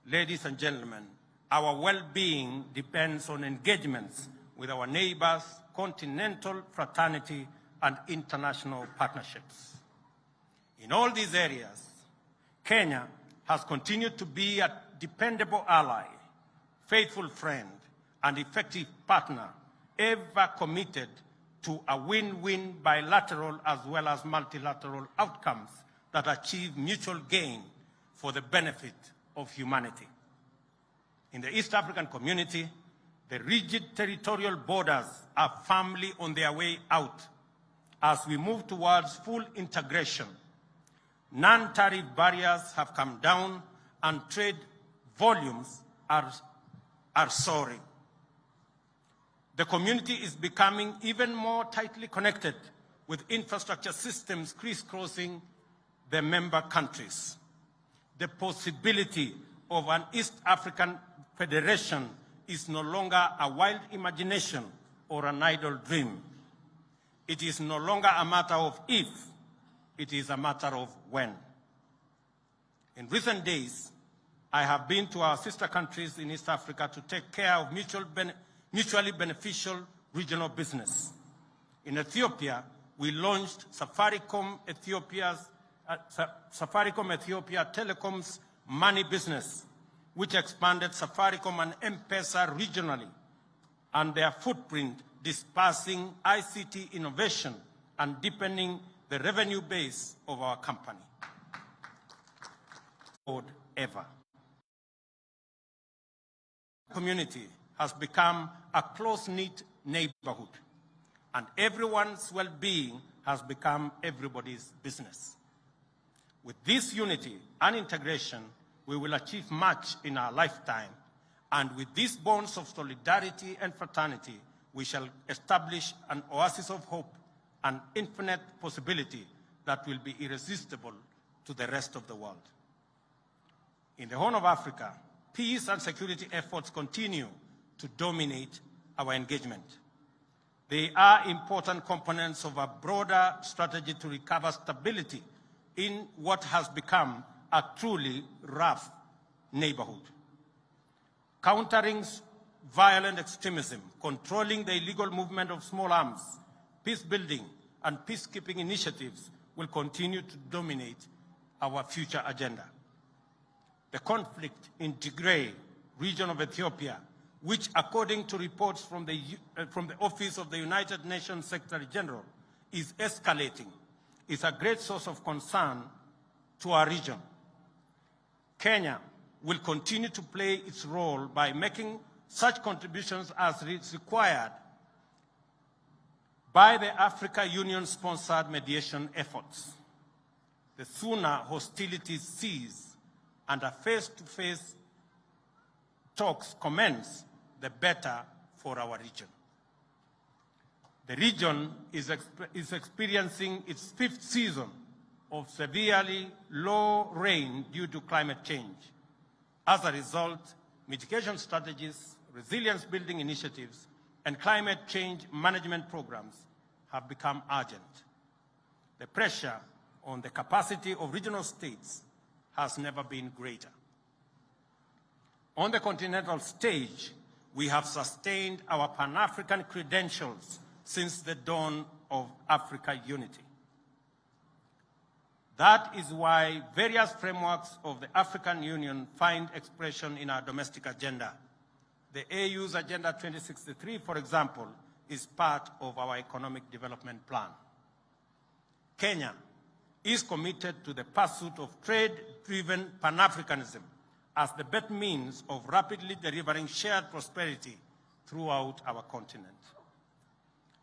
ladies and gentlemen, our well-being depends on engagements with our neighbors, continental fraternity, and international partnerships. In all these areas, Kenya has continued to be a dependable ally, faithful friend, and effective partner, ever committed to a win-win bilateral as well as multilateral outcomes that achieve mutual gain for the benefit of humanity. In the East African community, the rigid territorial borders are firmly on their way out as we move towards full integration. Non-tariff barriers have come down and trade volumes are soaring. The community is becoming even more tightly connected with infrastructure systems crisscrossing the member countries. The possibility of an East African federation is no longer a wild imagination or an idle dream. It is no longer a matter of if, it is a matter of when. In recent days, I have been to our sister countries in East Africa to take care of mutually beneficial regional business. In Ethiopia, we launched Safaricom Ethiopia Telecom's money business, which expanded Safaricom and M-Pesa regionally, and their footprint dispersing ICT innovation and deepening the revenue base of our company. Ever. Community has become a close-knit neighborhood, and everyone's well-being has become everybody's business. With this unity and integration, we will achieve much in our lifetime, and with these bonds of solidarity and fraternity, we shall establish an oasis of hope and infinite possibility that will be irresistible to the rest of the world. In the Horn of Africa, peace and security efforts continue to dominate our engagement. They are important components of a broader strategy to recover stability in what has become a truly rough neighborhood. Countering violent extremism, controlling the illegal movement of small arms, peace building, and peacekeeping initiatives will continue to dominate our future agenda. The conflict in Tigray region of Ethiopia, which according to reports from the Office of the United Nations Secretary General is escalating, is a great source of concern to our region. Kenya will continue to play its role by making such contributions as is required by the Africa Union-sponsored mediation efforts. The sooner hostilities cease and a face-to-face talks commence, the better for our region. The region is experiencing its 5th season of severely low rain due to climate change. As a result, mitigation strategies, resilience-building initiatives, and climate change management programs have become urgent. The pressure on the capacity of regional states has never been greater. On the continental stage, we have sustained our Pan-African credentials since the dawn of Africa unity. That is why various frameworks of the African Union find expression in our domestic agenda. The AU's Agenda 2063, for example, is part of our economic development plan. Kenya is committed to the pursuit of trade-driven Pan-Africanism as the best means of rapidly delivering shared prosperity throughout our continent.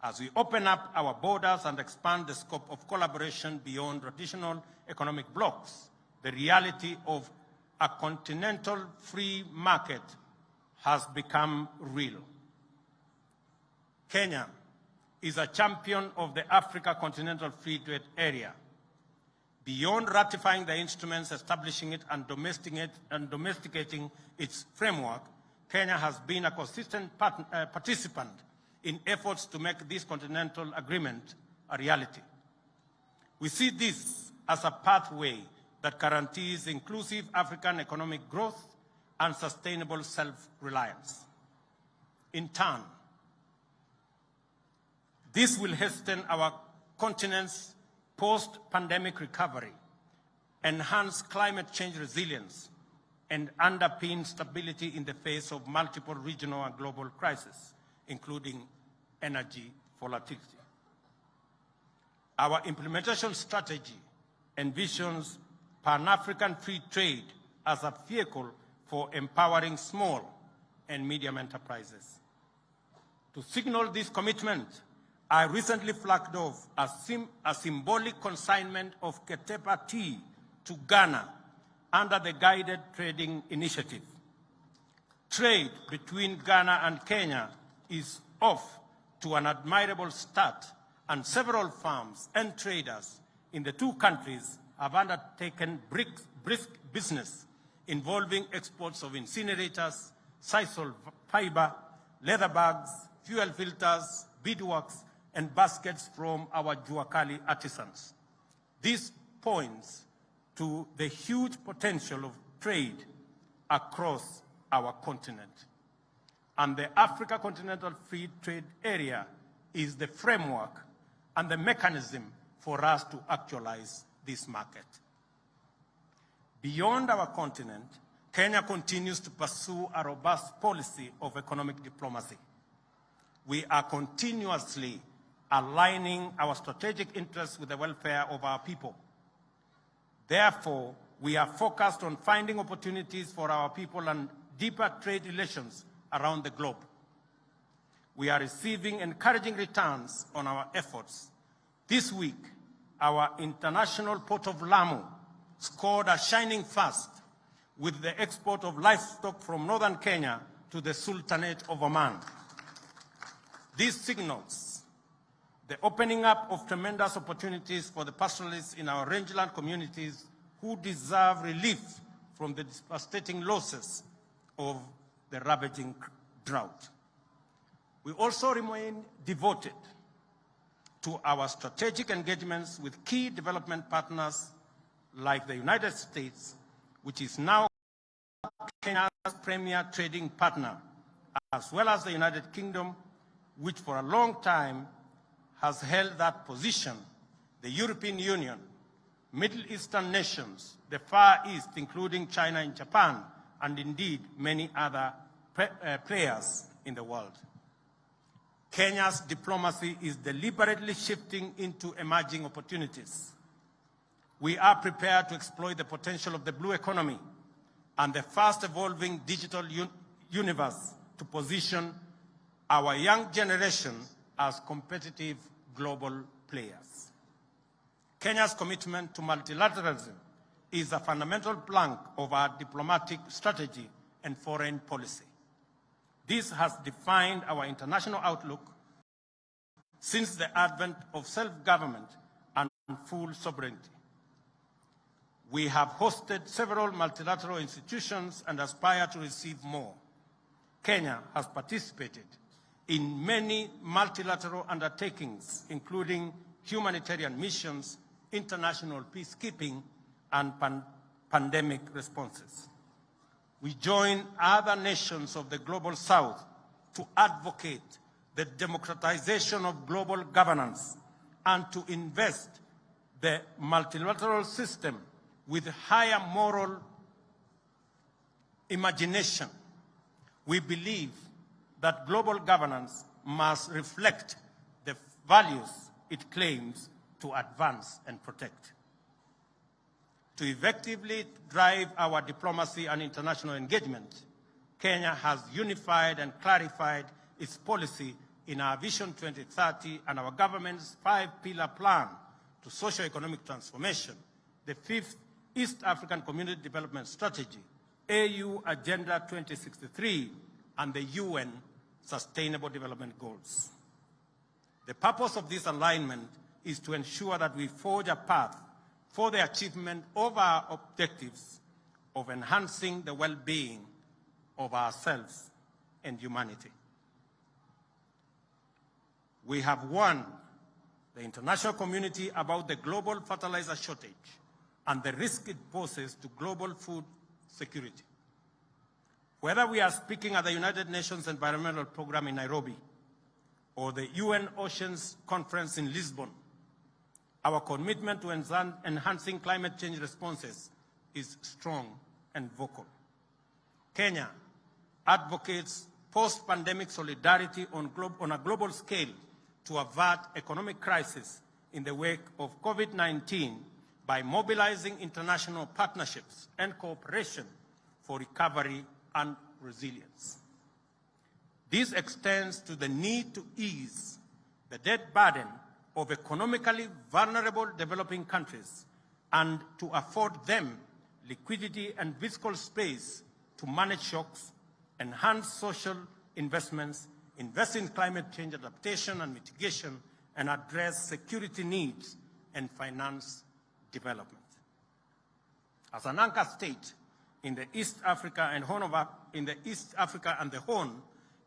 As we open up our borders and expand the scope of collaboration beyond traditional economic blocs, the reality of a continental free market has become real. Kenya is a champion of the Africa Continental Free Trade Area. Beyond ratifying the instruments establishing it and domesticating its framework, Kenya has been a consistent participant in efforts to make this continental agreement a reality. We see this as a pathway that guarantees inclusive African economic growth and sustainable self-reliance. In turn, this will hasten our continent's post-pandemic recovery, enhance climate change resilience, and underpin stability in the face of multiple regional and global crises, including energy volatility. Our implementation strategy envisions Pan-African free trade as a vehicle for empowering small and medium enterprises. To signal this commitment, I recently flagged off a symbolic consignment of Ketepa tea to Ghana under the Guided Trading Initiative. Trade between Ghana and Kenya is off to an admirable start, and several farms and traders in the two countries have undertaken brisk business involving exports of incinerators, sisal fiber, leather bags, fuel filters, beadworks, and baskets from our Juakali artisans. This points to the huge potential of trade across our continent. And the Africa Continental Free Trade Area is the framework and the mechanism for us to actualize this market. Beyond our continent, Kenya continues to pursue a robust policy of economic diplomacy. We are continuously aligning our strategic interests with the welfare of our people. Therefore, we are focused on finding opportunities for our people and deeper trade relations around the globe. We are receiving encouraging returns on our efforts. This week, our international port of Lamu scored a shining first with the export of livestock from northern Kenya to the Sultanate of Oman. This signals the opening up of tremendous opportunities for the pastoralists in our rangeland communities who deserve relief from the devastating losses of the ravaging drought. We also remain devoted to our strategic engagements with key development partners like the United States, which is now Kenya's premier trading partner, as well as the United Kingdom, which for a long time has held that position, the European Union, Middle Eastern nations, the Far East, including China and Japan, and indeed many other players in the world. Kenya's diplomacy is deliberately shifting into emerging opportunities. We are prepared to exploit the potential of the blue economy and the fast-evolving digital universe to position our young generation as competitive global players. Kenya's commitment to multilateralism is a fundamental plank of our diplomatic strategy and foreign policy. This has defined our international outlook since the advent of self-government and full sovereignty. We have hosted several multilateral institutions and aspire to receive more. Kenya has participated in many multilateral undertakings, including humanitarian missions, international peacekeeping, and pandemic responses. We join other nations of the Global South to advocate the democratization of global governance and to invest the multilateral system with higher moral imagination. We believe that global governance must reflect the values it claims to advance and protect. To effectively drive our diplomacy and international engagement, Kenya has unified and clarified its policy in our Vision 2030 and our government's 5-pillar plan to socio-economic transformation, the 5th East African Community Development Strategy, AU Agenda 2063, and the UN Sustainable Development Goals. The purpose of this alignment is to ensure that we forge a path for the achievement of our objectives of enhancing the well-being of ourselves and humanity. We have warned the international community about the global fertilizer shortage and the risk it poses to global food security. Whether we are speaking at the United Nations Environmental Programme in Nairobi or the UN Oceans Conference in Lisbon, our commitment to enhancing climate change responses is strong and vocal. Kenya advocates post-pandemic solidarity on a global scale to avert economic crisis in the wake of COVID-19 by mobilizing international partnerships and cooperation for recovery and resilience. This extends to the need to ease the debt burden of economically vulnerable developing countries and to afford them liquidity and fiscal space to manage shocks, enhance social investments, invest in climate change adaptation and mitigation, and address security needs and finance development. As an anchor state in the East Africa and the Horn,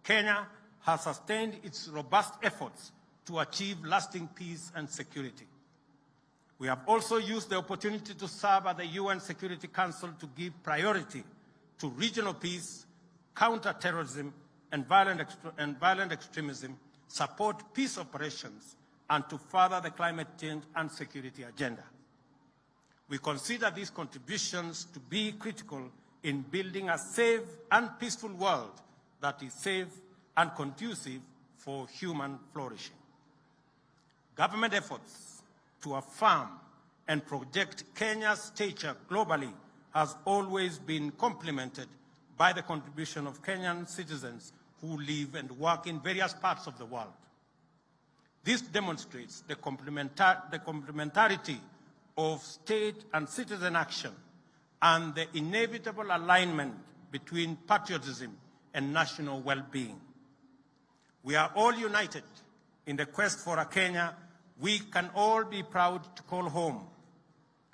Kenya has sustained its robust efforts to achieve lasting peace and security. We have also used the opportunity to serve at the UN Security Council to give priority to regional peace, counter terrorism and violent extremism, support peace operations, and to further the climate change and security agenda. We consider these contributions to be critical in building a safe and peaceful world that is safe and conducive for human flourishing. Government efforts to affirm and project Kenya's stature globally has always been complemented by the contribution of Kenyan citizens who live and work in various parts of the world. This demonstrates the complementarity of state and citizen action and the inevitable alignment between patriotism and national well-being. We are all united in the quest for a Kenya we can all be proud to call home.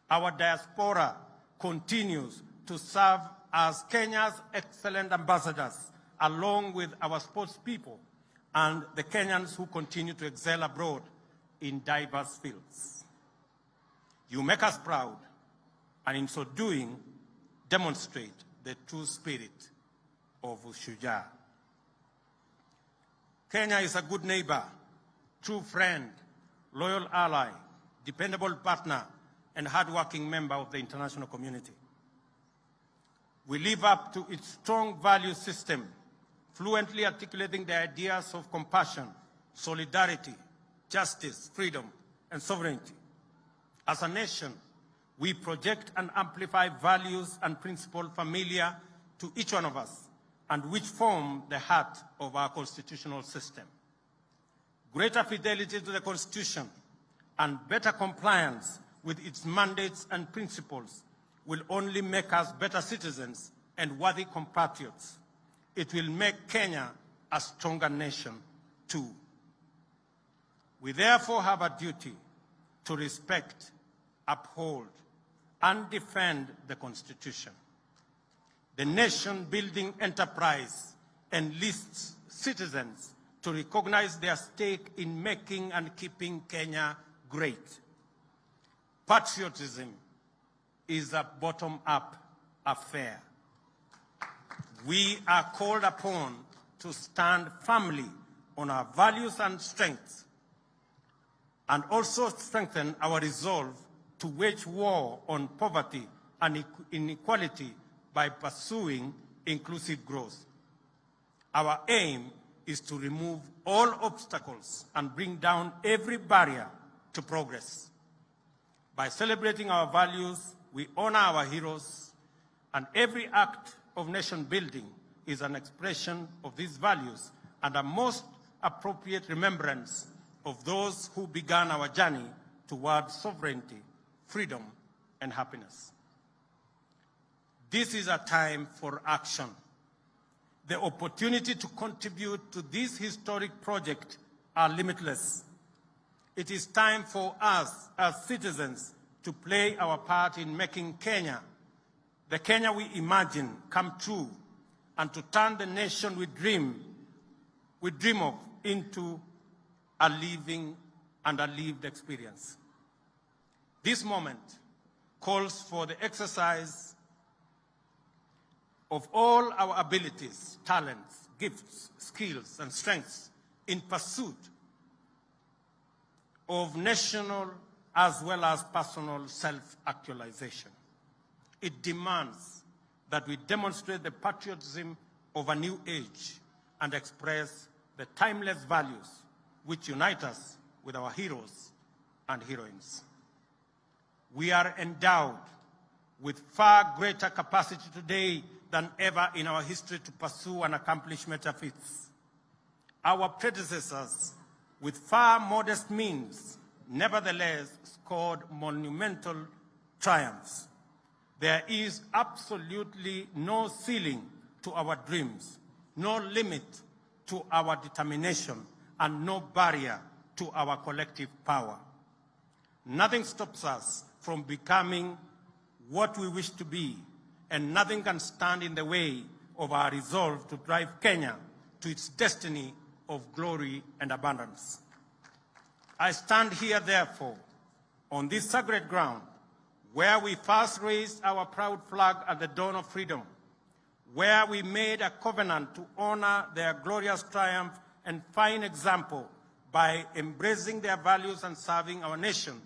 Our diaspora continues to serve as Kenya's excellent ambassadors, along with our sports people and the Kenyans who continue to excel abroad in diverse fields. You make us proud, and in so doing, demonstrate the true spirit of Mashujaa. Kenya is a good neighbor, true friend, loyal ally, dependable partner, and hardworking member of the international community. We live up to its strong value system, fluently articulating the ideas of compassion, solidarity, justice, freedom, and sovereignty. As a nation, we project and amplify values and principles familiar to each one of us and which form the heart of our constitutional system. greater fidelity to the Constitution, and better compliance with its mandates and principles will only make us better citizens and worthy compatriots. It will make Kenya a stronger nation too. We therefore have a duty to respect, uphold, and defend the Constitution. The nation-building enterprise enlists citizens to recognize their stake in making and keeping Kenya great. Patriotism is a bottom-up affair. We are called upon to stand firmly on our values and strengths, and also strengthen our resolve to wage war on poverty and inequality by pursuing inclusive growth. Our aim is to remove all obstacles and bring down every barrier to progress. By celebrating our values, we honor our heroes, and every act of nation building is an expression of these values and a most appropriate remembrance of those who began our journey towards sovereignty, freedom, and happiness. This is a time for action. The opportunity to contribute to this historic project are limitless. It is time for us as citizens to play our part in making Kenya, the Kenya we imagine, come true, and to turn the nation we dream of into a living and a lived experience. This moment calls for the exercise of all our abilities, talents, gifts, skills, and strengths in pursuit of national as well as personal self-actualization. It demands that we demonstrate the patriotism of a new age and express the timeless values which unite us with our heroes and heroines. We are endowed with far greater capacity today than ever in our history to pursue and accomplish major feats. Our predecessors, with far modest means, nevertheless scored monumental triumphs. There is absolutely no ceiling to our dreams, no limit to our determination, and no barrier to our collective power. Nothing stops us from becoming what we wish to be, and nothing can stand in the way of our resolve to drive Kenya to its destiny of glory and abundance. I stand here, therefore, on this sacred ground, where we first raised our proud flag at the dawn of freedom, where we made a covenant to honor their glorious triumph and fine example by embracing their values and serving our nation,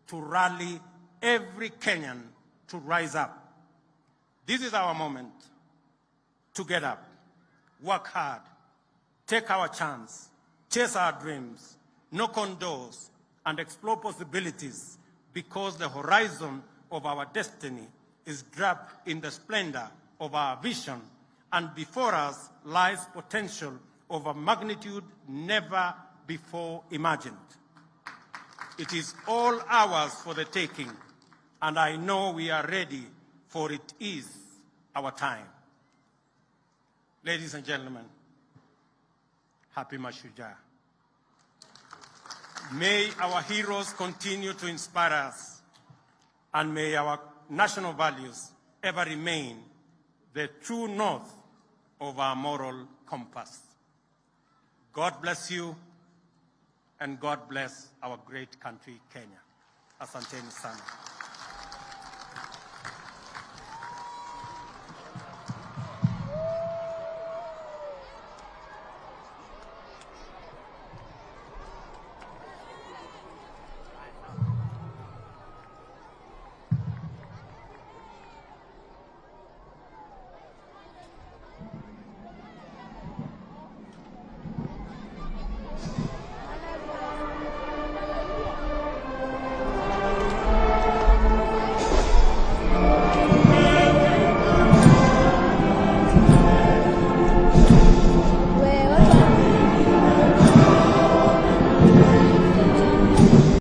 to rally every Kenyan to rise up. This is our moment to get up, work hard, take our chance, chase our dreams, knock on doors, and explore possibilities, because the horizon of our destiny is draped in the splendor of our vision, and before us lies potential of a magnitude never before imagined. It is all ours for the taking, and I know we are ready, for it is our time. Ladies and gentlemen, happy Mashujaa. May our heroes continue to inspire us, and may our national values ever remain the true north of our moral compass. God bless you, and God bless our great country, Kenya. Asanteni sana.